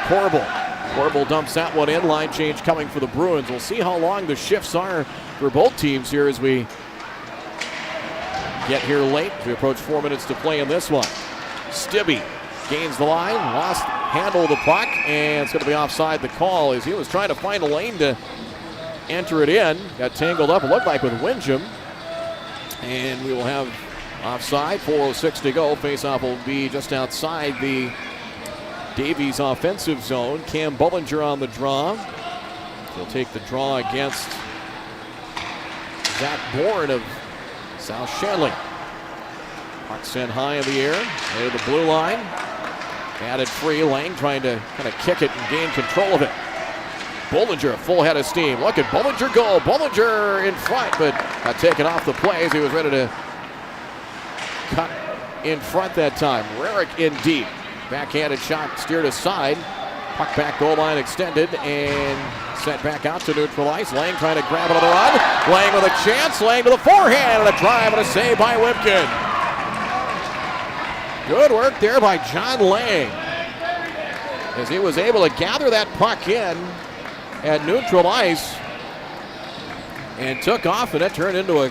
Corbel dumps that one in. Line change coming for the Bruins. We'll see how long the shifts are for both teams here as we get here late. We approach 4 minutes to play in this one. Stibbe gains the line, lost handle of the puck, and it's going to be offside the call as he was trying to find a lane to enter it in. Got tangled up, it looked like, with Windham. And we will have offside, 4:06 to go. Faceoff will be just outside the Davies offensive zone. Cam Bullinger on the draw. He'll take the draw against Zach Bourne of South Shanley. Puck sent high in the air, near the blue line. Batted free, Lang trying to kind of kick it and gain control of it. Bullinger, full head of steam. Look at Bullinger go. Bullinger in front, but got taken off the play as he was ready to cut in front that time. Rarick in deep. Backhanded shot steered aside. Puck back, goal line extended and sent back out to neutral ice. Lang trying to grab it on the run. Lang with a chance. Lang to the forehand and a drive and a save by Wipkin. Good work there by John Lang as he was able to gather that puck in at neutral ice and took off, and it turned into a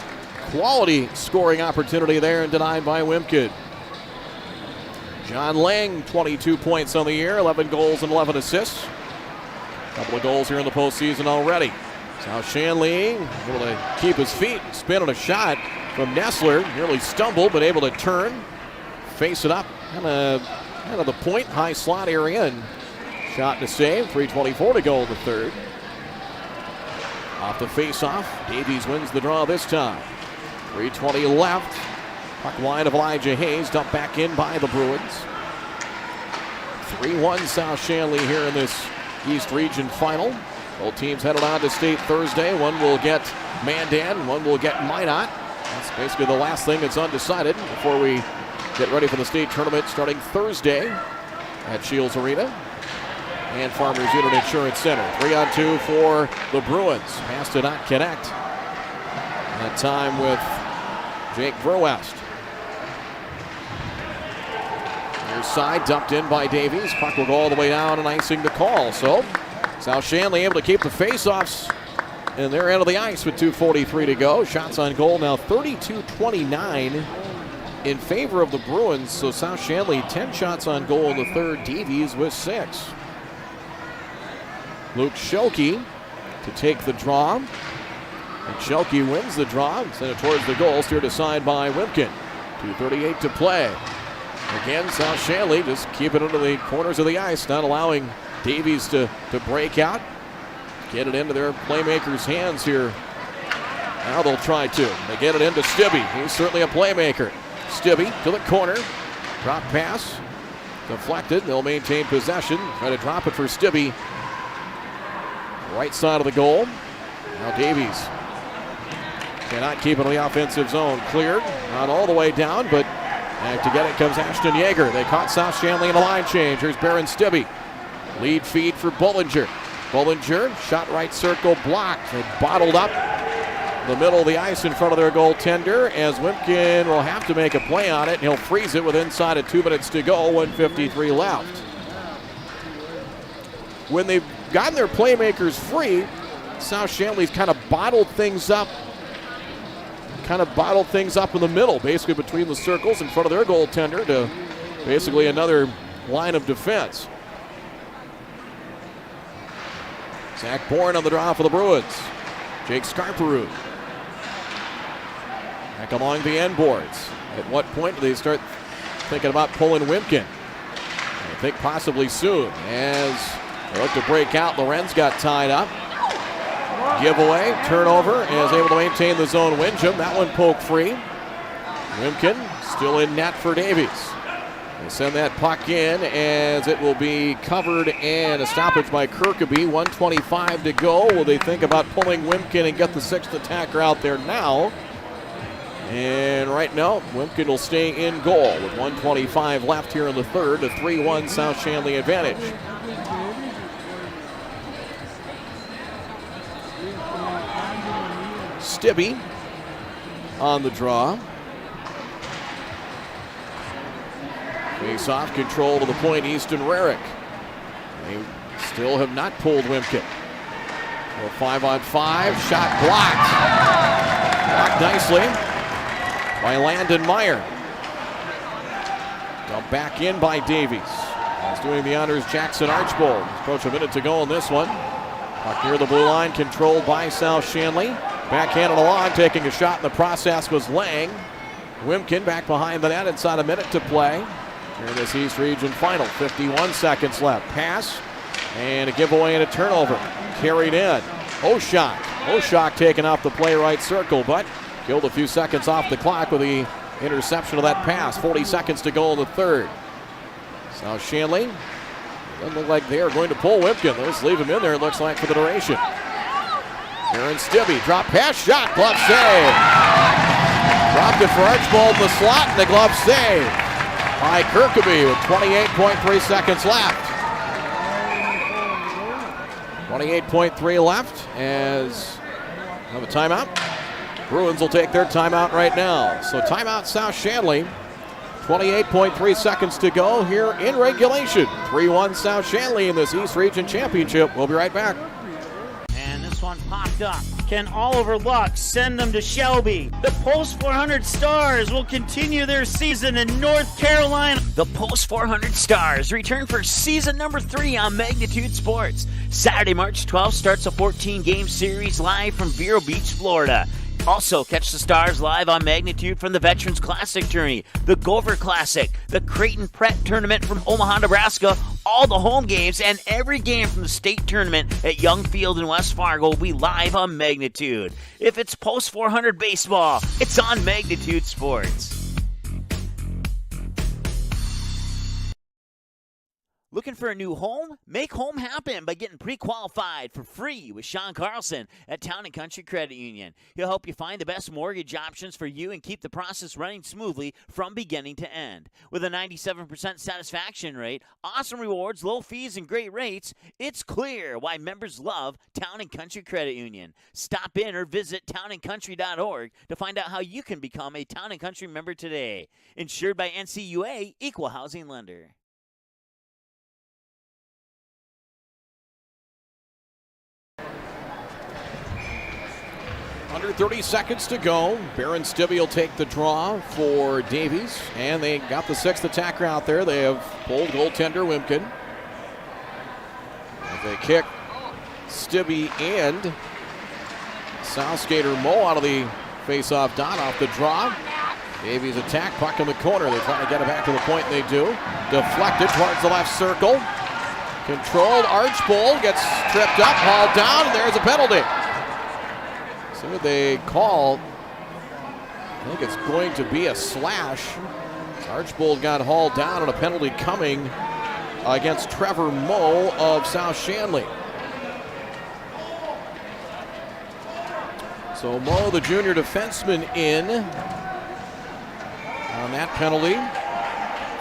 quality scoring opportunity there and denied by Wimkin. John Lang, 22 points on the year, 11 goals and 11 assists. A couple of goals here in the postseason already. South Shanley able to keep his feet, spin on a shot from Nessler. Nearly stumbled, but able to turn, face it up, kind of the point, high slot area, and shot to save. 3:24 to go in the third. Off the face-off, Davies wins the draw this time. 3:20 left. Puck line of Elijah Hayes, dumped back in by the Bruins. 3-1 South Shanley here in this East Region final. Both teams headed on to state Thursday. One will get Mandan, one will get Minot. That's basically the last thing that's undecided before we get ready for the state tournament starting Thursday at Shields Arena and Farmers Union Insurance Center. 3-on-2 for the Bruins. Pass did not connect. That time with Jake Verwest. Near side, dumped in by Davies. Puck will go all the way down and icing the call. So South Shanley able to keep the faceoffs in their end of the ice with 2:43 to go. Shots on goal now 32-29 in favor of the Bruins. So South Shanley 10 shots on goal in the third. Davies with 6. Luke Schilke to take the draw. And Schilke wins the draw and sent it towards the goal, steered aside by Wimkin. 2:38 to play. Again, South Shanley just keeping it into the corners of the ice, not allowing Davies to break out. Get it into their playmakers' hands here. Now they'll try to. They get it into Stibbe. He's certainly a playmaker. Stibbe to the corner. Drop pass. Deflected. They'll maintain possession. Try to drop it for Stibbe. Right side of the goal. Now Davies cannot keep it in the offensive zone. Cleared. Not all the way down, but back to get it comes Ashton Yeager. They caught South Shanley in a line change. Here's Baron Stibbe. Lead feed for Bullinger. Bullinger, shot right circle, blocked. They bottled up the middle of the ice in front of their goaltender as Wimkin will have to make a play on it, and he'll freeze it with inside of 2 minutes to go, 1:53 left. When they've gotten their playmakers free, South Shanley's kind of bottled things up in the middle, basically between the circles in front of their goaltender to basically another line of defense. Zach Bourne on the draw for the Bruins. Jake Scarperud. Back along the end boards. At what point do they start thinking about pulling Wimkin? I think possibly soon. As they look to break out, Lorenz got tied up. Giveaway, turnover, and is able to maintain the zone. Windham, that one poked free. Wimkin still in net for Davies. They send that puck in as it will be covered and a stoppage by Kirkaby. 1:25 to go. Will they think about pulling Wimkin and get the sixth attacker out there now? And right now, Wimkin will stay in goal with 1:25 left here in the third. A 3-1 South Shanley advantage. Stibbe on the draw. Face-off control to the point, Easton Rarick. They still have not pulled Wimkin. Well, 5-on-5, shot blocked. Blocked nicely by Landon Meyer. Dumped back in by Davies. He's doing the honors, Jackson Archbold. Approach a minute to go in this one. Puck near the blue line, controlled by South Shanley. Backhanded along, taking a shot in the process was Lang. Wimkin back behind the net, inside a minute to play. Here in this East Region final, 51 seconds left. Pass, and a giveaway and a turnover. Carried in. Oshak taken off the play right circle, but killed a few seconds off the clock with the interception of that pass. 40 seconds to go in the third. South Shanley, doesn't look like they are going to pull Wimkin. Let's leave him in there, it looks like, for the duration. Aaron Stibbe, drop pass, shot, glove save. Dropped it for Archbold in the slot, and the glove save by Kirkaby with 28.3 seconds left. 28.3 left as we have a timeout. Bruins will take their timeout right now. So timeout South Shanley. 28.3 seconds to go here in regulation. 3-1 South Shanley in this East Region Championship. We'll be right back. And this one popped up. Can Oliver Luck send them to Shelby? The Post 400 Stars will continue their season in North Carolina. The Post 400 Stars return for season number 3 on Magnitude Sports. Saturday, March 12th starts a 14-game series live from Vero Beach, Florida. Also, catch the Stars live on Magnitude from the Veterans Classic Tourney, the Gopher Classic, the Creighton Pret Tournament from Omaha, Nebraska, all the home games, and every game from the state tournament at Young Field in West Fargo will be live on Magnitude. If it's Post 400 baseball, it's on Magnitude Sports. Looking for a new home? Make home happen by getting pre-qualified for free with Sean Carlson at Town & Country Credit Union. He'll help you find the best mortgage options for you and keep the process running smoothly from beginning to end. With a 97% satisfaction rate, awesome rewards, low fees, and great rates, it's clear why members love Town & Country Credit Union. Stop in or visit townandcountry.org to find out how you can become a Town & Country member today. Insured by NCUA, Equal Housing Lender. Under 30 seconds to go. Baron Stibbe will take the draw for Davies. And they got the 6th attacker out there. They have pulled goaltender Wimkin. As they kick Stibbe and South skater Moe out of the face-off dot off the draw. Davies attack, puck in the corner. They try to get it back to the point, and they do. Deflected towards the left circle. Controlled, Archbold gets tripped up, hauled down, and there's a penalty. So they call, I think it's going to be a slash. Archbold got hauled down, and a penalty coming against Trevor Moe of South Shanley. So Moe, the junior defenseman, in on that penalty.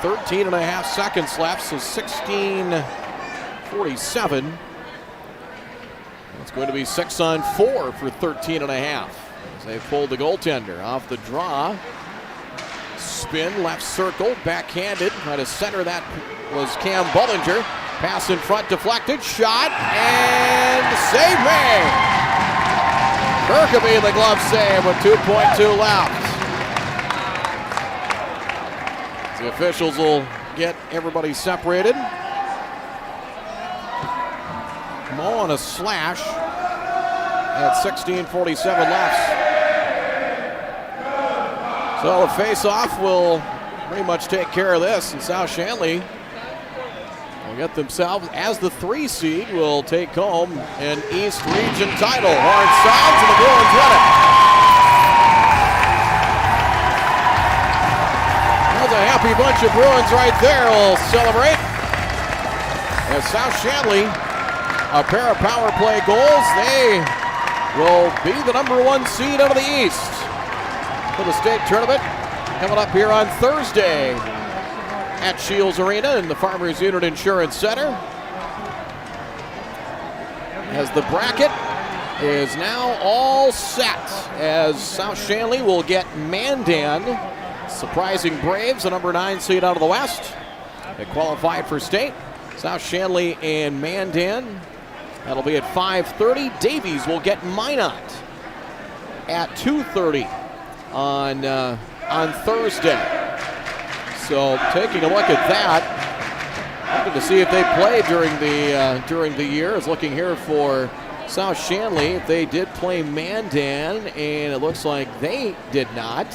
13 and a half seconds left, so 16:47. It's going to be 6-on-4 for 13 and a half. As they pulled the goaltender off the draw. Spin, left circle, backhanded. Trying to center that was Cam Bullinger. Pass in front, deflected, shot, and save made. Kirkaby the glove save with 2.2 left. The officials will get everybody separated. Moe on a slash at 16:47 left. So the face-off will pretty much take care of this, and South Shanley will get themselves, as the 3 seed, will take home an East Region title. Horn sounds, and the Bruins win it. There's a happy bunch of Bruins right there. We'll celebrate as South Shanley, a pair of power play goals. They will be the number 1 seed out of the East for the state tournament coming up here on Thursday at Shields Arena in the Farmers Unit Insurance Center. As the bracket is now all set, as South Shanley will get Mandan, surprising Braves, the number 9 seed out of the West. They qualified for state. South Shanley and Mandan. That'll be at 5:30. Davies will get Minot at 2:30 on Thursday. So taking a look at that. Looking to see if they played during the year. Is looking here for South Shanley if they did play Mandan, and it looks like they did not.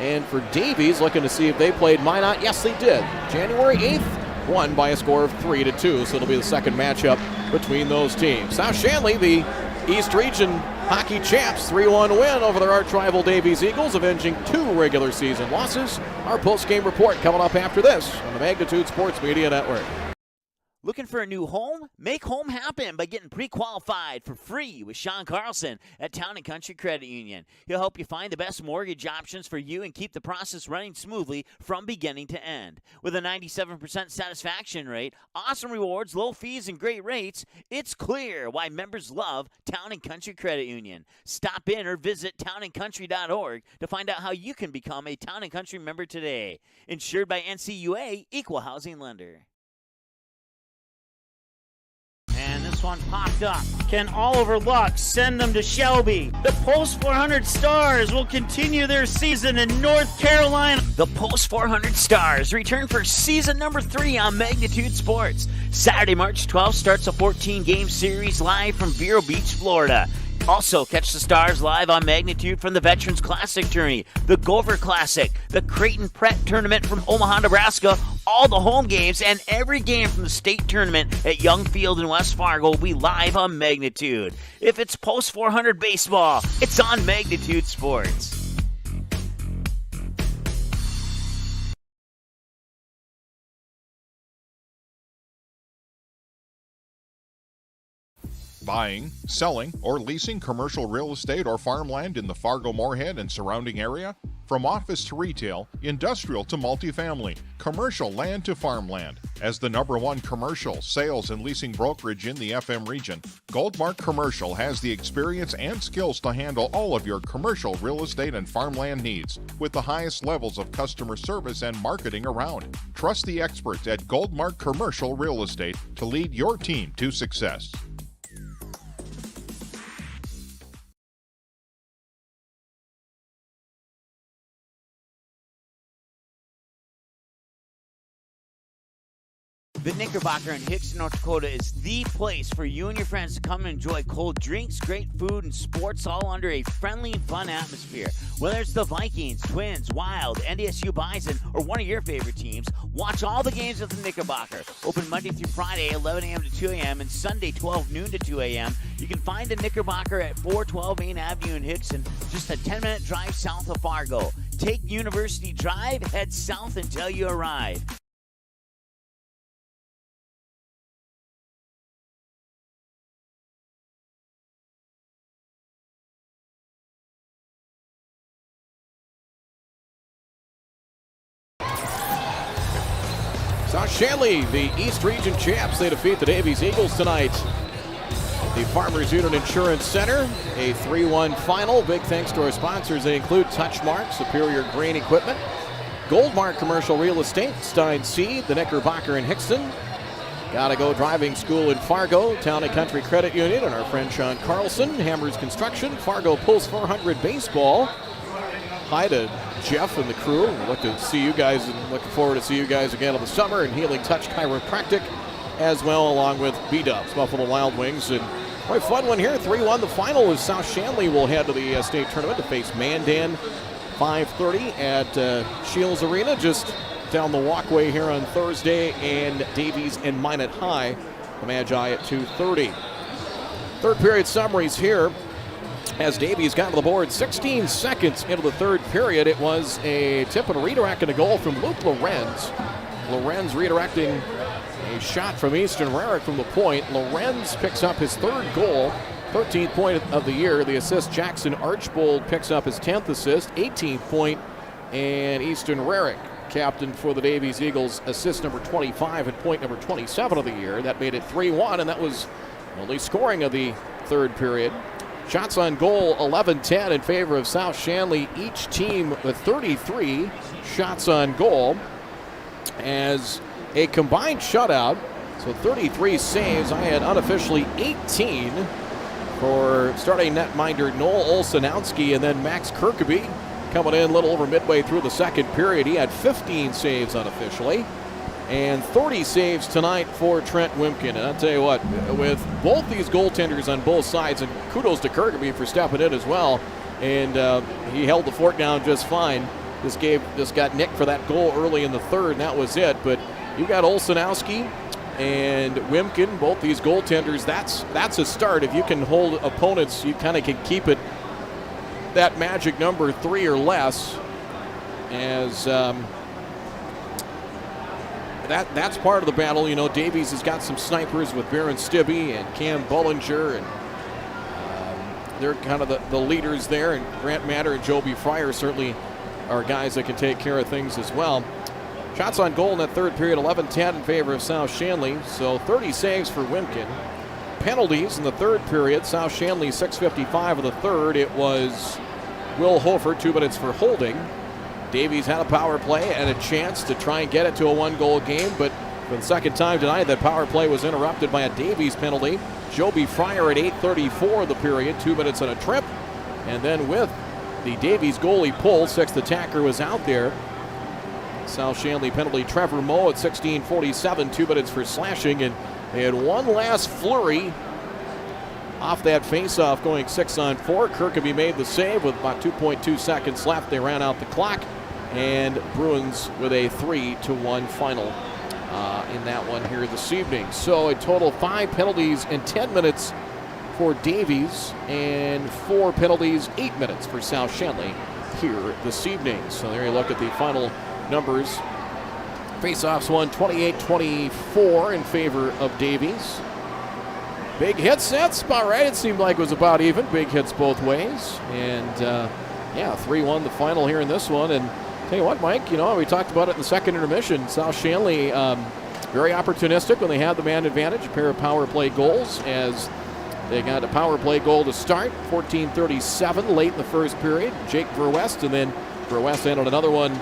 And for Davies, looking to see if they played Minot. Yes, they did. January 8th, won by a score of 3-2. So it'll be the second matchup between those teams. South Shanley, the East Region hockey champs, 3-1 win over their arch rival Davies Eagles, avenging 2 regular season losses. Our post-game report coming up after this on the Magnitude Sports Media Network. Looking for a new home? Make home happen by getting pre-qualified for free with Sean Carlson at Town & Country Credit Union. He'll help you find the best mortgage options for you and keep the process running smoothly from beginning to end. With a 97% satisfaction rate, awesome rewards, low fees, and great rates, it's clear why members love Town & Country Credit Union. Stop in or visit townandcountry.org to find out how you can become a Town & Country member today. Insured by NCUA, Equal Housing Lender. And this one popped up. Can Oliver Luck send them to Shelby? The Post 400 Stars will continue their season in North Carolina. The Post 400 Stars return for season number 3 on Magnitude Sports. Saturday, March 12th starts a 14-game series live from Vero Beach, Florida. Also, catch the Stars live on Magnitude from the Veterans Classic Tourney, the Gopher Classic, the Creighton Pret Tournament from Omaha, Nebraska, all the home games, and every game from the state tournament at Young Field in West Fargo will be live on Magnitude. If it's Post 400 baseball, it's on Magnitude Sports. Buying, selling, or leasing commercial real estate or farmland in the Fargo Moorhead and surrounding area? From office to retail, industrial to multifamily, commercial land to farmland. As the #1 commercial, sales, and leasing brokerage in the FM region, Goldmark Commercial has the experience and skills to handle all of your commercial real estate and farmland needs with the highest levels of customer service and marketing around. Trust the experts at Goldmark Commercial Real Estate to lead your team to success. The Knickerbocker in Hickson, North Dakota is the place for you and your friends to come and enjoy cold drinks, great food, and sports all under a friendly and fun atmosphere. Whether it's the Vikings, Twins, Wild, NDSU Bison, or one of your favorite teams, watch all the games at the Knickerbocker. Open Monday through Friday, 11 a.m. to 2 a.m., and Sunday, 12 noon to 2 a.m. You can find the Knickerbocker at 412 Main Avenue in Hickson, just a 10-minute drive south of Fargo. Take University Drive, head south until you arrive. South Shanley, the East Region champs, they defeat the Davies Eagles tonight at the Farmers Union Insurance Center. A 3-1 final. Big thanks to our sponsors. They include Touchmark, Superior Grain Equipment, Goldmark Commercial Real Estate, Stein Seed, the Knickerbocker in Hickson, Gotta Go Driving School in Fargo, Town & Country Credit Union, and our friend Sean Carlson, Hammers Construction, Fargo Post 400 Baseball. Hi to Jeff and the crew. Look to see you guys, and looking forward to see you guys again in the summer. And Healing Touch Chiropractic as well, along with B-Dubs, Buffalo Wild Wings. And quite a fun one here. 3-1. The final is South Shanley will head to the state tournament to face Mandan. 5:30 at Shields Arena, just down the walkway here on Thursday. And Davies and Minot High, the Magi at 2:30. Third period summaries here. As Davies got to the board 16 seconds into the third period, it was a tip and a redirect and a goal from Luke Lorenz. Lorenz redirecting a shot from Easton Rarick from the point. Lorenz picks up his third goal, 13th point of the year. The assist, Jackson Archbold picks up his 10th assist, 18th point, and Easton Rarick, captain for the Davies Eagles, assist number 25 and point number 27 of the year. That made it 3-1, and that was the only scoring of the third period. Shots on goal, 11-10 in favor of South Shanley. Each team with 33 shots on goal as a combined shutout. So 33 saves. I had unofficially 18 for starting netminder Noel Olsenowski, and then Max Kirkeby coming in a little over midway through the second period. He had 15 saves unofficially and 30 saves tonight for Trent Wimpkin. And I'll tell you what, with both these goaltenders on both sides, and kudos to Kirkby for stepping in as well, and he held the fort down just fine. This got nicked for that goal early in the third, and that was it. But you got Olsenowski and Wimpkin, both these goaltenders. That's a start. If you can hold opponents, you kind of can keep it that magic number 3 or less. As that's part of the battle. You know, Davies has got some snipers with Baron Stibbe and Cam Bullinger, and they're kind of the leaders there. And Grant Matter and Joby Fryer certainly are guys that can take care of things as well. Shots on goal in that third period, 11-10 in favor of South Shanley, so 30 saves for Wimpkin. Penalties in the third period, South Shanley 6:55 of the third. It was Will Hofer, 2 minutes for holding. Davies had a power play and a chance to try and get it to a 1-goal game, but for the second time tonight, that power play was interrupted by a Davies penalty. Joby Fryer at 8:34 of the period, 2 minutes and a trip, and then with the Davies goalie pull, 6th attacker was out there. South Shanley penalty, Trevor Moe at 16:47, 2 minutes for slashing, and they had one last flurry off that faceoff going 6-on-4. Kirkby made the save with about 2.2 seconds left. They ran out the clock, and Bruins with a 3-1 final in that one here this evening. So a total 5 penalties in 10 minutes for Davies, and 4 penalties, 8 minutes for South Shanley here this evening. So there you look at the final numbers. Faceoffs won 28-24 in favor of Davies. Big hits, that's about right. It seemed like it was about even. Big hits both ways. And 3-1 the final here in this one. And tell you what, Mike, you know, we talked about it in the second intermission. South Shanley very opportunistic when they had the man advantage. A pair of power play goals as they got a power play goal to start, 14:37 late in the first period. Jake Verwest, and then Verwest added another one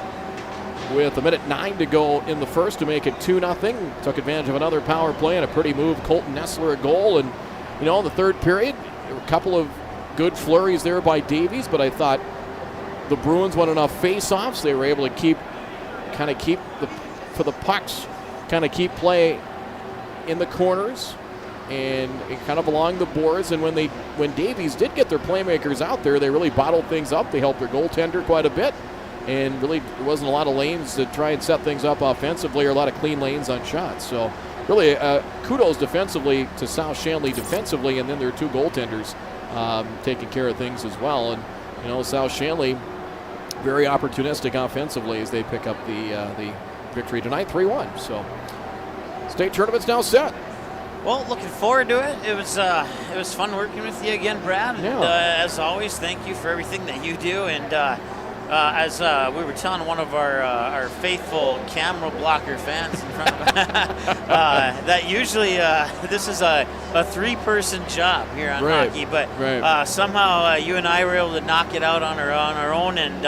with 1:09 to go in the first to make it 2-0. Took advantage of another power play and a pretty move. Colton Nessler a goal. And, you know, in the third period, there were a couple of good flurries there by Davies, but I thought the Bruins won enough face-offs. They were able to keep the pucks, kind of keep play in the corners and kind of along the boards. And when Davies did get their playmakers out there, they really bottled things up. They helped their goaltender quite a bit. And really, there wasn't a lot of lanes to try and set things up offensively, or a lot of clean lanes on shots. So really, kudos defensively to South Shanley defensively, and then their 2 goaltenders taking care of things as well. And, you know, South Shanley very opportunistic offensively as they pick up the victory tonight, 3-1. So state tournament's now set. Well, looking forward to it. It was fun working with you again, Brad. And, as always, thank you for everything that you do. And as we were telling one of our faithful camera blocker fans in front of that usually this is a 3-person job here on hockey, but somehow you and I were able to knock it out on our own, and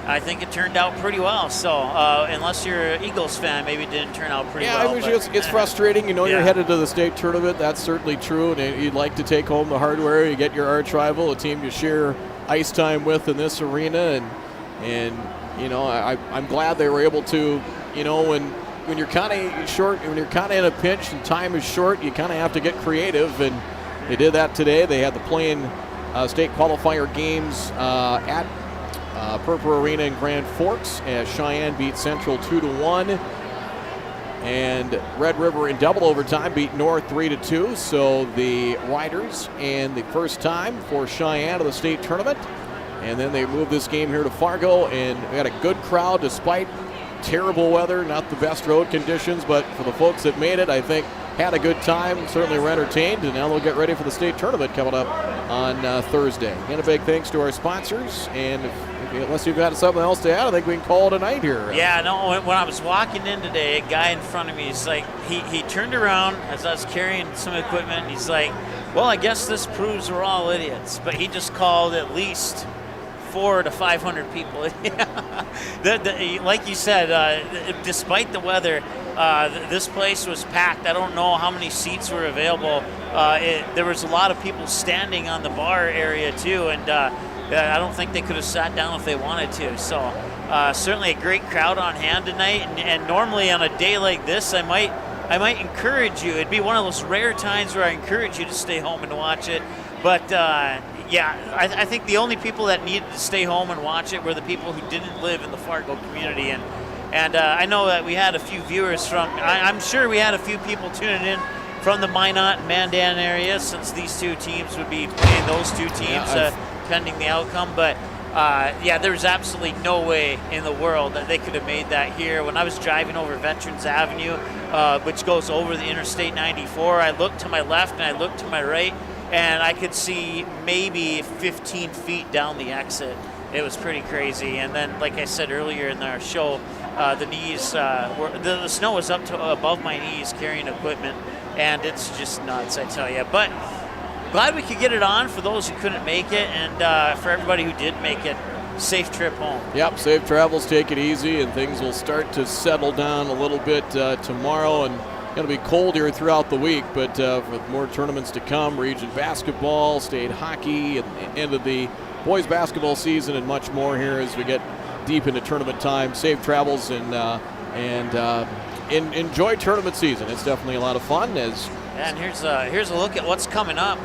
I think it turned out pretty well. So unless you're an Eagles fan, maybe it didn't turn out pretty well. Yeah, it's frustrating. You know, you're headed to the state tournament. That's certainly true, and you'd like to take home the hardware. You get your arch rival, a team you share ice time with in this arena, and you know, I'm glad they were able to, you know, when you're kind of short, when you're kind of in a pinch and time is short, you kind of have to get creative, and they did that today. They had the playing state qualifier games at Purple Arena in Grand Forks as Cheyenne beat Central 2-1, and Red River in double overtime beat North 3-2. So the Riders, and the first time for Cheyenne of the state tournament. And then they moved this game here to Fargo, and we had a good crowd despite terrible weather, not the best road conditions, but for the folks that made it, I think had a good time, certainly were entertained, and now they'll get ready for the state tournament coming up on Thursday. Again, a big thanks to our sponsors, and unless you've got something else to add, I think we can call it a night here. Yeah, no, when I was walking in today, a guy in front of me, he's like, he turned around as I was carrying some equipment, and he's like, well, I guess this proves we're all idiots, but he just called at least 400 to 500 people. Like you said, despite the weather, this place was packed. I don't know how many seats were available there was a lot of people standing on the bar area too, and I don't think they could have sat down if they wanted to. So certainly a great crowd on hand tonight, and normally on a day like this, I might encourage you. It'd be one of those rare times where I encourage you to stay home and watch it. But I think the only people that needed to stay home and watch it were the people who didn't live in the Fargo community. And I know that we had a few viewers from, I'm sure we had a few people tuning in from the Minot and Mandan area, since these two teams would be playing those two teams pending the outcome. But there was absolutely no way in the world that they could have made that here. When I was driving over Veterans Avenue, which goes over the Interstate 94, I looked to my left and I looked to my right, and I could see maybe 15 feet down the exit. It was pretty crazy. And then, like I said earlier in our show, the knees, the snow was up to above my knees carrying equipment, and it's just nuts, I tell you. But glad we could get it on for those who couldn't make it, and for everybody who did make it, safe trip home. Yep, safe travels, take it easy, and things will start to settle down a little bit tomorrow, and going to be cold here throughout the week, but with more tournaments to come, region basketball, state hockey, and the end of the boys basketball season, and much more here as we get deep into tournament time. Safe travels, and enjoy tournament season. It's definitely a lot of fun. And here's a look at what's coming up.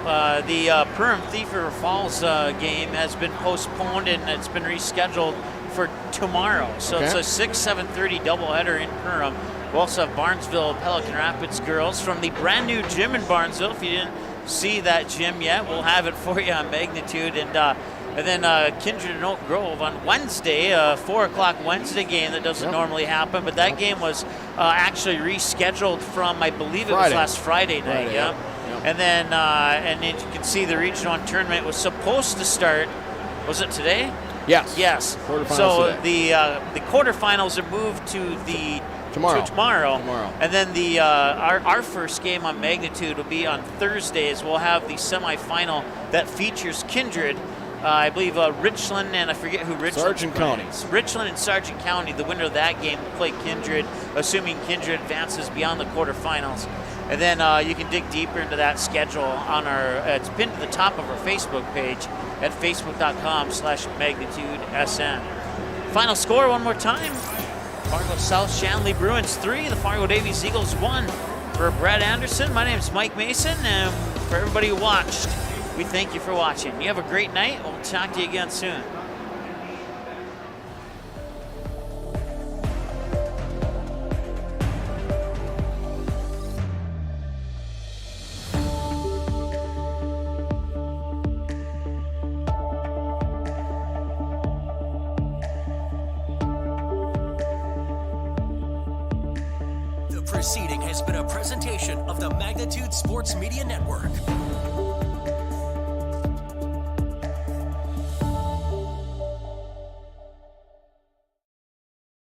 The Perham Thief River Falls game has been postponed, and it's been rescheduled for tomorrow. So it's a 6-7:30 doubleheader in Perham. We also have Barnesville Pelican Rapids girls from the brand new gym in Barnesville. If you didn't see that gym yet, we'll have it for you on Magnitude. And then Kindred and Oak Grove on Wednesday, 4 o'clock Wednesday game that doesn't normally happen, but that game was actually rescheduled from, I believe it was last Friday night. And then and you can see the Region 1 tournament was supposed to start, was it today? Yes. So the quarterfinals are moved to tomorrow. And then the our first game on Magnitude will be on Thursdays. We'll have the semifinal that features Kindred. I believe Richland, and I forget who Richland. Sargent County. Richland and Sargent County. The winner of that game will play Kindred, assuming Kindred advances beyond the quarterfinals. And then you can dig deeper into that schedule on our. It's pinned to the top of our Facebook page at facebook.com/magnitudesn. Final score one more time: Fargo South Shanley Bruins 3, the Fargo Davies Eagles 1. For Brad Anderson, my name is Mike Mason, and for everybody who watched, we thank you for watching. You have a great night. We'll talk to you again soon. The proceeding has been a presentation of the Magnitude Sports Media Network.